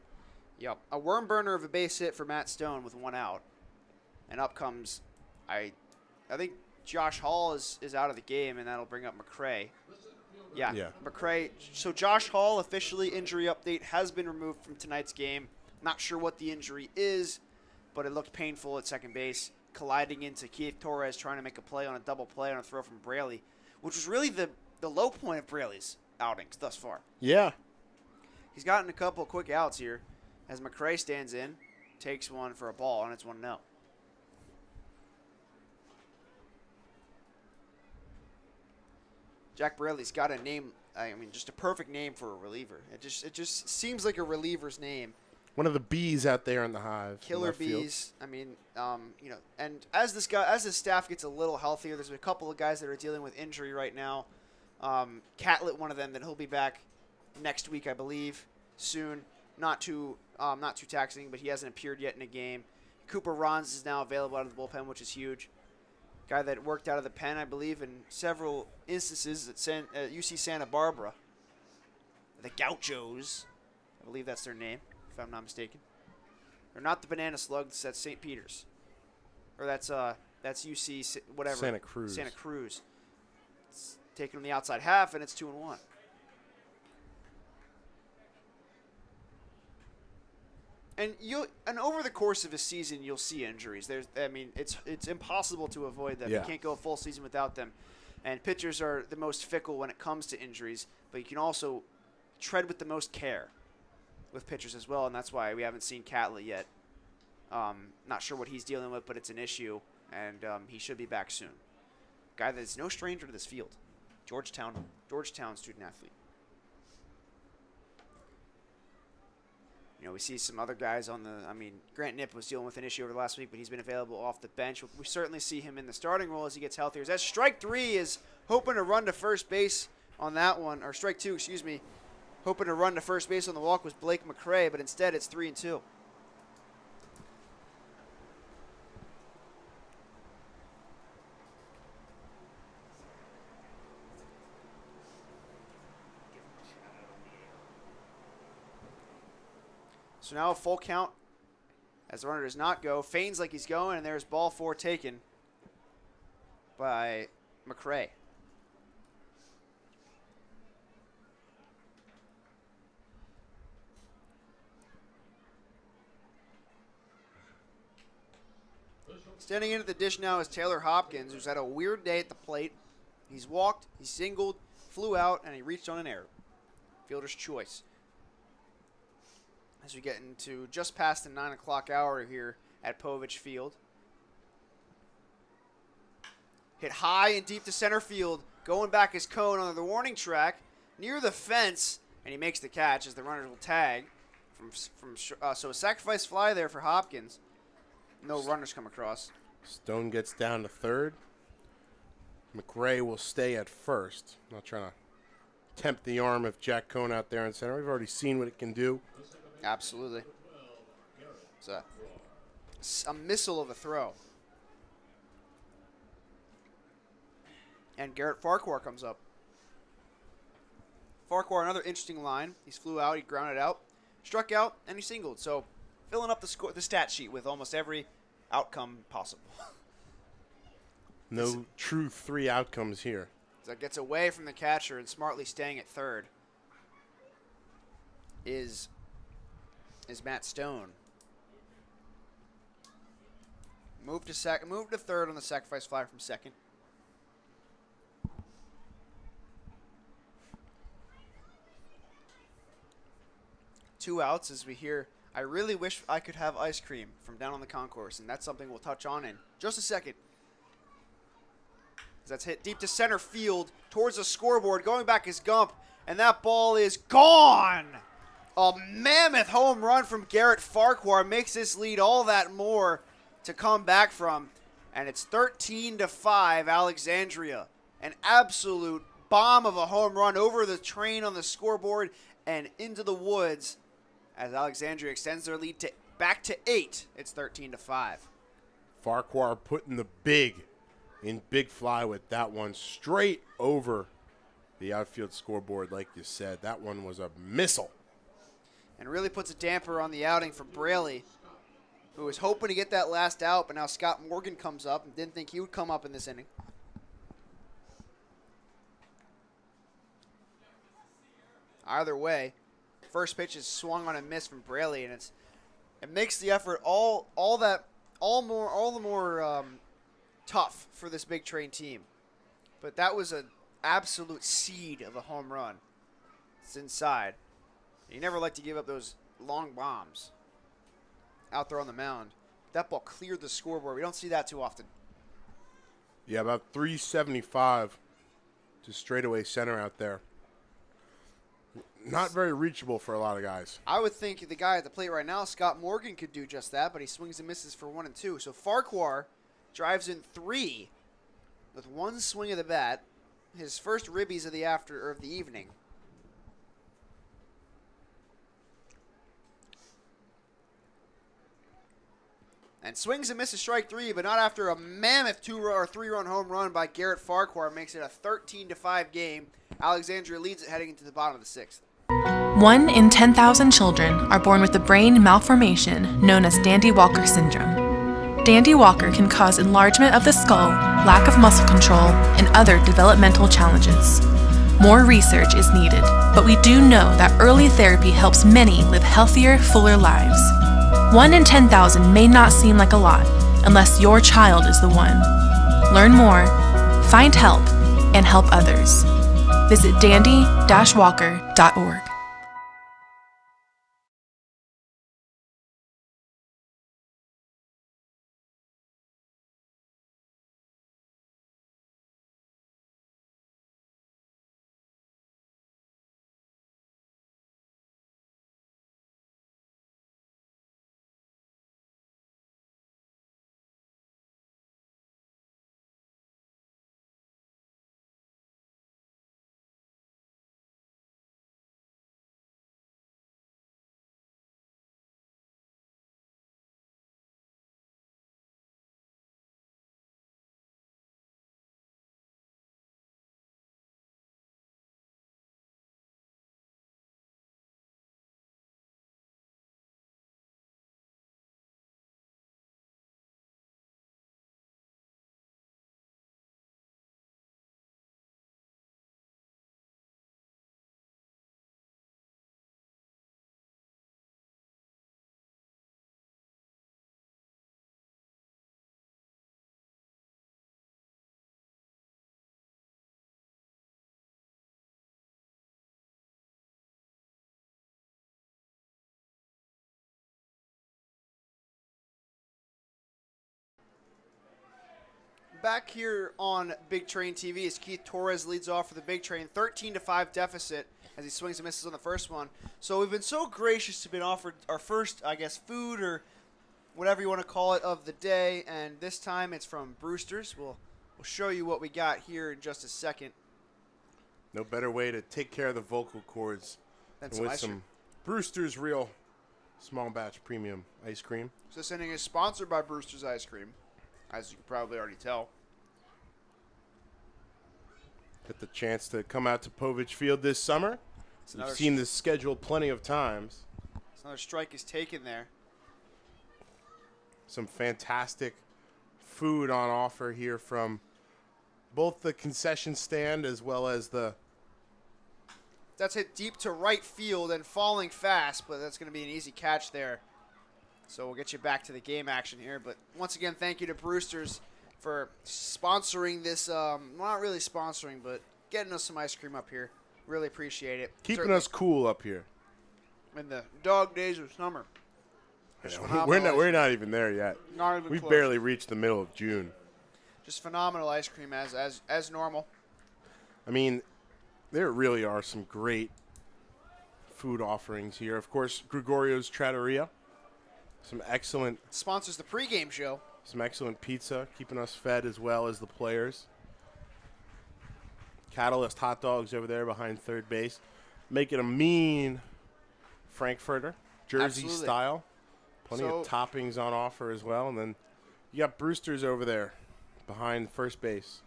Yep. A worm burner of a base hit for Matt Stone with 1 out. And up comes, I think Josh Hall is out of the game, and that'll bring up McCray. Yeah, McCray. So Josh Hall, officially injury update, has been removed from tonight's game. Not sure what the injury is, but it looked painful at second base, colliding into Keith Torres trying to make a play on a double play on a throw from Braley, which was really the low point of Braley's outings thus far. Yeah. He's gotten a couple of quick outs here as McCray stands in, takes one for a ball, and it's 1-0. Jack Braley's got a name, just a perfect name for a reliever. It just seems like a reliever's name. One of the bees out there in the hive. Killer bees. And as this staff gets a little healthier, there's a couple of guys that are dealing with injury right now. Catlett, one of them, that he'll be back next week, I believe, soon. Not too taxing, but he hasn't appeared yet in a game. Cooper Rons is now available out of the bullpen, which is huge. Guy that worked out of the pen, I believe, in several instances at UC Santa Barbara. The Gauchos. I believe that's their name, if I'm not mistaken. They're not the Banana Slugs, that's St. Peter's. Or that's UC whatever. Santa Cruz. Santa Cruz. It's taken on the outside half, and it's 2-1. And over the course of a season, you'll see injuries. It's impossible to avoid them. Yeah. You can't go a full season without them. And pitchers are the most fickle when it comes to injuries, but you can also tread with the most care with pitchers as well, and that's why we haven't seen Catlett yet. Not sure what he's dealing with, but it's an issue, and he should be back soon. Guy that is no stranger to this field. Georgetown student athlete. We see some other guys on Grant Knipp was dealing with an issue over the last week, but he's been available off the bench. We certainly see him in the starting role as he gets healthier. As strike 3 is hoping to run to first base on that one, or strike 2, excuse me. Hoping to run to first base on the walk was Blake McRae, but instead it's 3-2. So now a full count as the runner does not go. Feigns like he's going, and there's ball 4 taken by McRae. Standing in at the dish now is Taylor Hopkins, who's had a weird day at the plate. He's walked, he singled, flew out, and he reached on an error. Fielder's choice. As we get into just past the 9 o'clock hour here at Povich Field. Hit high and deep to center field. Going back is Cone on the warning track near the fence, and he makes the catch as the runners will tag. So a sacrifice fly there for Hopkins. No runners come across. Stone gets down to third. McRae will stay at first. Not trying to tempt the arm of Jack Cone out there in center. We've already seen what it can do. Absolutely. It's a missile of a throw. And Garrett Farquhar comes up. Farquhar, another interesting line. He flew out, he grounded out, struck out, and he singled. So filling up the stat sheet with almost every outcome possible. No true 3 outcomes here. So it gets away from the catcher and smartly staying at third is Matt Stone. Move to third on the sacrifice fly from second. Two outs as we hear, I really wish I could have ice cream from down on the concourse, and that's something we'll touch on in just a second. That's hit deep to center field towards the scoreboard. Going back is Gump, and that ball is gone. A mammoth home run from Garrett Farquhar makes this lead all that more to come back from. And it's 13-5 Alexandria. An absolute bomb of a home run over the train on the scoreboard and into the woods as Alexandria extends their lead back to 8. It's 13-5. Farquhar putting the big fly with that one straight over the outfield scoreboard, like you said. That one was a missile. And really puts a damper on the outing for Braley, who was hoping to get that last out, but now Scott Morgan comes up and didn't think he would come up in this inning. Either way, first pitch is swung on a miss from Braley, and it makes the effort all the more tough for this Big Train team. But that was an absolute seed of a home run. It's inside. You never like to give up those long bombs out there on the mound. That ball cleared the scoreboard. We don't see that too often. Yeah, about 375 to straightaway center out there. Not very reachable for a lot of guys. I would think the guy at the plate right now, Scott Morgan, could do just that, but he swings and misses for 1 and 2. So Farquhar drives in 3 with 1 swing of the bat. His first ribbies of the evening. And swings and misses strike 3, but not after a mammoth 2 or 3-run home run by Garrett Farquhar. Makes it a 13-5 game. Alexandria leads it heading into the bottom of the 6th. 1 in 10,000 children are born with a brain malformation known as Dandy Walker syndrome. Dandy Walker can cause enlargement of the skull, lack of muscle control, and other developmental challenges. More research is needed, but we do know that early therapy helps many live healthier, fuller lives. 1 in 10,000 may not seem like a lot unless your child is the one. Learn more, find help, and help others. Visit dandy-walker.org. back here on Big Train TV as Keith Torres leads off for the Big Train, 13-5 deficit as he swings and misses on the first one. So we've been so gracious to be offered our first, I guess, food or whatever you want to call it of the day, and this time it's from Brewster's. We'll show you what we got here in just a second. No better way to take care of the vocal cords Than than with some Brewster's Real Small Batch Premium Ice Cream. So this inning is sponsored by Brewster's Ice Cream, as you can probably already tell. Get the chance to come out to Povich Field this summer. You've seen this schedule plenty of times. Another strike is taken there. Some fantastic food on offer here from both the concession stand as well as the... That's hit deep to right field and falling fast, but that's going to be an easy catch there. So we'll get you back to the game action here. But once again, thank you to Brewster's for sponsoring this. Not really sponsoring, but getting us some ice cream up here. Really appreciate it. Keeping Certainly us cool up here. in the dog days of summer. Yeah, we're not even there yet. Not even We've close. barely reached the middle of June. Just phenomenal ice cream as normal. I mean, there really are some great food offerings here. Of course, Gregorio's Trattoria. Some excellent Sponsors the pregame show. Some excellent pizza, keeping us fed as well as the players. Catalyst hot dogs over there behind third base. Making a mean Frankfurter, Jersey Absolutely. style. Plenty of toppings on offer as well. And then you got Brewster's over there behind first base.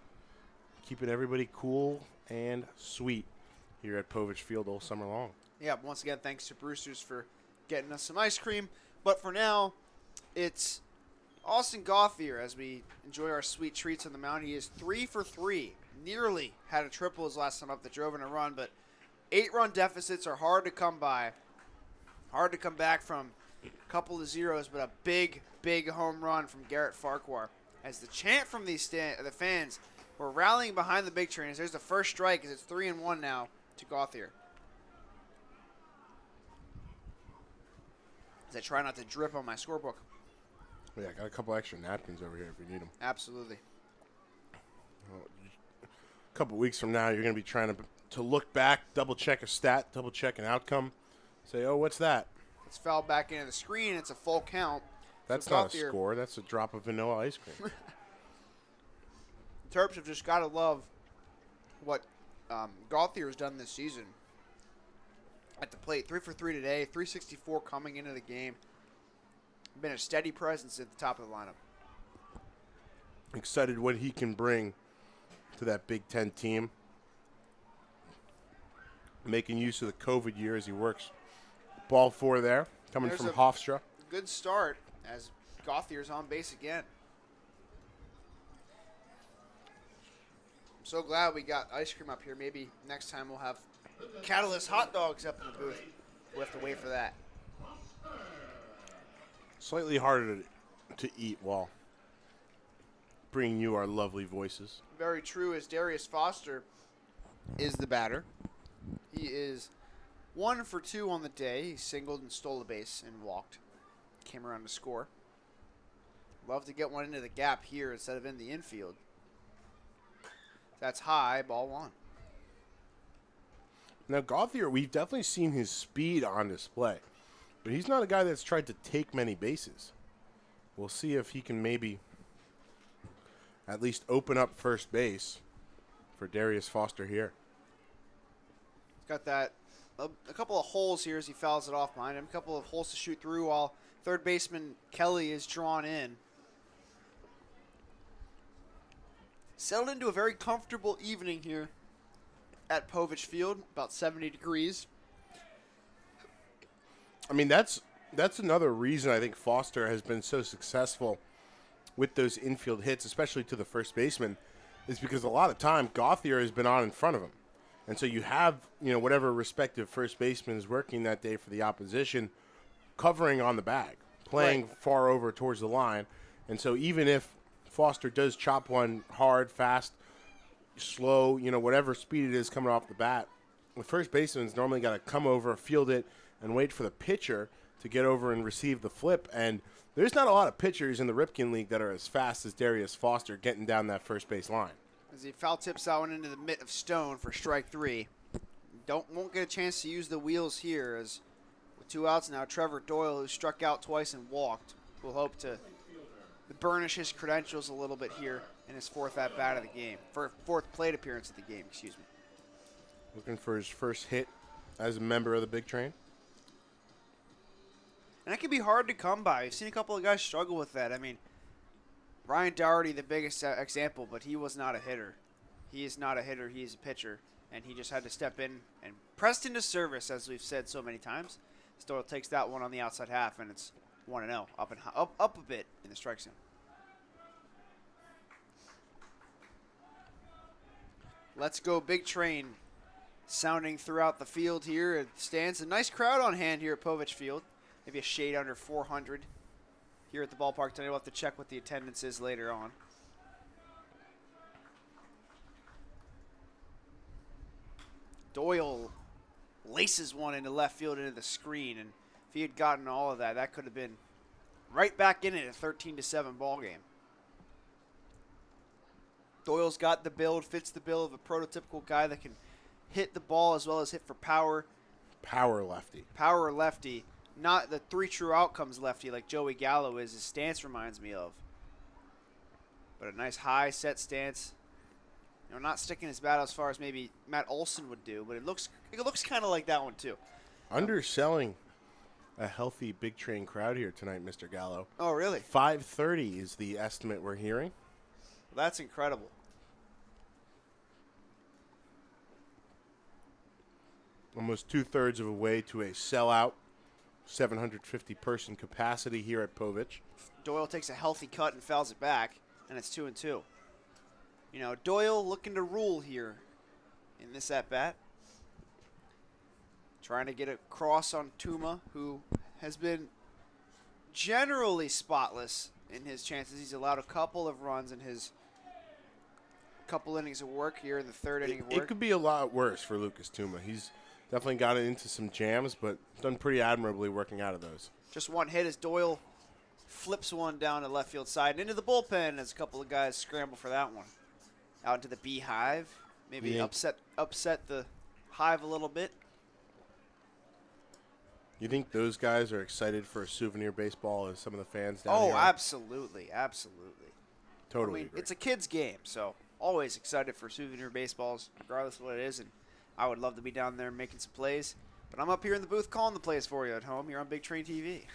Keeping everybody cool and sweet here at Povich Field all summer long. Yeah, once again, thanks to Brewster's for getting us some ice cream. But for now, it's Austin Gauthier as we enjoy our sweet treats on the mound. He is 3 for 3. Nearly had a triple his last time up that drove in a run, but 8-run deficits are hard to come by. Hard to come back from a couple of zeros, but a big, big home run from Garrett Farquhar. As the chant from the fans were rallying behind the Big Train, as there's the first strike, as it's 3-1 now to Gauthier. As I try not to drip on my scorebook. Yeah, I got a couple extra napkins over here if you need them. Absolutely. A couple weeks from now, you're going to be trying to look back, double-check a stat, double-check an outcome. Say, oh, what's that? It's fouled back into the screen. It's a full count. That's So not Gauthier, a score. That's a drop of vanilla ice cream. Terps have just got to love what Gauthier has done this season. At the plate, 3 for 3 today, 364 coming into the game. Been a steady presence at the top of the lineup. Excited what he can bring to that Big Ten team. Making use of the COVID year as he works. Ball 4 there, coming There's from a Hofstra. Good start as Gauthier's on base again. I'm so glad we got ice cream up here. Maybe next time we'll have Catalyst hot dogs up in the booth. We'll have to wait for that. Slightly harder to eat while bringing you our lovely voices. Very true, as Darius Foster is the batter. He is 1 for 2 on the day. He singled and stole a base and walked. Came around to score. Love to get one into the gap here instead of in the infield. That's high, ball 1. Now, Gauthier, we've definitely seen his speed on display, but he's not a guy that's tried to take many bases. We'll see if he can maybe at least open up first base for Darius Foster here. He's got that a couple of holes here as he fouls it off behind him. A couple of holes to shoot through while third baseman Kelly is drawn in. Settled into a very comfortable evening here at Povich Field, about 70 degrees. I mean, that's another reason I think Foster has been so successful with those infield hits, especially to the first baseman, is because a lot of time Gauthier has been on in front of him. And so you have, whatever respective first baseman is working that day for the opposition, covering on the bag, playing far over towards the line. And so even if Foster does chop one hard, fast, slow, whatever speed it is coming off the bat, the first baseman's normally got to come over, field it, and wait for the pitcher to get over and receive the flip. And there's not a lot of pitchers in the Ripken League that are as fast as Darius Foster getting down that first base line. As he foul tips that one into the mitt of Stone for strike 3. Won't get a chance to use the wheels here, as with 2 outs now, Trevor Doyle, who struck out twice and walked, will hope to burnish his credentials a little bit here in his 4th at-bat of the game, for 4th plate appearance of the game, excuse me. Looking for his first hit as a member of the Big Train. And that can be hard to come by. We've seen a couple of guys struggle with that. I mean, Ryan Doherty, the biggest example, but he was not a hitter. He is not a hitter. He is a pitcher. And he just had to step in and pressed into service, as we've said so many times. Doyle takes that one on the outside half, and it's 1-0, up a bit in the strike zone. Let's go Big Train sounding throughout the field here. It stands a nice crowd on hand here at Povich Field. Maybe a shade under 400 here at the ballpark tonight. We'll have to check what the attendance is later on. Doyle laces one into left field into the screen, and if he had gotten all of that, that could have been right back in it, a 13-7 ball game. Doyle's got the build, fits the bill of a prototypical guy that can hit the ball as well as hit for power. Power lefty. Power lefty. Not the 3 true outcomes lefty like Joey Gallo is. His stance reminds me of. But a nice high set stance. You know, not sticking his bat as far as maybe Matt Olson would do, but it looks kind of like that one too. Underselling a healthy Big Train crowd here tonight, Mr. Gallo. Oh, really? 530 is the estimate we're hearing. Well, that's incredible. Almost 2/3 of a way to a sellout 750-person capacity here at Povich. Doyle takes a healthy cut and fouls it back, and it's 2-2. You know, Doyle looking to rule here in this at-bat. Trying to get a cross on Tuma, who has been generally spotless in his chances. He's allowed a couple of runs in his couple innings of work here in the 3rd inning of work. It could be a lot worse for Lucas Tuma. He's definitely gotten into some jams, but done pretty admirably working out of those. Just one hit as Doyle flips one down the left field side and into the bullpen as a couple of guys scramble for that one. Out into the beehive. Maybe upset the hive a little bit. You think those guys are excited for a souvenir baseball as some of the fans down here? Oh, absolutely. Absolutely. Totally I mean, agree. it's a kid's game, so always excited for souvenir baseballs, regardless of what it is. And I would love to be down there making some plays. But I'm up here in the booth calling the plays for you at home. You're on Big Train TV.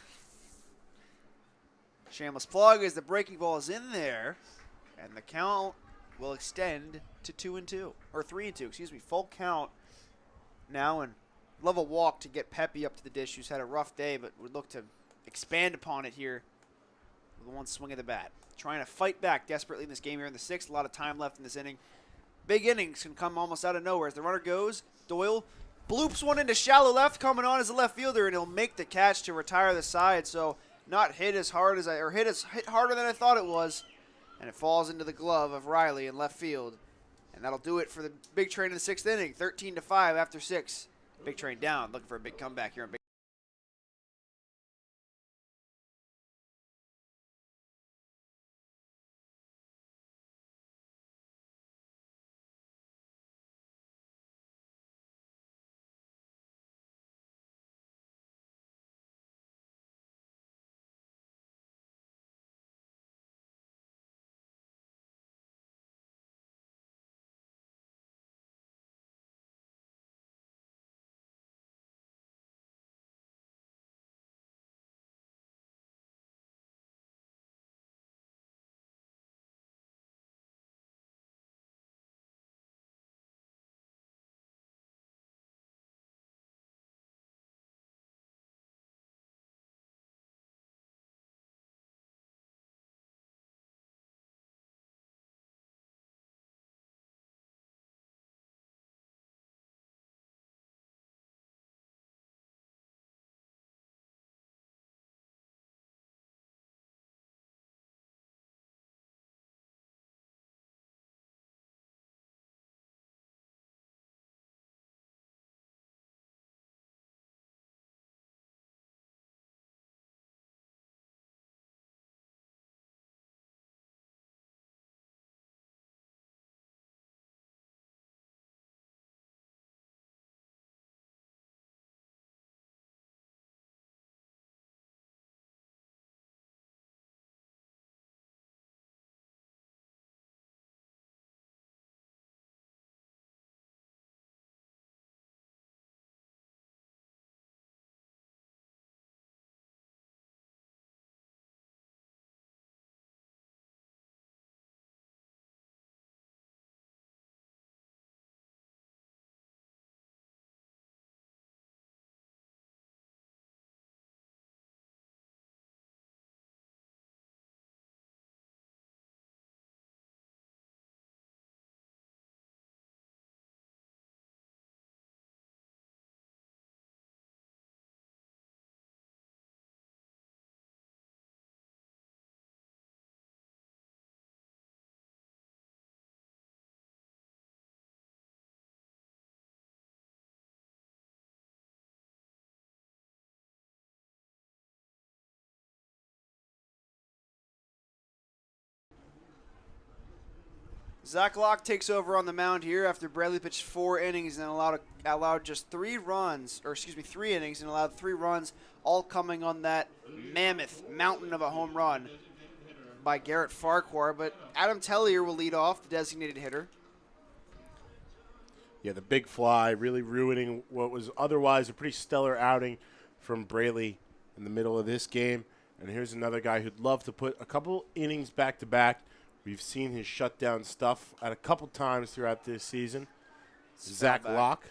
Shameless plug as the breaking ball is in there, and the count will extend to 2-2, or 3-2, excuse me. Full count now, and love a walk to get Pepe up to the dish, who's had a rough day, but would look to expand upon it here with one swing of the bat. Trying to fight back desperately in this game here in the 6th. A lot of time left in this inning. Big innings can come almost out of nowhere as the runner goes. Doyle bloops one into shallow left, coming on as a left fielder, and he'll make the catch to retire the side. So not hit as hard as hit harder than I thought it was. And it falls into the glove of Riley in left field. And that'll do it for the Big Train in the 6th inning. 13-5 after 6. Big Train down, looking for a big comeback here on Big Zach Locke takes over on the mound here after Bradley pitched 4 innings and allowed just 3 runs, or excuse me, 3 innings and allowed 3 runs, all coming on that mammoth mountain of a home run by Garrett Farquhar. But Adam Tellier will lead off, the designated hitter. Yeah, the big fly really ruining what was otherwise a pretty stellar outing from Braley in the middle of this game. And here's another guy who'd love to put a couple innings back-to-back. We've seen his shutdown stuff at a couple times throughout this season. Zach Locke,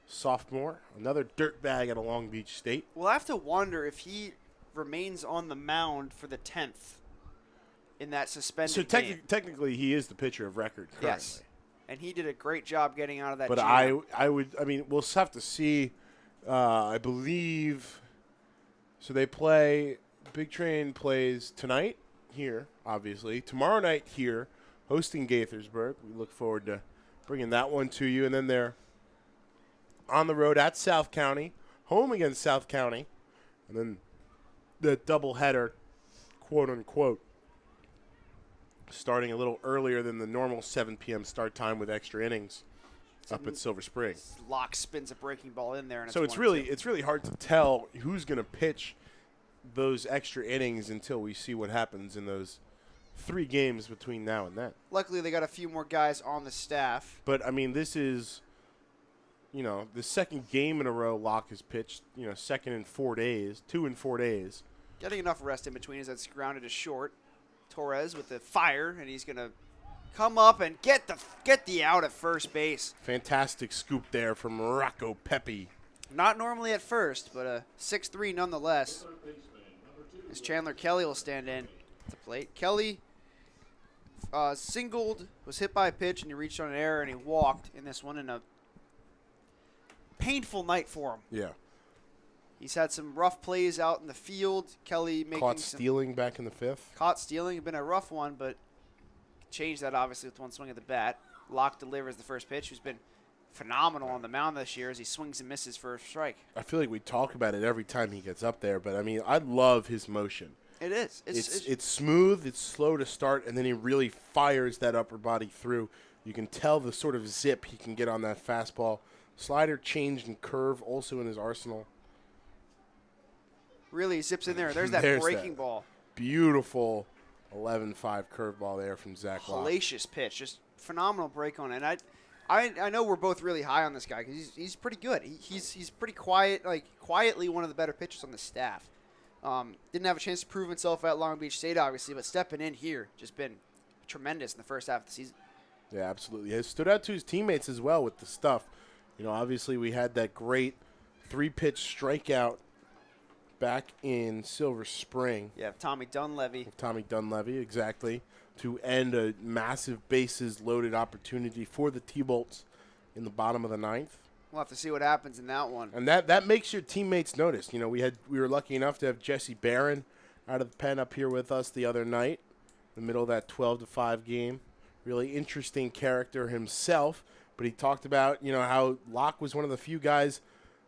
sophomore, another dirtbag at a Long Beach State. We'll have to wonder if he remains on the mound for the 10th in that suspended game. Technically, he is the pitcher of record currently. Yes, and he did a great job getting out of that But jam. I mean, we'll have to see. I believe, so they play, Big Train plays tonight here, obviously. Tomorrow night here, hosting Gaithersburg. We look forward to bringing that one to you. And then they're on the road at South County, home against South County. And then the doubleheader, quote-unquote, starting a little earlier than the normal 7 p.m. start time with extra innings up at Silver Spring. Locke spins a breaking ball in there. And So it's really hard to tell who's going to pitch those extra innings until we see what happens in those 3 games between now and then. Luckily, they got a few more guys on the staff. But, I mean, this is, the second game in a row Locke has pitched, second in 4 days, 2 in 4 days. Getting enough rest in between as that's grounded to short. Torres with the fire, and he's going to come up and get the out at first base. Fantastic scoop there from Rocco Pepe. Not normally at first, but a 6-3 nonetheless. As Chandler Kelly will stand in at the plate. Kelly singled, was hit by a pitch, and he reached on an error, and he walked in this one in a painful night for him. Yeah. He's had some rough plays out in the field. Kelly making Caught stealing back in the 5th. Caught stealing. It's been a rough one, but changed that obviously with one swing of the bat. Locke delivers the first pitch, who's been phenomenal on the mound this year as he swings and misses for a strike. I feel like we talk about it every time he gets up there, but, I mean, I love his motion. It is. It's smooth, it's slow to start, and then he really fires that upper body through. You can tell the sort of zip he can get on that fastball. Slider, change, and curve also in his arsenal. Really zips in there. There's that breaking ball. Beautiful 11-5 curveball there from Zach Locke. Hellacious pitch. Just phenomenal break on it. And I know we're both really high on this guy because he's pretty good. He's pretty quiet, quietly one of the better pitchers on the staff. Didn't have a chance to prove himself at Long Beach State, obviously, but stepping in here, just been tremendous in the first half of the season. Yeah, absolutely. He stood out to his teammates as well with the stuff. Obviously we had that great 3-pitch strikeout back in Silver Spring. Yeah, Tommy Dunleavy, exactly, to end a massive bases-loaded opportunity for the T-Bolts in the bottom of the 9th. We'll have to see what happens in that one. And that makes your teammates notice. We were lucky enough to have Jesse Barron out of the pen up here with us the other night, in the middle of that 12-5 game. Really interesting character himself, but he talked about, how Locke was one of the few guys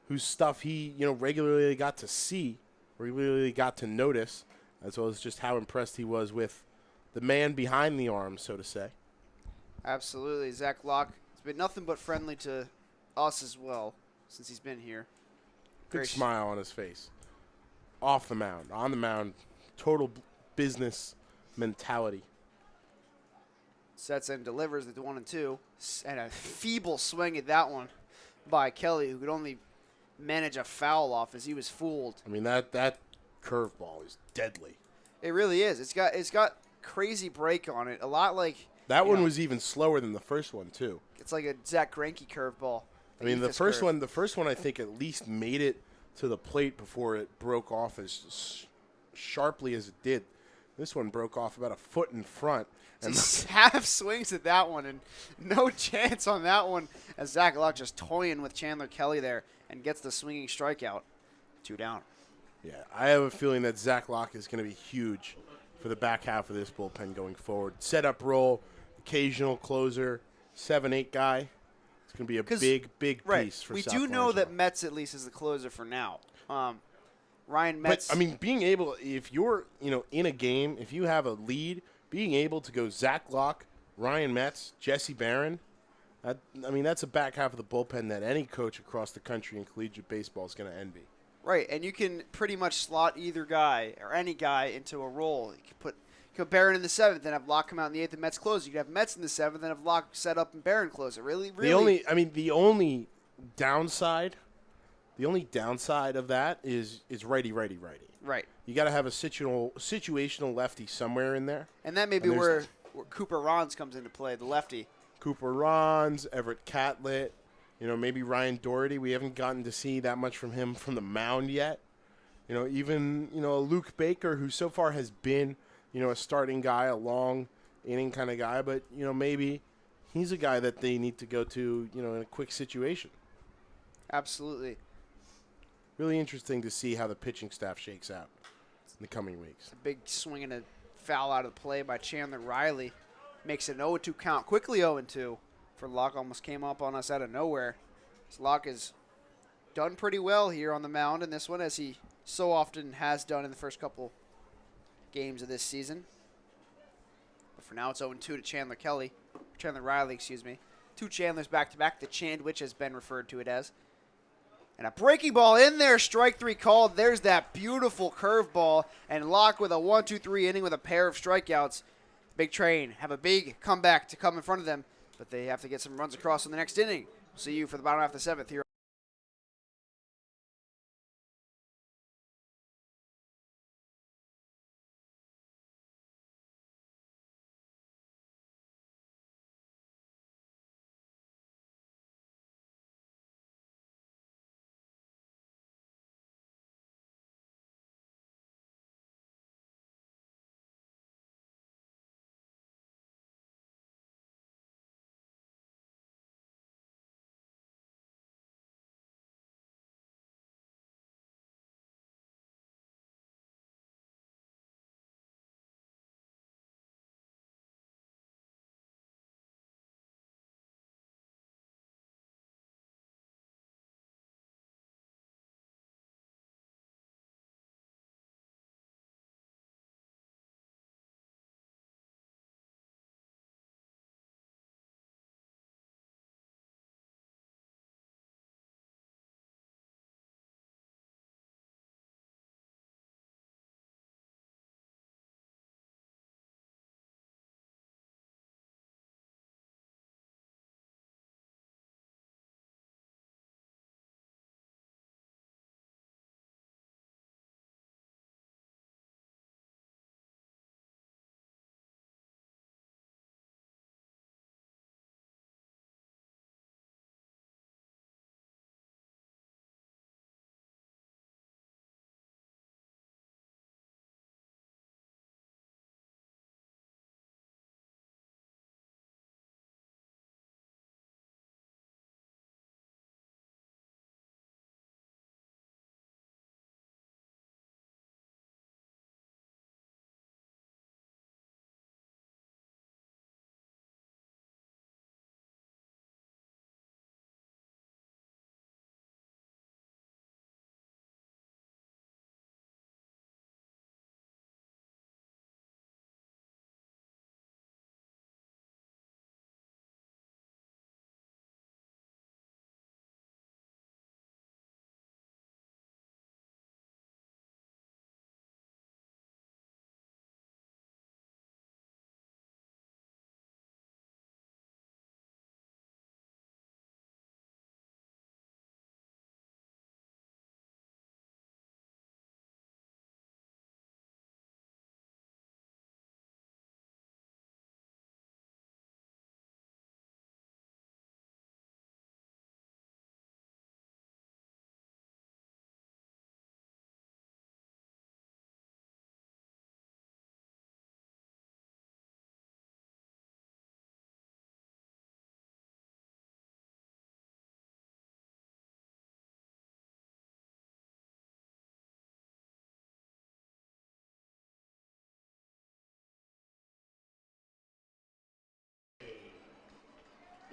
whose stuff he, regularly got to see, regularly got to notice, as well as just how impressed he was with the man behind the arm, so to say. Absolutely. Zach Locke has been nothing but friendly to us as well since he's been here. Good smile on his face. Off the mound, on the mound, total business mentality. Sets and delivers the 1-2, and a feeble swing at that one by Kelly, who could only manage a foul off as he was fooled. I mean, that curveball is deadly. It really is. It's got crazy break on it. A lot like that one was even slower than the first one too. It's like a Zach Greinke curveball. I mean, the first one I think at least made it to the plate before it broke off as sharply as it did. This one broke off about a foot in front. And half swings at that one, and no chance on that one as Zach Locke just toying with Chandler Kelly there and gets the swinging strikeout. 2 down. Yeah, I have a feeling that Zach Locke is going to be huge for the back half of this bullpen going forward. Setup role, occasional closer, 7-8 guy. It's going to be a big piece for South We do know that Metz at least is the closer for now. Ryan Metz. But, I mean, being able, if you're, in a game, if you have a lead, being able to go Zach Locke, Ryan Metz, Jesse Barron. That's a back half of the bullpen that any coach across the country in collegiate baseball is going to envy. Right, and you can pretty much slot either guy or any guy into a role. You can put Barron in the 7th, then have Locke come out in the 8th and Metz close. You can have Metz in the 7th, then have Locke set up and Barron close it. Really. The only downside of that is righty. Right. You got to have a situational lefty somewhere in there. And that may be where Cooper Rons comes into play, the lefty. Cooper Rons, Everett Catlett, maybe Ryan Doherty. We haven't gotten to see that much from him from the mound yet. Even Luke Baker, who so far has been, a starting guy, a long inning kind of guy, but maybe he's a guy that they need to go to, in a quick situation. Absolutely. Really interesting to see how the pitching staff shakes out in the coming weeks. A big swing and a foul out of the play by Chandler Riley. Makes it an 0-2 count. Quickly 0-2 for Locke. Almost came up on us out of nowhere. So Locke has done pretty well here on the mound in this one, as he so often has done in the first couple games of this season. But for now, it's 0-2 to Chandler Riley. Two Chandlers back-to-back. The Chandwich has been referred to it as. And a breaking ball in there, strike 3 called. There's that beautiful curveball. And Locke with a 1-2-3 inning with a pair of strikeouts. Big Train have a big comeback to come in front of them, but they have to get some runs across in the next inning. We'll see you for the bottom half of the 7th here.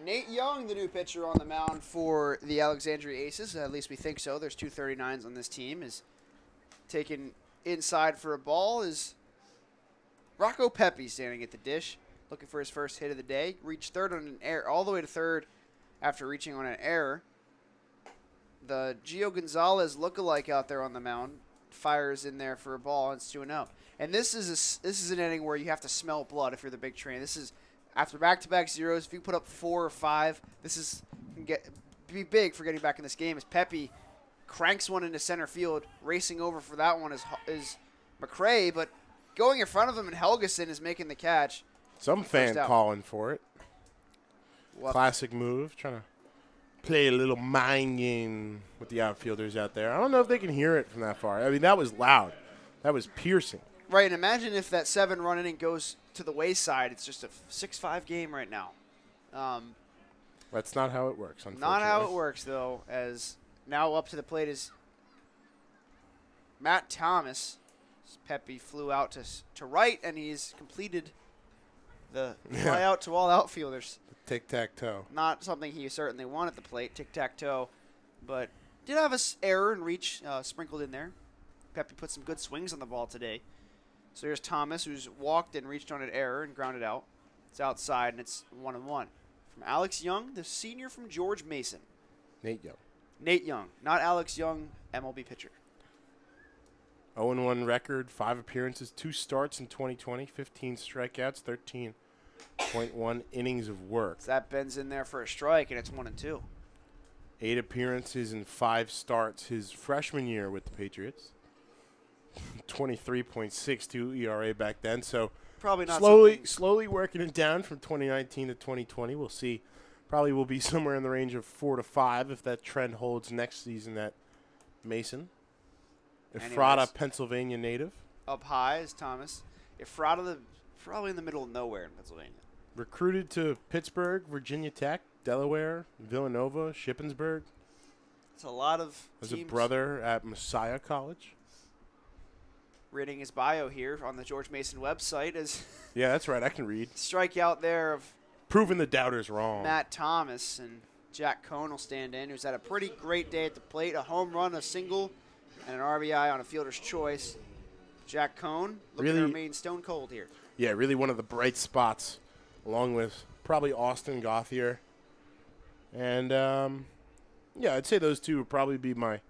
Nate Young, the new pitcher on the mound for the Alexandria Aces. At least we think so. There's 239s on this team. Is taken inside for a ball is Rocco Pepe standing at the dish. looking for his first hit of the day. Reached third on an error, all the way to third after reaching on an error. The Gio Gonzalez lookalike out there on the mound fires in there for a ball, and it's 2-0. And this is an inning where you have to smell blood if you're the Big Train. This is after back-to-back zeros. If you put up 4 or 5, this can be big for getting back in this game. As Pepe cranks one into center field, racing over for that one is McRae, but going in front of him and Helgeson is making the catch. Some fan calling for it. Classic move, trying to play a little mind game with the outfielders out there. I don't know if they can hear it from that far. I mean, that was loud. That was piercing. Right, and imagine if that 7-run inning goes to the wayside. It's just a 6-5 game right now. That's not how it works, unfortunately. Not how it works, though, as now up to the plate is Matt Thomas. Pepe flew out to right, and he's completed the fly out to all outfielders. Tic-tac-toe. Not something he certainly won at the plate, tic-tac-toe, but did have an error and reach sprinkled in there. Pepe put some good swings on the ball today. So here's Thomas, who's walked and reached on an error and grounded out. It's outside, and it's 1-1. From Alex Young, the senior from George Mason. Nate Young. Nate Young, not Alex Young, MLB pitcher. 0-1 record, 5 appearances, 2 starts in 2020, 15 strikeouts, 13.1 innings of work. So that bends in there for a strike, and it's 1-2. 8 appearances and 5 starts his freshman year with the Patriots. 23.62 ERA back then. So probably not slowly working it down from 2019 to 2020. We'll see. Probably will be somewhere in the range of 4 to 5 if that trend holds next season at Mason. Ephrata, Pennsylvania native. Up high is Thomas. Ephrata, probably in the middle of nowhere in Pennsylvania. Recruited to Pittsburgh, Virginia Tech, Delaware, Villanova, Shippensburg. It's a lot of Has teams. a brother at Messiah College. Reading his bio here on the George Mason website is yeah, that's right. I can read. Strikeout there of proving the doubters wrong. Matt Thomas, and Jack Cohn will stand in, who's had a pretty great day at the plate. A home run, a single, and an RBI on a fielder's choice. Jack Cohn looking to remain stone cold here. Yeah, really one of the bright spots, along with probably Austin Gauthier. And, yeah, I'd say those two would probably be my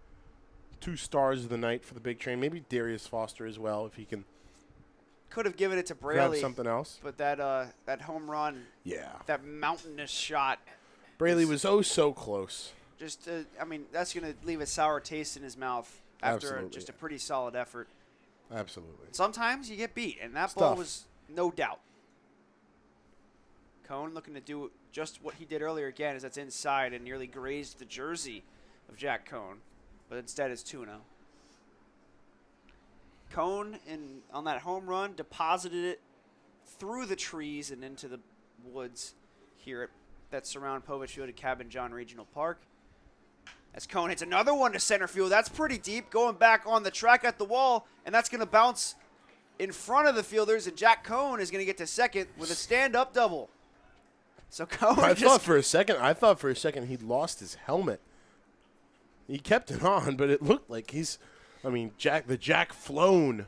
2 stars of the night for the Big Train. Maybe Darius Foster as well, if he can. Could have given it to grab Braley. Something else. But that home run, that mountainous shot. Braley was so close. Just, I mean, that's going to leave a sour taste in his mouth after a pretty solid effort. Absolutely. Sometimes you get beat, and that ball was no doubt. Cohn looking to do just what he did earlier again, as that's inside and nearly grazed the jersey of Jack Cohn, but instead it's 2-0. Cohn, on that home run, deposited it through the trees and into the woods here that surround Povich Field at Cabin John Regional Park. As Cohn hits another one to center field. That's pretty deep, going back on the track at the wall, and that's going to bounce in front of the fielders, and Jack Cohn is going to get to second with a stand-up double. So Cohn I thought for a second he'd lost his helmet. He kept it on, but it looked like the Jack Flown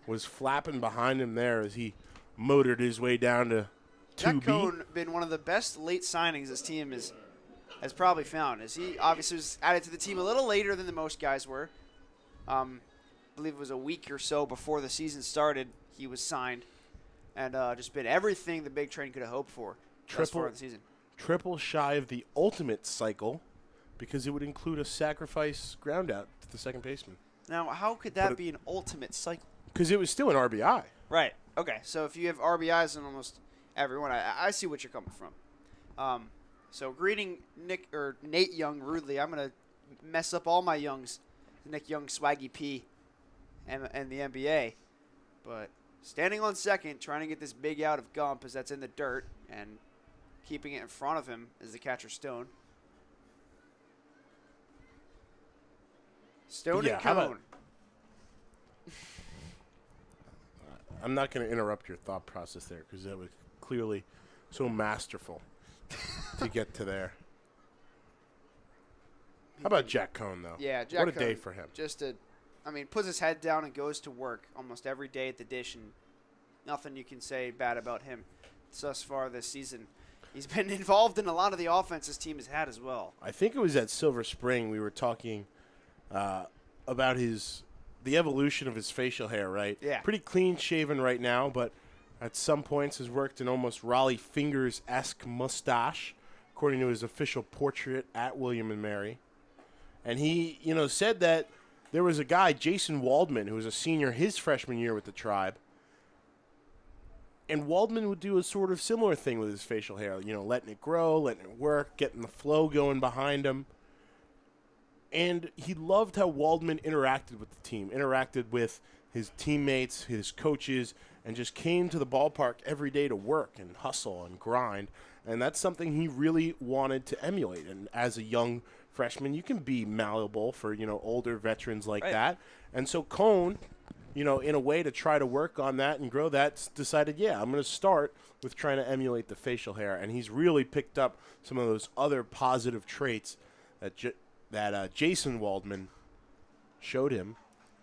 was flapping behind him there as he motored his way down to 2B. Jack Cohn been one of the best late signings this team has probably found, as he obviously was added to the team a little later than the most guys were. I believe it was a week or so before the season started he was signed, and just been everything the Big Train could have hoped for thus far in the season. Triple shy of the ultimate cycle, because it would include a sacrifice ground out to the second baseman. Now, how could that be an ultimate cycle? Because it was still an RBI. Right. Okay. So if you have RBIs in almost everyone, I see what you're coming from. So greeting Nate Young rudely. I'm gonna mess up all my Youngs, Nick Young, Swaggy P, and the NBA. But standing on second, trying to get this big out of Gump as that's in the dirt, and keeping it in front of him is the catcher Stone. Stone and Cohn. I'm not going to interrupt your thought process there, because that was clearly so masterful to get to there. How about Jack Cohn, though? Yeah, Jack What a Cohn, day for him. Puts his head down and goes to work almost every day at the dish, and nothing you can say bad about him. thus far this season. He's been involved in a lot of the offense this team has had as well. I think it was at Silver Spring we were talking about the evolution of his facial hair, right? Yeah. Pretty clean shaven right now, but at some points has worked an almost Raleigh Fingers-esque mustache, according to his official portrait at William and Mary. And he, said that there was a guy, Jason Waldman, who was a senior his freshman year with the Tribe. And Waldman would do a sort of similar thing with his facial hair, letting it grow, letting it work, getting the flow going behind him. And he loved how Waldman interacted with the team, interacted with his teammates, his coaches, and just came to the ballpark every day to work and hustle and grind. And that's something he really wanted to emulate. And as a young freshman, you can be malleable for, older veterans like that. And so Cone, in a way to try to work on that and grow that, decided, I'm going to start with trying to emulate the facial hair. And he's really picked up some of those other positive traits that Jason Waldman showed him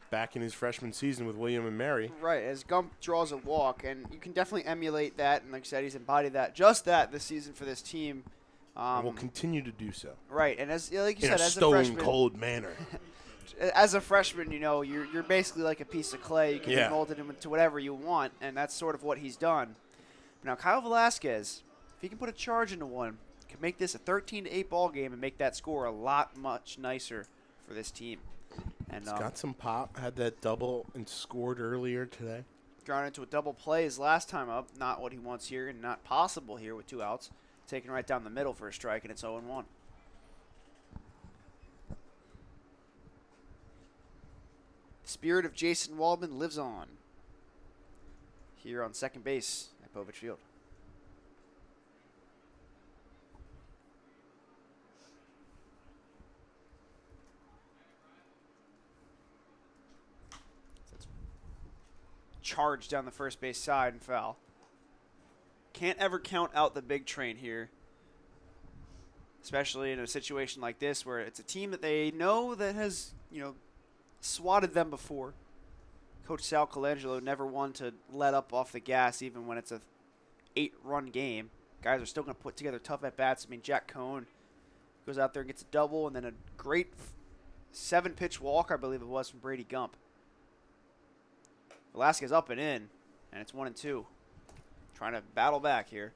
back in his freshman season with William and Mary. Right, as Gump draws a walk, and you can definitely emulate that, and like I said, he's embodied just that this season for this team. And will continue to do so. Right, and as like you in said, a as a freshman, stone-cold manner. As a freshman, you're basically like a piece of clay. You can be molded into whatever you want, and that's sort of what he's done. Now, Kyle Velasquez, if he can put a charge into one, can make this a 13-8 ball game and make that score a lot much nicer for this team. And He's got some pop. Had that double and scored earlier today. Drawn into a double play his last time up. Not what he wants here and not possible here with 2 outs. Taken right down the middle for a strike, and it's 0-1. The spirit of Jason Waldman lives on here on second base at Povich Field. Charge down the first base side and foul. Can't ever count out the big train here, especially in a situation like this where it's a team that they know that has, swatted them before. Coach Sal Colangelo never one to let up off the gas even when it's a 8-run game. Guys are still going to put together tough at-bats. I mean, Jack Cohn goes out there and gets a double and then a great 7-pitch walk, I believe it was, from Brady Gump. Velasquez up and in, and it's 1-2. Trying to battle back here.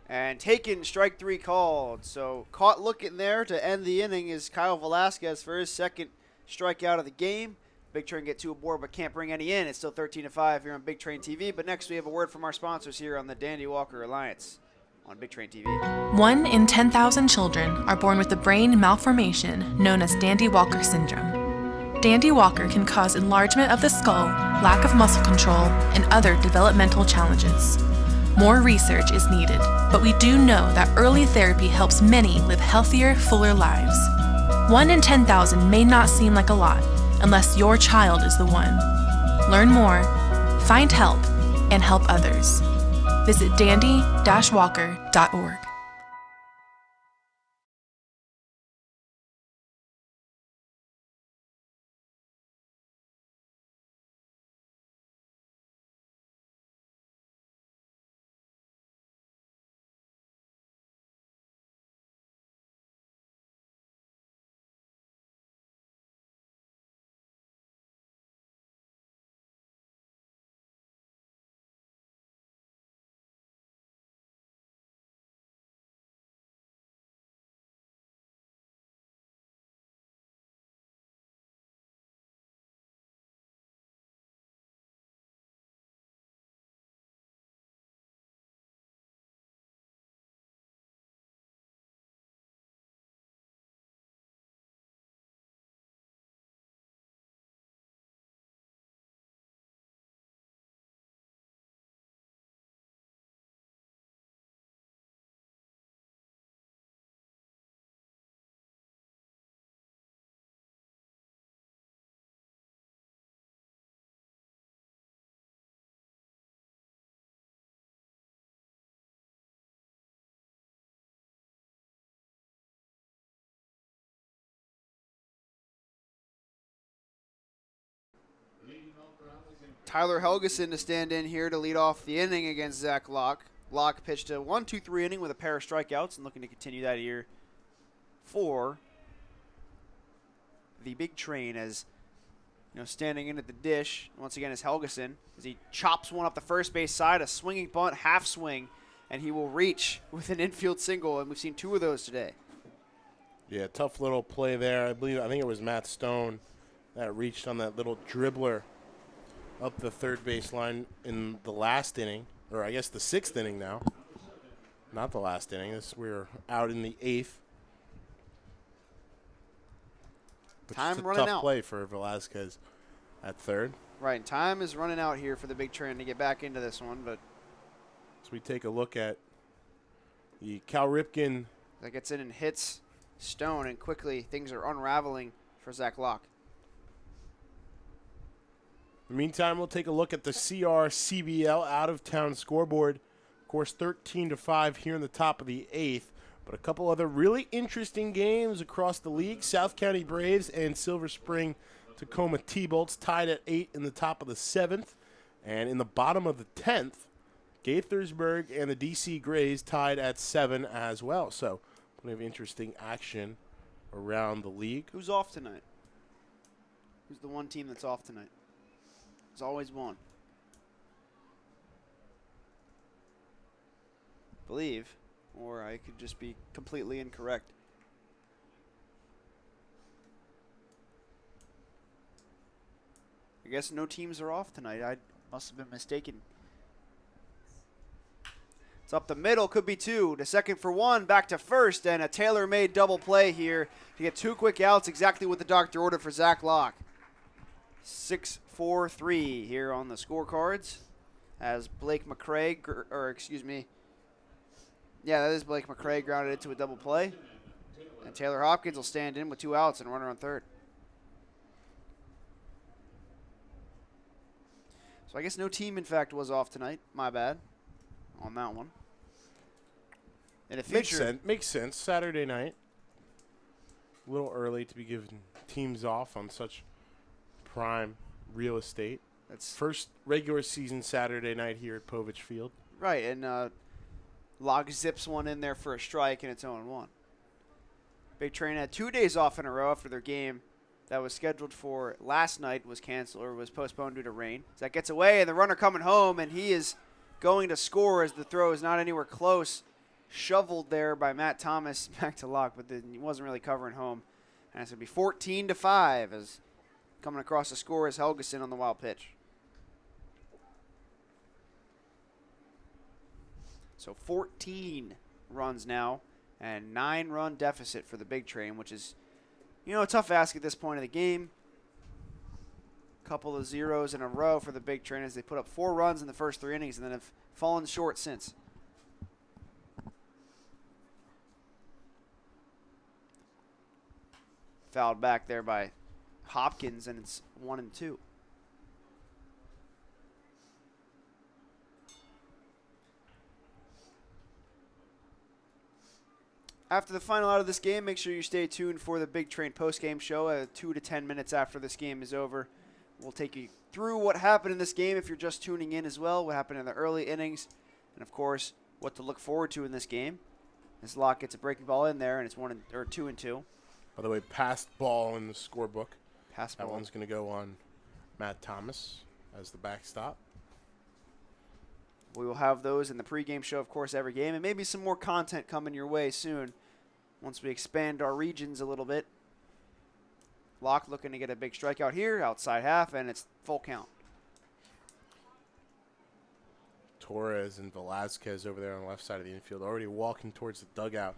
And taken, strike 3 called. So caught looking there to end the inning is Kyle Velasquez for his second strikeout of the game. Big Train get 2 aboard but can't bring any in. It's still 13-5 here on Big Train TV. But next we have a word from our sponsors here on the Dandy Walker Alliance on Big Train TV. 1 in 10,000 children are born with a brain malformation known as Dandy Walker syndrome. Dandy Walker can cause enlargement of the skull, lack of muscle control, and other developmental challenges. More research is needed, but we do know that early therapy helps many live healthier, fuller lives. 1 in 10,000 may not seem like a lot, unless your child is the one. Learn more, find help, and help others. Visit dandy-walker.org. Tyler Helgeson to stand in here to lead off the inning against Zach Locke. Locke pitched a 1-2-3 inning with a pair of strikeouts and looking to continue that here for the big train, as standing in at the dish once again is Helgeson as he chops one up the first base side, a swinging bunt, half swing, and he will reach with an infield single, and we've seen 2 of those today. Yeah, tough little play there. I think it was Matt Stone that reached on that little dribbler up the third base line in the last inning, or I guess the 6th inning now. Not the last inning. We're out in the 8th. Time it's a running tough out. play for Velazquez at third. Right, and time is running out here for the big train to get back into this one, but So we take a look at the Cal Ripken. that gets in and hits Stone, and quickly things are unraveling for Zach Locke. In the meantime, we'll take a look at the CR-CBL out-of-town scoreboard. Of course, 13-5 here in the top of the 8th. But a couple other really interesting games across the league. South County Braves and Silver Spring Tacoma T-Bolts tied at 8 in the top of the 7th. And in the bottom of the 10th, Gaithersburg and the DC Grays tied at 7 as well. So plenty of interesting action around the league. Who's off tonight? Who's the one team that's off tonight? There's always one. Believe, or I could just be completely incorrect. I guess no teams are off tonight. I must have been mistaken. It's up the middle, could be 2. To second for 1, back to first, and a tailor-made double play here to get 2 quick outs, exactly what the doctor ordered for Zach Locke. 6-4-3 here on the scorecards as Blake McCrae, that is Blake McCrae grounded into a double play. And Taylor Hopkins will stand in with 2 outs and a runner on third. So I guess no team, in fact, was off tonight. My bad on that one. In the future, Makes sense. Saturday night. A little early to be giving teams off on such prime real estate. that's First regular season Saturday night here at Povich Field. right. And Locke zips one in there for a strike, and it's 0-1. Big Train had 2 days off in a row after their game that was scheduled for last night was canceled or was postponed due to rain. So that gets away, and the runner coming home, and he is going to score as the throw is not anywhere close. Shoveled there by Matt Thomas back to Locke, but he wasn't really covering home. And it's going to be 14-5 as coming across the score is Helgeson on the wild pitch. So 14 runs now and 9-run deficit for the big train, which is, a tough ask at this point of the game. Couple of zeros in a row for the big train as they put up 4 runs in the first 3 innings and then have fallen short since. Fouled back there by Hopkins, and it's 1-2. After the final out of this game, make sure you stay tuned for the Big Train postgame show 2 to 10 minutes after this game is over. We'll take you through what happened in this game if you're just tuning in as well, what happened in the early innings, and, of course, what to look forward to in this game. As Locke gets a breaking ball in there, and it's 2-2. By the way, passed ball in the scorebook. Pass That ball. one's going to go on Matt Thomas as the backstop. We will have those in the pregame show, of course, every game, and maybe some more content coming your way soon once we expand our regions a little bit. Locke looking to get a big strikeout here, outside half, and it's full count. Torres and Velazquez over there on the left side of the infield, already walking towards the dugout.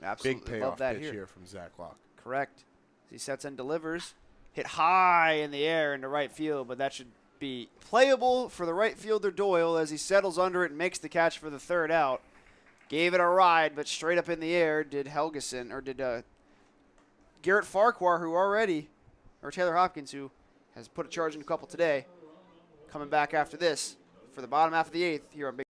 Absolutely Big payoff love that pitch here from Zach Locke. Correct. He sets and delivers. Hit high in the air into right field, but that should be playable for the right fielder Doyle as he settles under it and makes the catch for the third out. Gave it a ride, but straight up in the air did Garrett Farquhar, or Taylor Hopkins, who has put a charge in a couple today, coming back after this for the bottom half of the 8th here on Big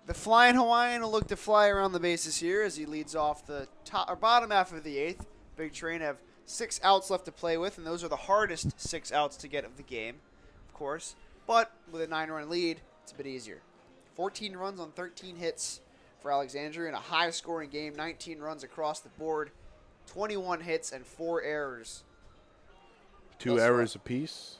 The Flying Hawaiian will look to fly around the bases here as he leads off the top or bottom half of the 8th. Big Train have 6 outs left to play with, and those are the hardest 6 outs to get of the game, of course. But with a 9-run lead, it's a bit easier. 14 runs on 13 hits for Alexandria in a high-scoring game. 19 runs across the board, 21 hits, and 4 errors. 2 errors apiece.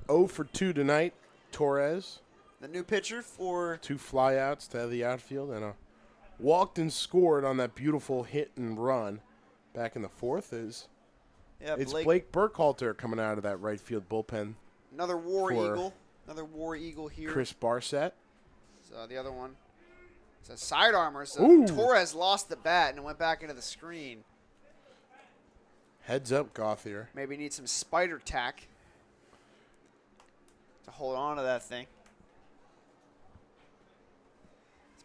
0 for 2 tonight, Torres. The new pitcher for 2 flyouts to the outfield and a walked and scored on that beautiful hit and run back in the 4th. It's Blake Burkhalter coming out of that right field bullpen. Another War Eagle. Another War Eagle here. Chris Barset. So the other one. It's a sidearmer. So Ooh. Torres lost the bat and went back into the screen. Heads up, Gauthier. Maybe need some spider tack to hold on to that thing.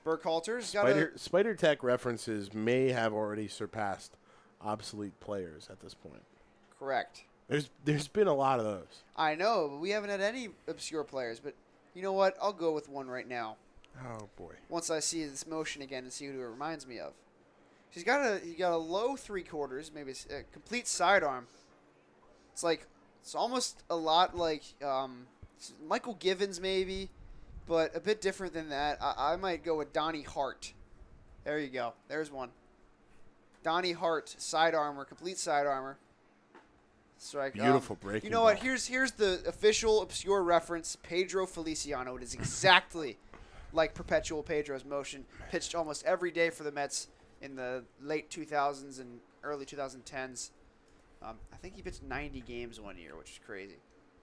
Burkhalter's got Spider Tech references may have already surpassed obsolete players at this point. Correct. There's been a lot of those. I know, but we haven't had any obscure players. But you know what? I'll go with one right now. Oh boy! Once I see this motion again and see who it reminds me of. He got a low 3/4, maybe a complete sidearm. It's almost a lot like Michael Givens maybe. But a bit different than that. I might go with Donnie Hart. There you go. There's one. Donnie Hart, side armor, complete side armor. Strike. Beautiful breaking. You know what? Here's the official obscure reference. Pedro Feliciano. It is exactly like Perpetual Pedro's motion. Pitched almost every day for the Mets in the late 2000s and early 2010s. I think he pitched 90 games one year, which is crazy.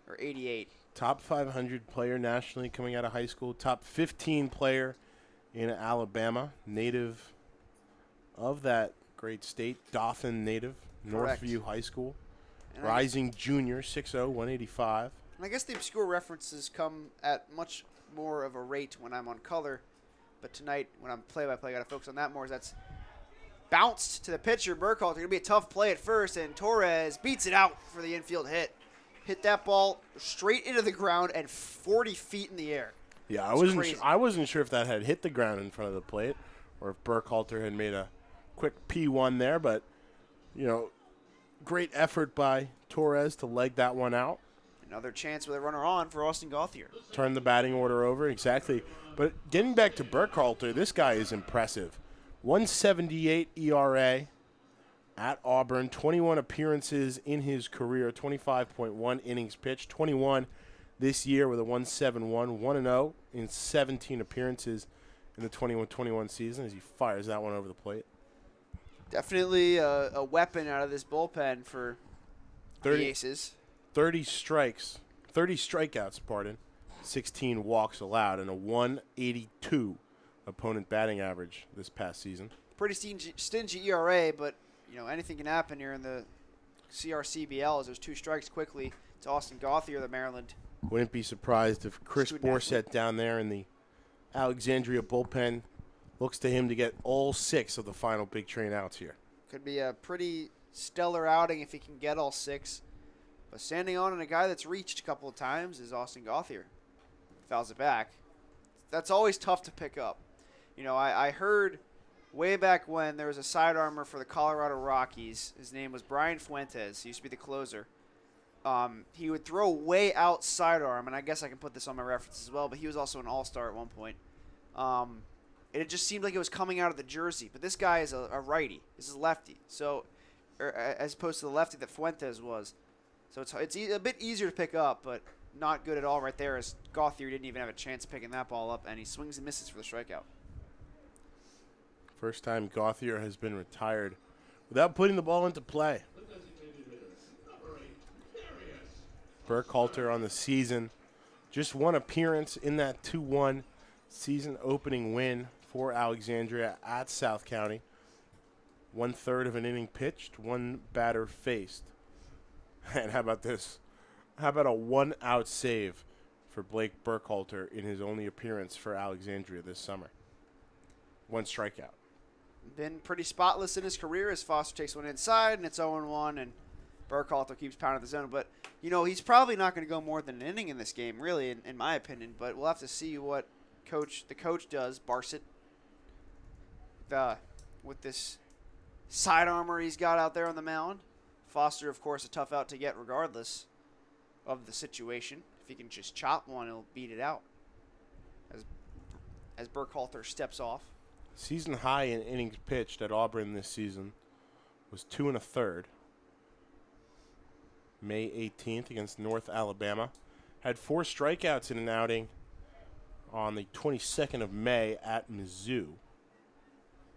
Or 88. Top 500 player nationally coming out of high school. Top 15 player in Alabama. Native of that great state. Dothan native. Correct. Northview High School. And Rising junior, 6'0", 185. And I guess the obscure references come at much more of a rate when I'm on color. But tonight, when I'm play-by-play, I got to focus on that more. That's bounced to the pitcher, Burkhalter. Going to be a tough play at first, and Torres beats it out for the infield hit. Hit that ball straight into the ground and 40 feet in the air. Yeah, Crazy. I wasn't sure if that had hit the ground in front of the plate or if Burkhalter had made a quick P1 there, but, great effort by Torres to leg that one out. Another chance with a runner on for Austin Gauthier. Turn the batting order over, exactly. But getting back to Burkhalter, this guy is impressive. 178 ERA at Auburn, 21 appearances in his career, 25.1 innings pitched, 21 this year with a 1.71, 1-0 in 17 appearances in the 21-21 season as he fires that one over the plate. Definitely a weapon out of this bullpen for the Aces. 30 strikeouts, 16 walks allowed, and a 182 opponent batting average this past season. Pretty stingy ERA, but anything can happen here in the CRCBL as there's 2 strikes quickly to Austin Gauthier, the Maryland. Wouldn't be surprised if Chris Borset down there in the Alexandria bullpen looks to him to get all 6 of the final Big Train outs here. Could be a pretty stellar outing if he can get all 6. But standing on a guy that's reached a couple of times is Austin Gauthier. Fouls it back. That's always tough to pick up. I heard way back when there was a side armor for the Colorado Rockies. His name was Brian Fuentes. He used to be the closer. He would throw way out sidearm, and I guess I can put this on my reference as well, but he was also an all-star at one point. It just seemed like it was coming out of the jersey. But this guy is a righty. This is lefty. So, as opposed to the lefty that Fuentes was. So it's a bit easier to pick up, but not good at all right there as Gauthier didn't even have a chance picking that ball up, and he swings and misses for the strikeout. First time Gauthier has been retired without putting the ball into play. Burkhalter on the season. Just one appearance in that 2-1 season opening win for Alexandria at South County. 1/3 of an inning pitched, 1 batter faced. And how about this? How about a 1-out save for Blake Burkhalter in his only appearance for Alexandria this summer? 1 strikeout. Been pretty spotless in his career as Foster takes one inside, and it's 0-1, and Burkhalter keeps pounding the zone. But, he's probably not going to go more than an inning in this game, really, in my opinion. But we'll have to see what the coach does, Barset, with this side armor he's got out there on the mound. Foster, of course, a tough out to get regardless of the situation. If he can just chop one, he'll beat it out. As Burkhalter steps off. Season high in innings pitched at Auburn this season was 2 1/3. May 18th against North Alabama. Had 4 strikeouts in an outing on the 22nd of May at Mizzou.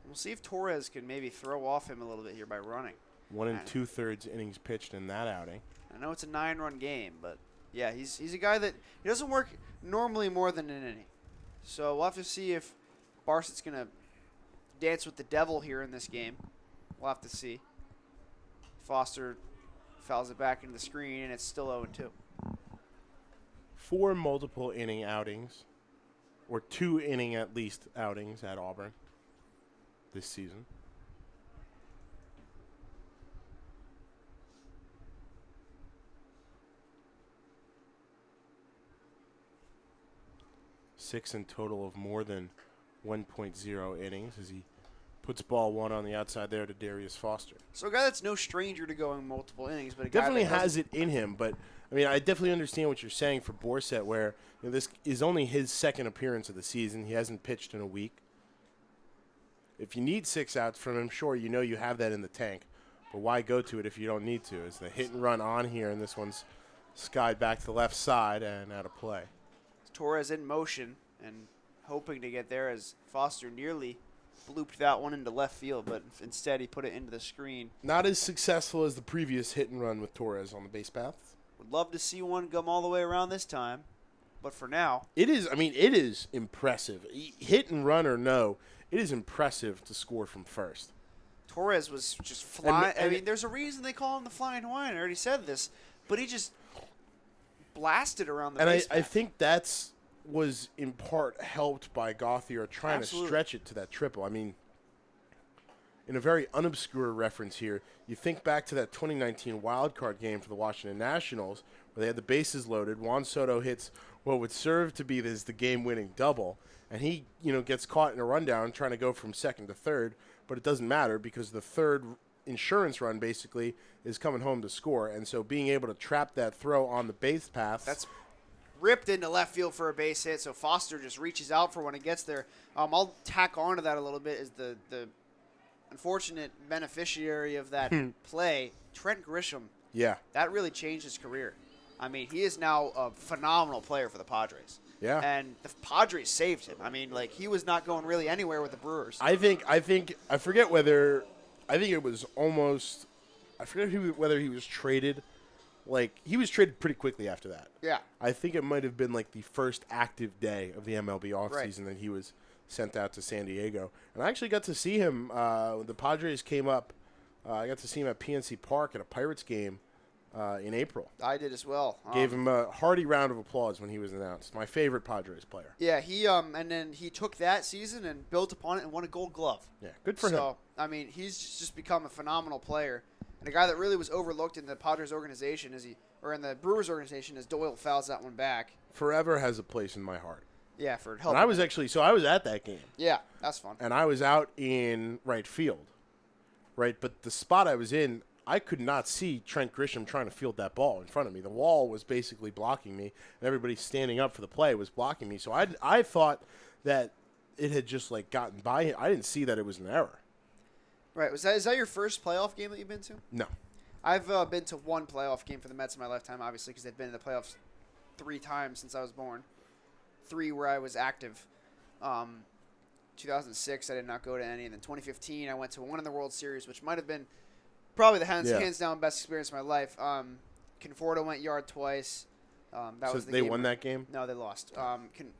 We'll see if Torres can maybe throw off him a little bit here by running. 1 2/3 innings pitched in that outing. I know it's a 9-run game, but yeah, he's a guy that he doesn't work normally more than an inning. So we'll have to see if Barsett's going to dance with the devil here in this game. We'll have to see. Foster fouls it back into the screen, and it's still 0-2. 4 multiple inning outings, or 2 inning at least outings at Auburn this season. Six in total of more than 1.0 innings as he puts ball 1 on the outside there to Darius Foster. So a guy that's no stranger to going multiple innings, but a Definitely guy that has it in him, but I mean, I definitely understand what you're saying for Borsett, where this is only his second appearance of the season. He hasn't pitched in a week. If you need 6 outs from him, sure, you know you have that in the tank, but why go to it if you don't need to? It's the hit and run on here, and this one's skied back to the left side and out of play. Torres in motion and hoping to get there as Foster nearly blooped that one into left field, but instead he put it into the screen. Not as successful as the previous hit and run with Torres on the base path. Would love to see one come all the way around this time, but for now. It is impressive. Hit and run or no, it is impressive to score from first. Torres was just flying. I mean, there's a reason they call him the Flying Hawaiian. I already said this, but he just blasted around the base path. I think that's was in part helped by Gauthier trying Absolutely. to stretch it to that triple. I mean, in a very unobscure reference here, you think back to that 2019 wildcard game for the Washington Nationals where they had the bases loaded. Juan Soto hits what would serve to be the game-winning double, and he gets caught in a rundown trying to go from second to third, but it doesn't matter because the third insurance run basically is coming home to score, and so being able to trap that throw on the base path. That's ripped into left field for a base hit, so Foster just reaches out for when it gets there. I'll tack on to that a little bit is the unfortunate beneficiary of that play, Trent Grisham. Yeah. That really changed his career. I mean, he is now a phenomenal player for the Padres. Yeah. And the Padres saved him. I mean, like, he was not going really anywhere with the Brewers. I forget whether it was almost I forget whether he was traded. Like, he was traded pretty quickly after that. Yeah. I think it might have been like the first active day of the MLB offseason that he was sent out to San Diego. And I actually got to see him when the Padres came up. I got to see him at PNC Park at a Pirates game in April. I did as well. Gave him a hearty round of applause when he was announced. My favorite Padres player. Yeah, he and then he took that season and built upon it and won a Gold Glove. Yeah, good for him. So, I mean, he's just become a phenomenal player. And a guy that really was overlooked in the Padres organization or in the Brewers organization as Doyle fouls that one back. Forever has a place in my heart. Yeah, for help. And I was at that game. Yeah, that's fun. And I was out in right field. Right, but the spot I was in, I could not see Trent Grisham trying to field that ball in front of me. The wall was basically blocking me, and everybody standing up for the play was blocking me. So I thought that it had just like gotten by him. I didn't see that it was an error. Right. Is that your first playoff game that you've been to? No. I've been to one playoff game for the Mets in my lifetime, obviously, because they've been in the playoffs 3 times since I was born. 3 where I was active. 2006, I did not go to any. And then 2015, I went to one in the World Series, which might have been probably the hands down best experience of my life. Conforto went yard twice. That was the they game won that game? No, they lost.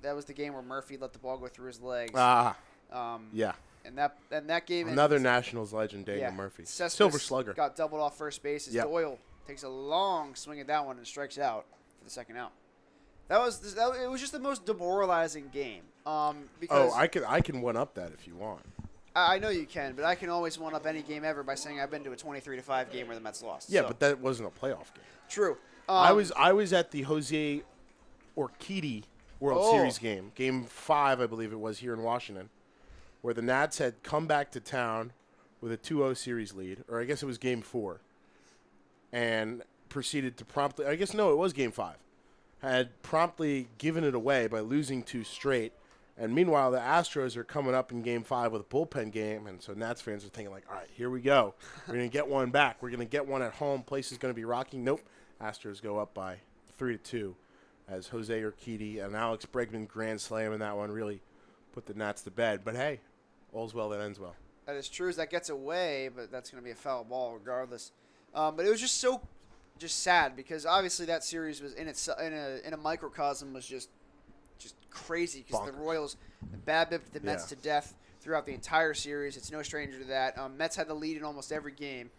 That was the game where Murphy let the ball go through his legs. Yeah. And that game. Another Nationals legend, Daniel Murphy. Cespedes Silver Slugger. Got doubled off first base as Doyle takes a long swing at that one and strikes out for the second out. It was just the most demoralizing game. Because I can one up that if you want. I know you can, but I can always one up any game ever by saying I've been to a 23-5 game where the Mets lost. Yeah, but that wasn't a playoff game. True. I was at the Jose Urquidy World Oh. Series game. Game 5, I believe it was, here in Washington, where the Nats had come back to town with a 2-0 series lead, or I guess it was Game 4, and proceeded to promptly, I guess, no, it was Game 5, had promptly given it away by losing 2 straight. And meanwhile, the Astros are coming up in Game 5 with a bullpen game, and so Nats fans are thinking, like, all right, here we go. We're going to get one back. We're going to get one at home. Place is going to be rocking. Nope. Astros go up by 3-2 as Jose Urquidy and Alex Bregman grand slam in that one really put the Nats to bed. But, hey, all's well that ends well. That is true as that gets away, but that's going to be a foul ball regardless. But it was just so sad because obviously that series was in a microcosm was just crazy because the Royals bad bipped the Mets to death throughout the entire series. It's no stranger to that. Mets had the lead in almost every game.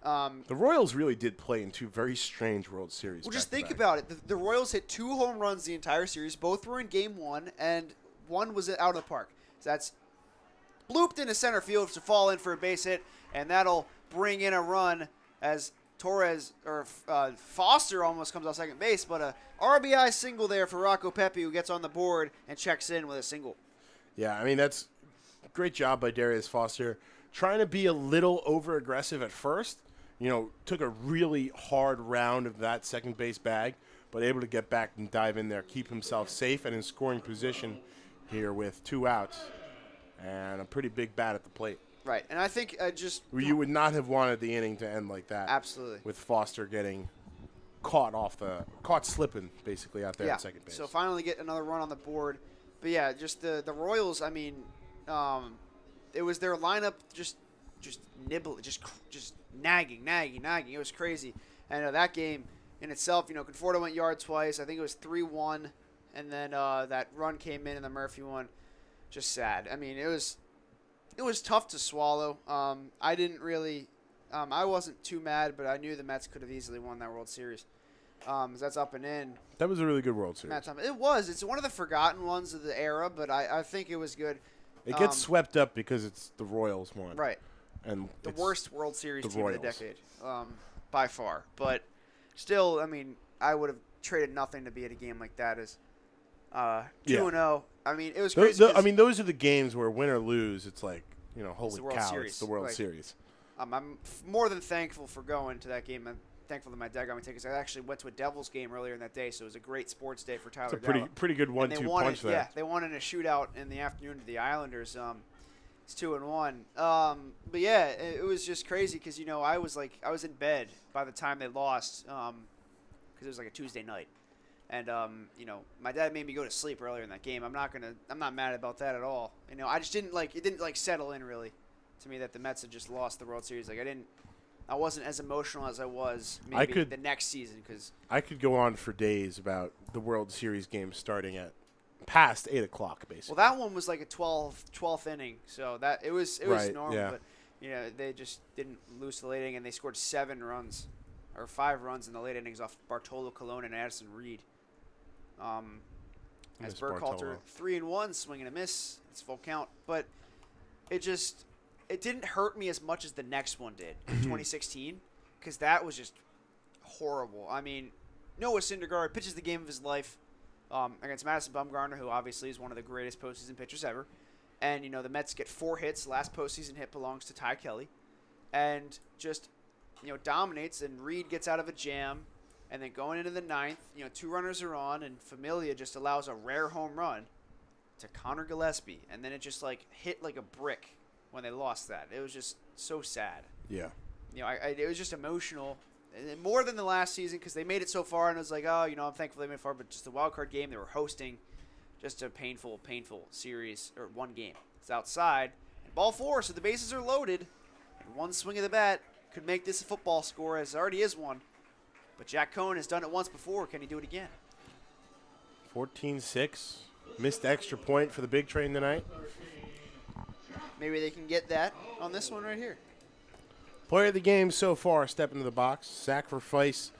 The Royals really did play in 2 very strange World Series. Well, just think about it. The Royals hit 2 home runs the entire series. Both were in Game 1, and one was out of the park. So that's blooped into center field to fall in for a base hit, and that'll bring in a run as Foster almost comes off second base, but a RBI single there for Rocco Pepe, who gets on the board and checks in with a single. Yeah, I mean, that's a great job by Darius Foster. Trying to be a little over-aggressive at first. Took a really hard round of that second base bag, but able to get back and dive in there, keep himself safe and in scoring position here with 2 outs and a pretty big bat at the plate. Right, and I think You would not have wanted the inning to end like that. Absolutely. With Foster getting caught slipping basically out there at second base. So finally get another run on the board. But yeah, just the Royals, I mean, it was their lineup just nibbling, just nagging. It was crazy. And that game in itself, Conforto went yard twice. I think it was 3-1, and then that run came in the Murphy one. Just sad. I mean, it was tough to swallow. I didn't really I wasn't too mad, but I knew the Mets could have easily won that World Series. That's up and in. That was a really good World Series. It was. It's one of the forgotten ones of the era, but I think it was good. It gets swept up because it's the Royals one. Right. And the worst World Series team Royals. of the decade, by far. But still, I mean, I would have traded nothing to be at a game like that as 2-0. I mean, it was crazy. Those are the games where win or lose, it's like, holy cow, it's the World Series. I'm more than thankful for going to that game. I'm thankful that my dad got me tickets. I actually went to a Devils game earlier in that day, so it was a great sports day for Tyler. It's a pretty good 1-2 punch there. Yeah, they won in a shootout in the afternoon to the Islanders. It's 2-1. But yeah, it was just crazy because I was in bed by the time they lost because it was like a Tuesday night. And my dad made me go to sleep earlier in that game. I'm not mad about that at all. I just didn't it didn't settle in really to me that the Mets had just lost the World Series. I wasn't as emotional as I was maybe the next season because I could go on for days about the World Series games starting at past 8 o'clock basically. Well, that one was like a 12th inning, so that it was right, normal, yeah. But they just didn't lose the late inning, and they scored 7 runs or 5 runs in the late innings off Bartolo Colon and Addison Reed. As Burkhalter 3-1, swing and a miss. It's full count. But it didn't hurt me as much as the next one did in 2016 because that was just horrible. I mean, Noah Syndergaard pitches the game of his life against Madison Bumgarner, who obviously is one of the greatest postseason pitchers ever. And, the Mets get 4 hits. Last postseason hit belongs to Ty Kelly. And just, dominates, and Reed gets out of a jam. And then going into the 9th, 2 runners are on, and Familia just allows a rare home run to Connor Gillespie. And then it just, hit like a brick when they lost that. It was just so sad. Yeah. It was just emotional. And more than the last season because they made it so far, and it was like, I'm thankful they made it far. But just the wild card game they were hosting, just a painful series, or one game. It's outside, and ball 4, so the bases are loaded. And one swing of the bat could make this a football score, as it already is one. But Jack Cohn has done it once before. Can he do it again? 14-6. Missed extra point for the big train tonight. Maybe they can get that on this one right here. Player of the game so far, step into the box. Sacrifice,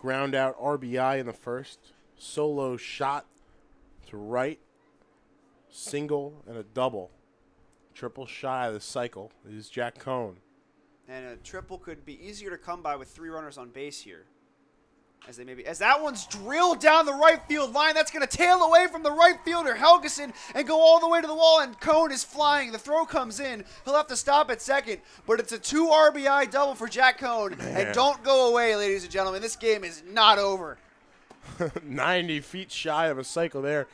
ground out RBI in the first. Solo shot to right. Single and a double. Triple shy of the cycle is Jack Cohn. And a triple could be easier to come by with 3 runners on base here. As that one's drilled down the right field line, that's going to tail away from the right fielder, Helgeson, and go all the way to the wall, and Cone is flying. The throw comes in. He'll have to stop at second, but it's a 2 RBI double for Jack Cone. Man. And don't go away, ladies and gentlemen. This game is not over. 90 feet shy of a cycle there.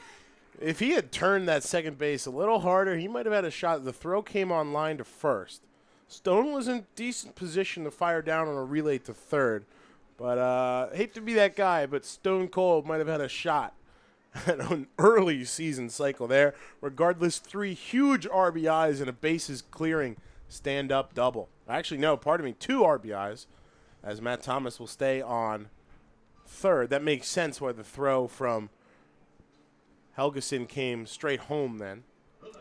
If he had turned that second base a little harder, he might have had a shot. The throw came on line to first. Stone was in decent position to fire down on a relay to third. But hate to be that guy, but Stone Cold might have had a shot at an early season cycle there. Regardless, 3 huge RBIs and a bases clearing stand-up double. Actually, no, pardon me, 2 RBIs, as Matt Thomas will stay on third. That makes sense why the throw from Helgeson came straight home then.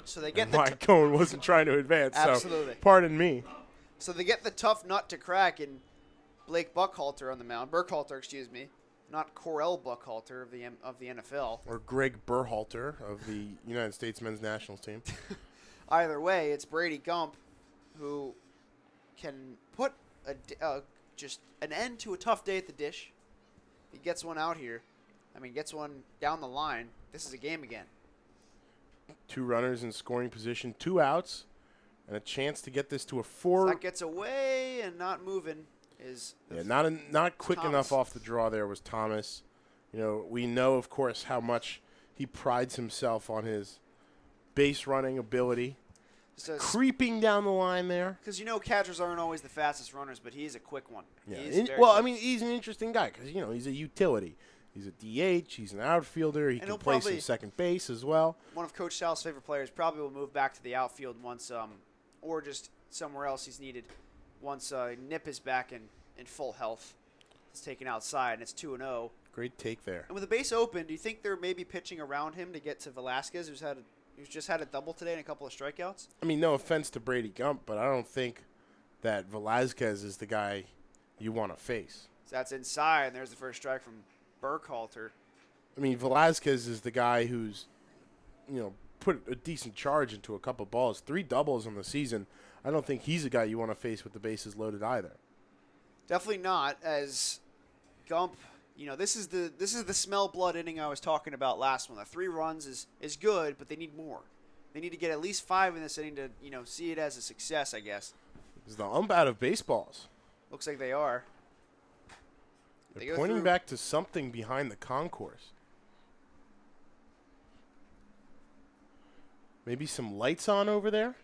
So they get why Cone wasn't trying to advance. Absolutely. So pardon me. So they get the tough nut to crack in Blake Buckhalter on the mound. Burkhalter, excuse me. Not Corell Buckhalter of the NFL. Or Greg Berhalter of the United States men's national team. Either way, it's Brady Gump who can put just an end to a tough day at the dish. He gets one out here. Gets one down the line. This is a game again. 2 runners in scoring position, 2 outs, and a chance to get this to a 4. So that gets away and not moving is not quick Thomas. enough off the draw there was Thomas. We know, of course, how much he prides himself on his base running ability. So Creeping down the line there. Because catchers aren't always the fastest runners, but he's a quick one. Yeah. Quick. He's an interesting guy because, he's a utility. He's a DH. He's an outfielder. He can play some second base as well. One of Coach Sal's favorite players probably will move back to the outfield once, or just somewhere else he's needed once Nip is back in full health. It's taken outside, and it's 2-0. Great take there. And with the base open, do you think they're maybe pitching around him to get to Velasquez, who's just had a double today and a couple of strikeouts? No offense to Brady Gump, but I don't think that Velasquez is the guy you want to face. So that's inside, and there's the first strike from Burkhalter. Velasquez is the guy who's, put a decent charge into a couple balls. 3 doubles on the season. I don't think he's a guy you want to face with the bases loaded either. Definitely not, as Gump, this is the smell blood inning I was talking about last one. The 3 runs is good, but they need more. They need to get at least 5 in this inning to, see it as a success, I guess. Is the ump out of baseballs? Looks like they are. They're pointing back to something behind the concourse. Maybe some lights on over there?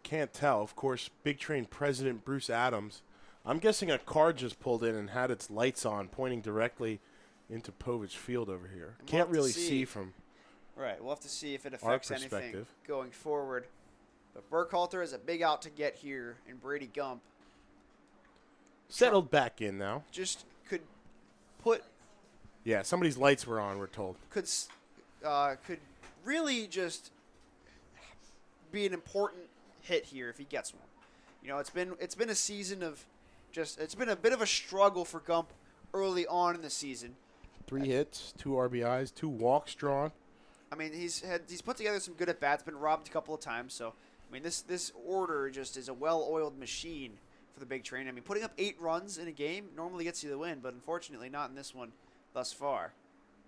Can't tell. Of course, Big Train President Bruce Adams. I'm guessing a car just pulled in and had its lights on, pointing directly into Povich Field over here. Can't really see from Right. We'll have to see if it affects anything going forward. But Burkhalter is a big out to get here, and Brady Gump settled back in now. Just could put. Yeah, somebody's lights were on, we're told. Could really just be an important hit here if he gets one. It's been a season of it's been a bit of a struggle for Gump early on in the season. 3 hits, 2 RBIs, 2 walks drawn. He's put together some good at bats, been robbed a couple of times. So this order just is a well-oiled machine for the Big Train. Putting up 8 runs in a game normally gets you the win, but unfortunately not in this one thus far.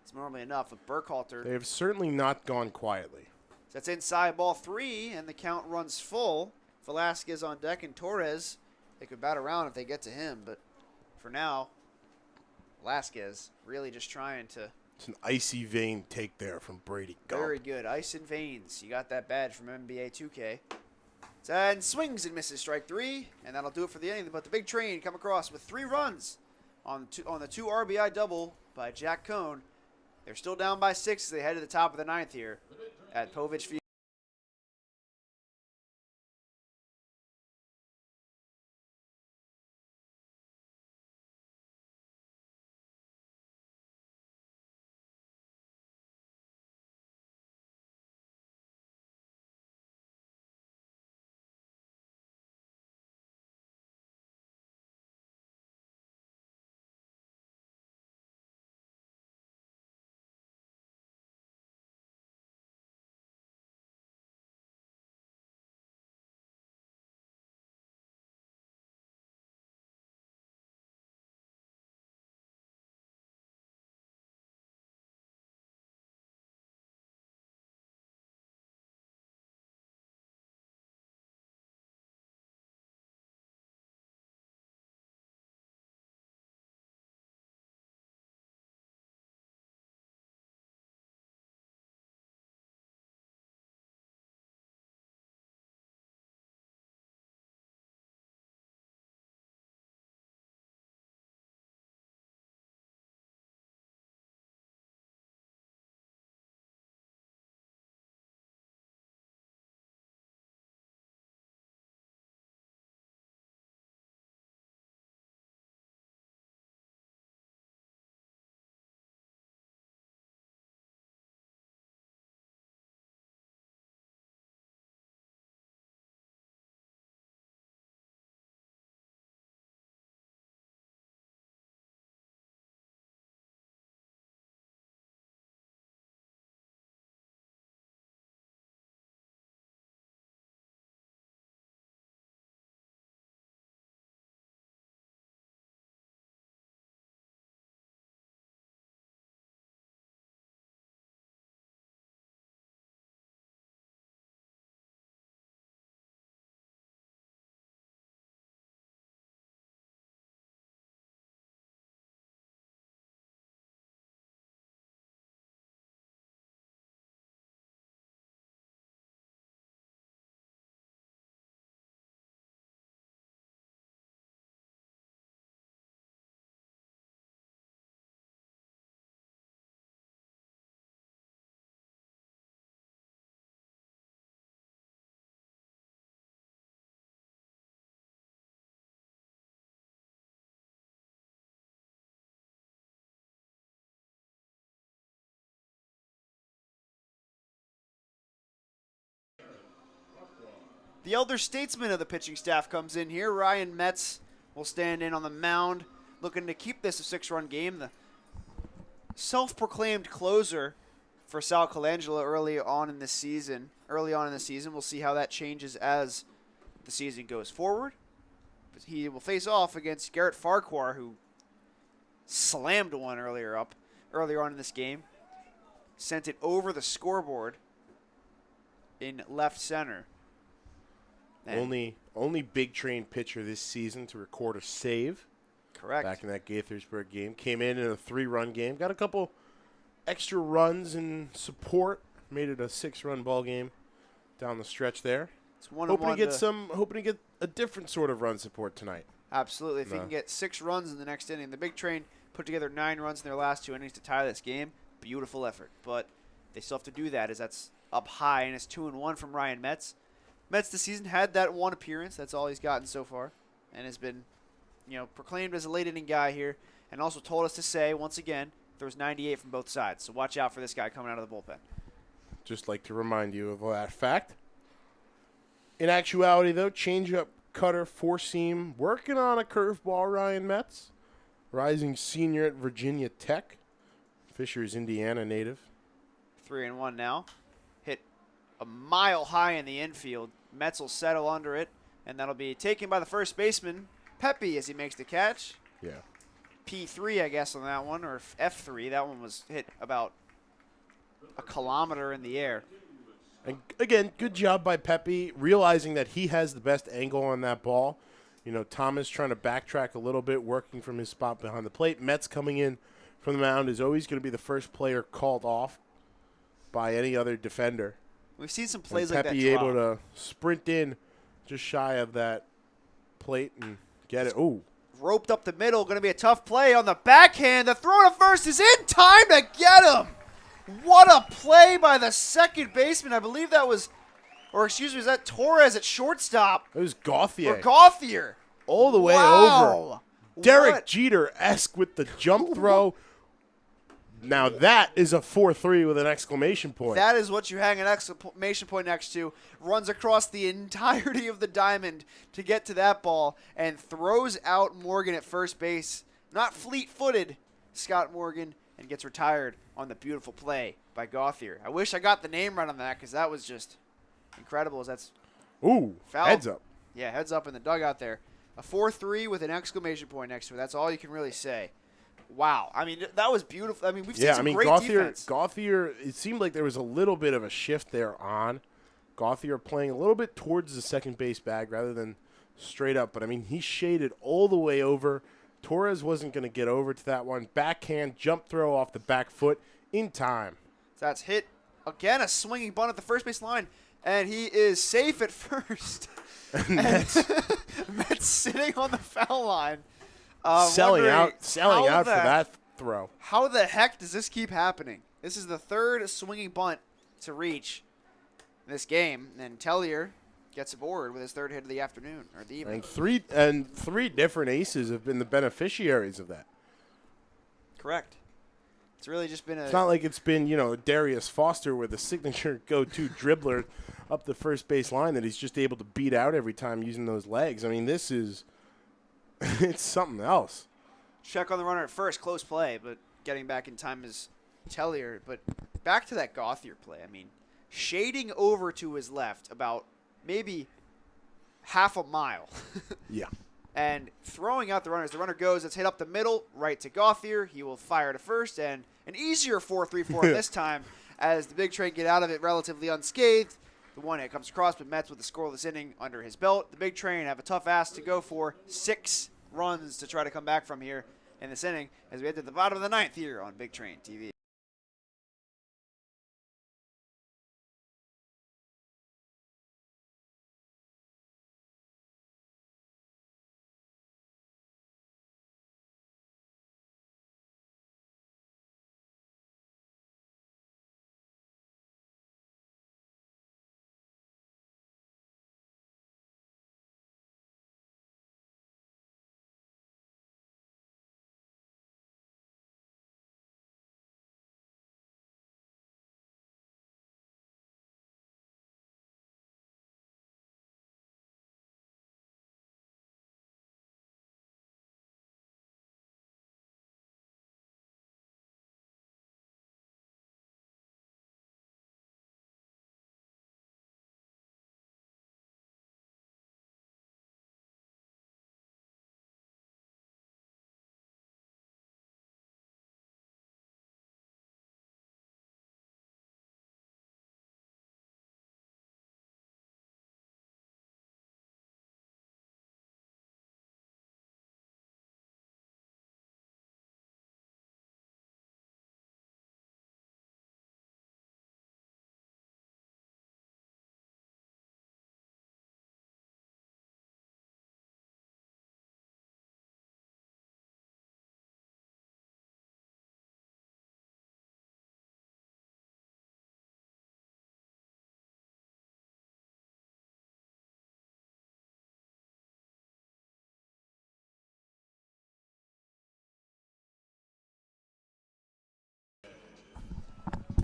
It's normally enough. With Burkhalter, they have certainly not gone quietly. So that's inside ball 3, and the count runs full. Velasquez on deck, and Torres, they could bat around if they get to him, but for now, Velasquez really just trying to. It's an icy vein take there from Brady Gump. Very good. Ice and veins. You got that badge from NBA 2K. And swings and misses strike 3, and that'll do it for the inning. But the Big Train come across with 3 runs on the 2 RBI double by Jack Cone. They're still down by 6 as they head to the top of the 9th here at Povich Field. The elder statesman of the pitching staff comes in here. Ryan Metz will stand in on the mound, looking to keep this a 6-run game. The self-proclaimed closer for Sal Colangelo early on in the season. We'll see how that changes as the season goes forward. He will face off against Garrett Farquhar, who slammed one earlier on in this game. Sent it over the scoreboard in left center. And only Big Train pitcher this season to record a save. Correct. Back in that Gaithersburg game. Came in a 3-run game. Got a couple extra runs in support. Made it a 6-run ball game down the stretch there. It's 1-1. Hoping to get a different sort of run support tonight. Absolutely. If he can get 6 runs in the next inning. The Big Train put together 9 runs in their last 2 innings to tie this game. Beautiful effort. But they still have to do that as that's up high, and it's 2-1 from Ryan Metz. Metz this season had that 1 appearance. That's all he's gotten so far, and has been, proclaimed as a late inning guy here, and also told us to say once again there was 98 from both sides. So watch out for this guy coming out of the bullpen. Just like to remind you of that fact. In actuality, though, changeup, cutter, 4-seam, working on a curveball. Ryan Metz, rising senior at Virginia Tech. Fishers, Indiana native. 3-1 now. Hit a mile high in the infield. Metz will settle under it, and that'll be taken by the first baseman, Pepe, as he makes the catch. Yeah. P3, I guess, on that one, or F3. That one was hit about a kilometer in the air. And again, good job by Pepe, realizing that he has the best angle on that ball. Thomas trying to backtrack a little bit, working from his spot behind the plate. Metz coming in from the mound is always going to be the first player called off by any other defender. We've seen some plays and like that Pepe drop. able to sprint in just shy of that plate and get it. Ooh. Roped up the middle, going to be a tough play on the backhand. The throw to first is in time to get him. What a play by the second baseman. I believe that was, is that Torres at shortstop? It was Gauthier. Or Gauthier. All the way over. Derek Jeter-esque with the jump throw. Now that is a 4-3 with an exclamation point. That is what you hang an exclamation point next to. Runs across the entirety of the diamond to get to that ball and throws out Morgan at first base. Not fleet-footed, Scott Morgan, and gets retired on the beautiful play by Gauthier. I wish I got the name right on that because that was just incredible. That's Ooh, foul. Heads up. Yeah, heads up in the dugout there. A 4-3 with an exclamation point next to it. That's all you can really say. Wow. I mean, that was beautiful. I mean, we've seen some great defense. Gauthier, it seemed like there was a little bit of a shift there on. Gauthier playing a little bit towards the second base bag rather than straight up. But, I mean, he shaded all the way over. Torres wasn't going to get over to that one. Backhand, jump throw off the back foot in time. So that's hit. Again, a swinging bunt at the first base line. And he is safe at first. And Metz sitting on the foul line. Selling out for that throw. How the heck does this keep happening? This is the third swinging bunt to reach this game, and Tellier gets aboard with his third hit of the afternoon or the evening. And three different aces have been the beneficiaries of that. Correct. It's really just been It's not like it's been, Darius Foster with a signature go-to dribbler up the first base line that he's just able to beat out every time using those legs. I mean, this is it's something else. Check on the runner at first, close play, but getting back in time is Tellier. But back to that Gauthier play. I mean, shading over to his left about maybe half a mile. Yeah. And throwing out the runner as the runner goes, it's hit up the middle, right to Gauthier. He will fire to first, and an easier 4-3-4 this time as the Big Train get out of it relatively unscathed. The one hit comes across, but Metz with the scoreless inning under his belt. The Big Train have a tough ask to go for 6 runs to try to come back from here in this inning as we head to the bottom of the 9th here on Big Train TV.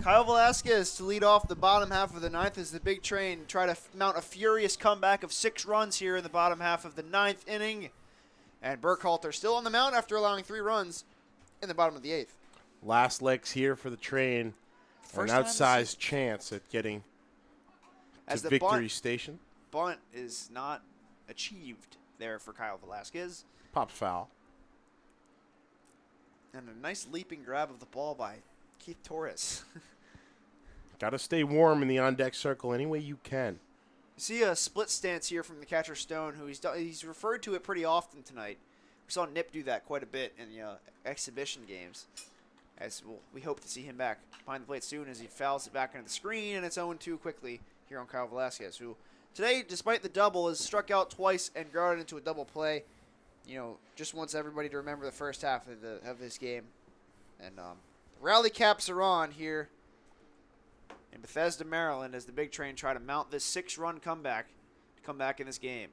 Kyle Velasquez to lead off the bottom half of the ninth as the big train try to mount a furious comeback of 6 runs here in the bottom half of the ninth inning. And Burkhalter still on the mound after allowing 3 runs in the bottom of the 8th. Last legs here for the train. First An time outsized chance at getting as to the victory station. bunt is not achieved there for Kyle Velasquez. Pops foul. And a nice leaping grab of the ball by Keith Torres. Got to stay warm in the on-deck circle any way you can. You see a split stance here from the catcher Stone, who he's referred to it pretty often tonight. We saw Nip do that quite a bit in the exhibition games. As we hope to see him back behind the plate soon as he fouls it back into the screen, and it's 0-2 quickly here on Kyle Velasquez, who today, despite the double, has struck out twice and grounded into a double play. You know, just wants everybody to remember the first half of this game. And rally caps are on here in Bethesda, Maryland, as the big train try to mount this 6-run comeback to come back in this game.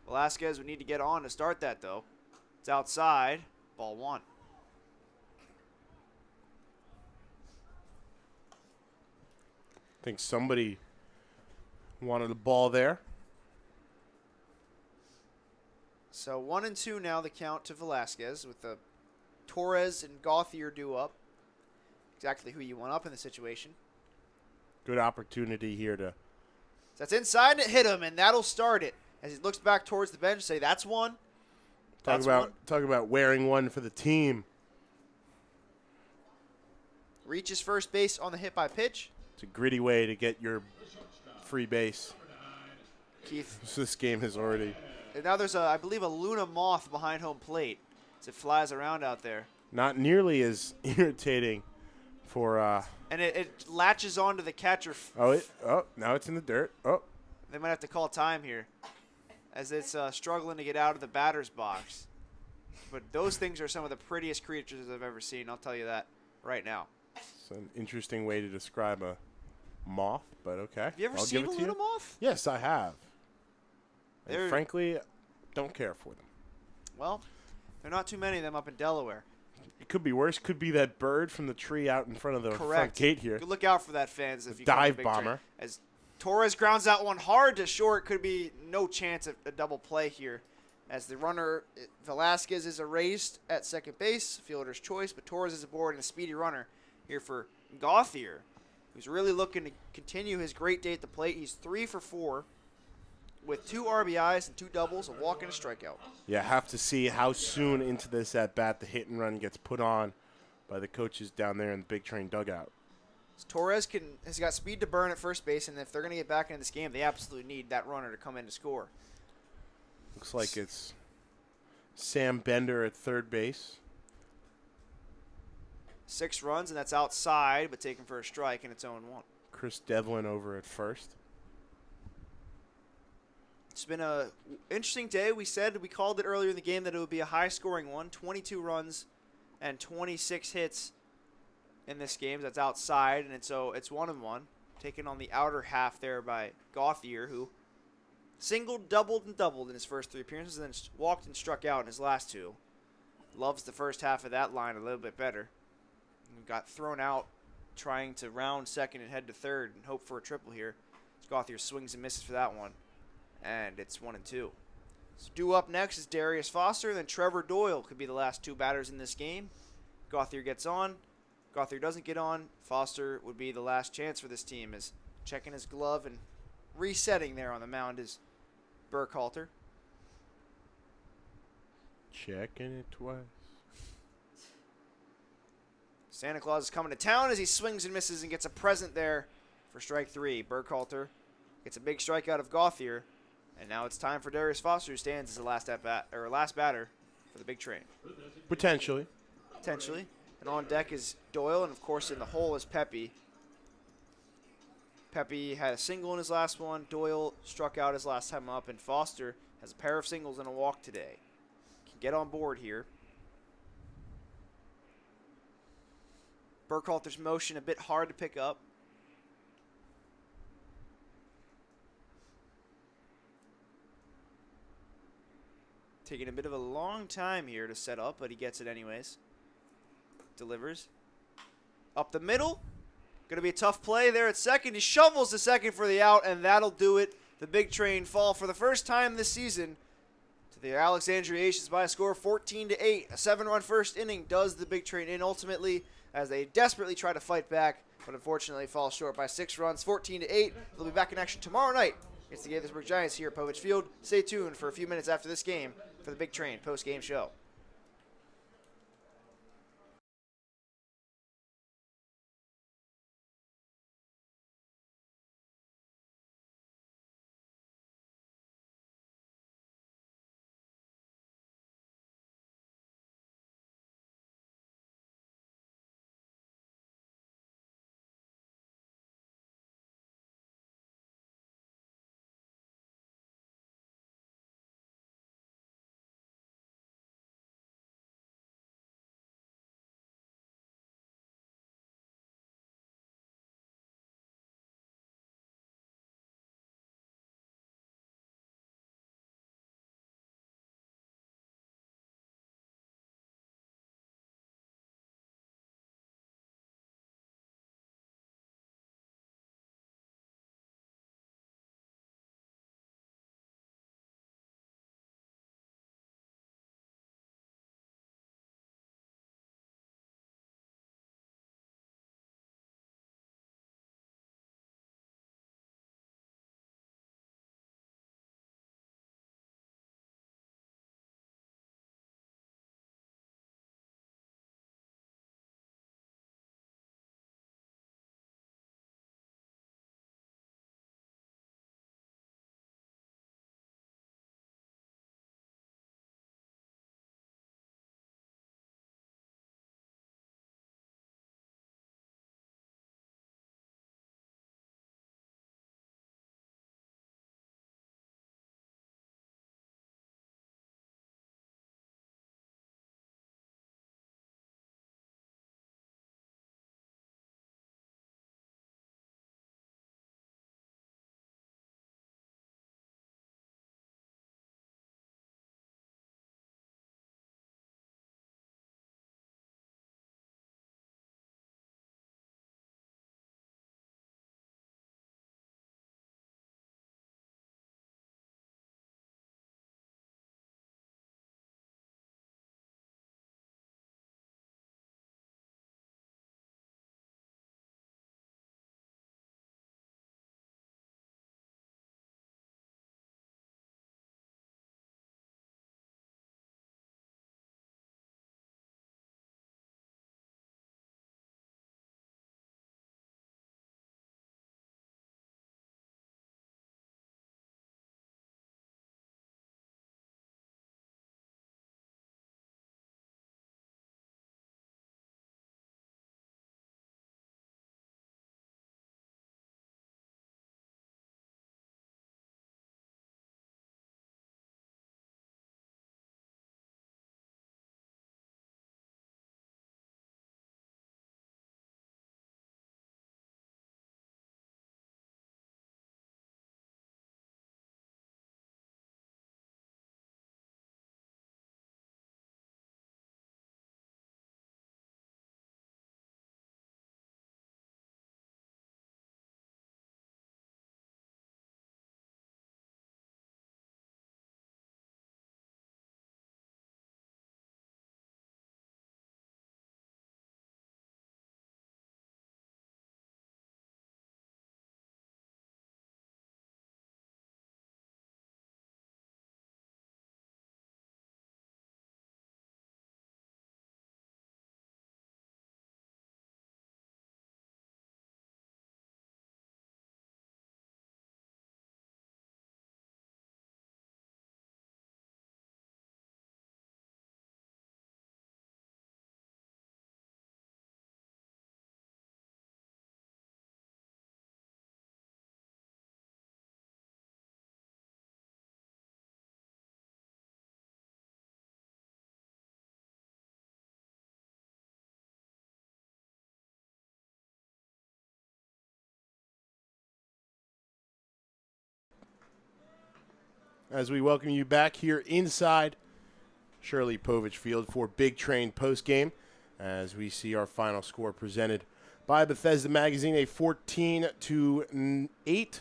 Velasquez would need to get on to start that, though. It's outside. Ball 1. I think somebody wanted a ball there. So 1-2 now the count to Velasquez with the Torres and Gauthier due up. Exactly who you want up in the situation. Good opportunity here to. So that's inside and it hit him, and that'll start it. As he looks back towards the bench, say that's one. Talk about wearing one for the team. Reaches first base on the hit by pitch. It's a gritty way to get your free base. Keith. This game has already. And now there's, I believe, a Luna moth behind home plate as it flies around out there. Not nearly as irritating for. And it latches onto the catcher. Now it's in the dirt. Oh. They might have to call time here as it's struggling to get out of the batter's box. But those things are some of the prettiest creatures I've ever seen. I'll tell you that right now. It's an interesting way to describe a moth, but okay. Have you ever I'll seen give a it to Luna you. moth? Yes, I have. And They're- frankly, don't care for them. Well, there are not too many of them up in Delaware. It could be worse. Could be that bird from the tree out in front of the front Correct. gate here. Good look out for that, fans. If The you come to dive Big Train. bomber. As Torres grounds that one hard to short, could be no chance of a double play here. As the runner, Velasquez is erased at second base, fielder's choice, but Torres is aboard and a speedy runner here for Gauthier, who's really looking to continue his great day at the plate. He's 3 for 4 with 2 RBIs and 2 doubles, a walk and a strikeout. Yeah, have to see how soon into this at bat the hit and run gets put on by the coaches down there in the big train dugout. So Torres has got speed to burn at first base, and if they're going to get back into this game, they absolutely need that runner to come in to score. Looks like it's Sam Bender at third base. 6 runs, and that's outside, but taken for a strike, and it's 0-1. Chris Devlin over at first. It's been a interesting day. We called it earlier in the game that it would be a high-scoring one. 22 runs and 26 hits in this game. That's outside, and it's 1-1. Taken on the outer half there by Gauthier, who singled, doubled, and doubled in his first 3 appearances, and then walked and struck out in his last 2. Loves the first half of that line a little bit better. And got thrown out trying to round second and head to third and hope for a triple here. Gauthier swings and misses for that one. And it's 1-2. So due up next is Darius Foster, and then Trevor Doyle could be the last 2 batters in this game. Gauthier gets on. Gauthier doesn't get on. Foster would be the last chance for this team, as checking his glove and resetting there on the mound is Burkhalter. Checking it twice. Santa Claus is coming to town as he swings and misses and gets a present there for strike 3. Burkhalter gets a big strike out of Gauthier. And now it's time for Darius Foster, who stands as the last batter for the big train. Potentially. And on deck is Doyle, and of course in the hole is Pepe. Pepe had a single in his last one. Doyle struck out his last time up, and Foster has a pair of singles and a walk today. Can get on board here. Burkhalter's motion a bit hard to pick up. Taking a bit of a long time here to set up, but he gets it anyways. Delivers. Up the middle. Going to be a tough play there at second. He shovels to second for the out, and that'll do it. The big train fall for the first time this season to the Alexandria Aces by a score of 14-8. A 7-run first inning does the big train in ultimately as they desperately try to fight back, but unfortunately fall short by 6 runs, 14-8. They'll be back in action tomorrow night against the Gaithersburg Giants here at Povich Field. Stay tuned for a few minutes after this game for the big train post-game show. As we welcome you back here inside Shirley Povich Field for Big Train postgame, as we see our final score presented by Bethesda Magazine, a 14-8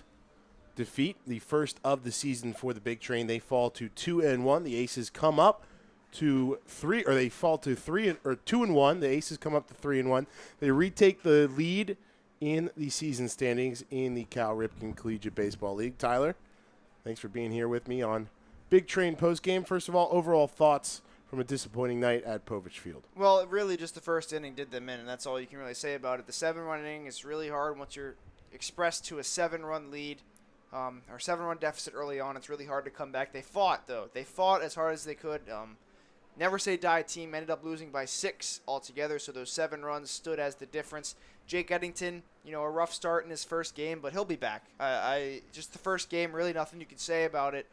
defeat, the first of the season for the Big Train. They fall to 2-1. The Aces come up to 3, or they fall to 2-1. The Aces come up to 3-1. They retake the lead in the season standings in the Cal Ripken Collegiate Baseball League. Tyler, thanks for being here with me on Big Train postgame. First of all, overall thoughts from a disappointing night at Povich Field. Well, really just the first inning did them in, and that's all you can really say about it. The 7-run inning is really hard once you're expressed to a 7-run lead or 7-run deficit early on. It's really hard to come back. They fought, though. They fought as hard as they could. Never Say Die team ended up losing by 6 altogether, so those 7 runs stood as the difference. Jake Eddington, a rough start in his first game, but he'll be back. Just the first game, really nothing you can say about it.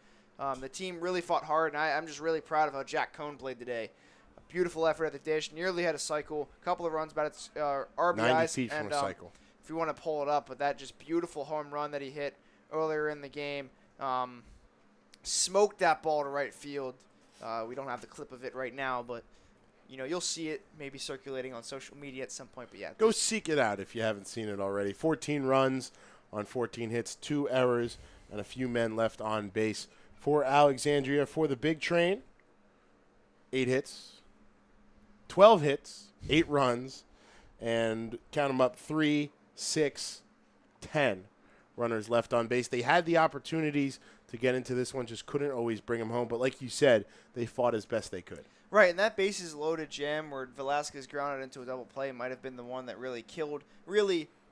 The team really fought hard, and I'm just really proud of how Jack Cohn played today. A beautiful effort at the dish, nearly had a cycle, a couple of runs, about its RBIs. 90 feet from a cycle. If you want to pull it up, but that just beautiful home run that he hit earlier in the game. Smoked that ball to right field. We don't have the clip of it right now, but you'll see it maybe circulating on social media at some point. But yeah, go seek it out if you haven't seen it already. 14 runs on 14 hits, 2 errors, and a few men left on base for Alexandria. For the Big Train, 8 hits, 12 hits, 8 runs, and count them up, 3, 6, 10 runners left on base. They had the opportunities to get into this one, just couldn't always bring them home. But like you said, they fought as best they could. Right, and that bases loaded jam where Velasquez grounded into a double play might have been the one that really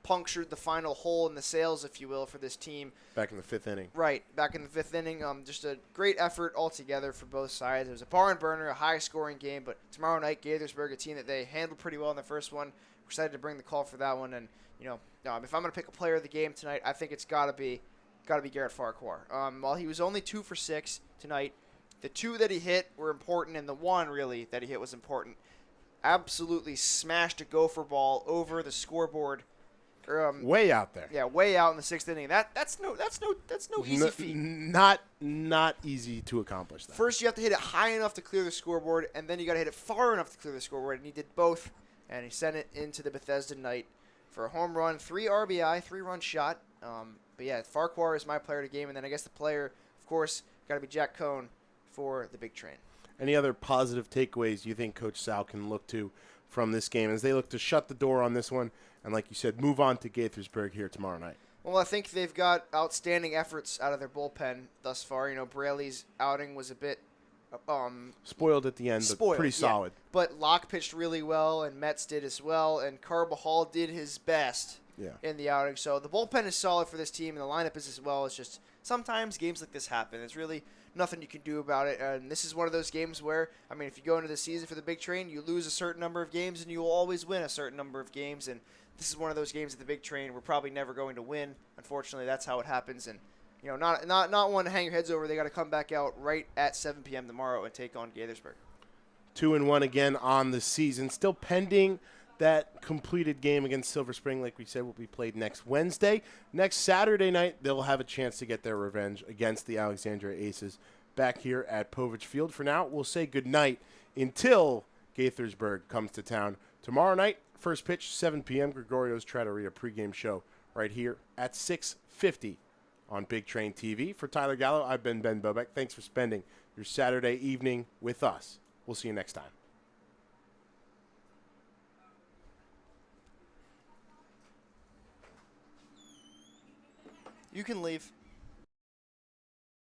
punctured the final hole in the sails, if you will, for this team. Back in the 5th inning. Right, back in the 5th inning. Just a great effort altogether for both sides. It was a barn burner, a high-scoring game, but tomorrow night, Gaithersburg, a team that they handled pretty well in the first one. We're excited to bring the call for that one. And, if I'm going to pick a player of the game tonight, I think it's got to be Garrett Farquhar. While he was only 2 for 6 tonight, the 2 that he hit were important, and the 1 really that he hit was important. Absolutely smashed a gopher ball over the scoreboard. Way out there. Yeah, way out in the 6th inning. That's no easy feat. Not easy to accomplish that. First, you have to hit it high enough to clear the scoreboard, and then you got to hit it far enough to clear the scoreboard, and he did both, and he sent it into the Bethesda night for a home run, 3 RBI, 3-run shot. But yeah, Farquhar is my player of the game, and then I guess the player, of course, got to be Jack Cohn for the Big Train. Any other positive takeaways you think Coach Sal can look to from this game as they look to shut the door on this one and, like you said, move on to Gaithersburg here tomorrow night? Well, I think they've got outstanding efforts out of their bullpen thus far. Braley's outing was a bit spoiled at the end, but pretty solid. Yeah. But Locke pitched really well, and Metz did as well, and Carbajal did his best in the outing. So the bullpen is solid for this team, and the lineup is as well. It's just sometimes games like this happen. It's really nothing you can do about it. And this is one of those games where, if you go into the season for the Big Train, you lose a certain number of games, and you will always win a certain number of games. And this is one of those games at the Big Train we're probably never going to win. Unfortunately, that's how it happens. And not one to hang your heads over. They got to come back out right at 7 p.m. tomorrow and take on Gaithersburg. 2-1 again on the season. Still pending that completed game against Silver Spring, like we said, will be played next Wednesday. Next Saturday night, they'll have a chance to get their revenge against the Alexandria Aces back here at Povich Field. For now, we'll say goodnight until Gaithersburg comes to town. Tomorrow night, first pitch, 7 p.m., Gregorio's Trattoria pregame show right here at 6:50 on Big Train TV. For Tyler Gallo, I've been Ben Bobeck. Thanks for spending your Saturday evening with us. We'll see you next time. You can leave.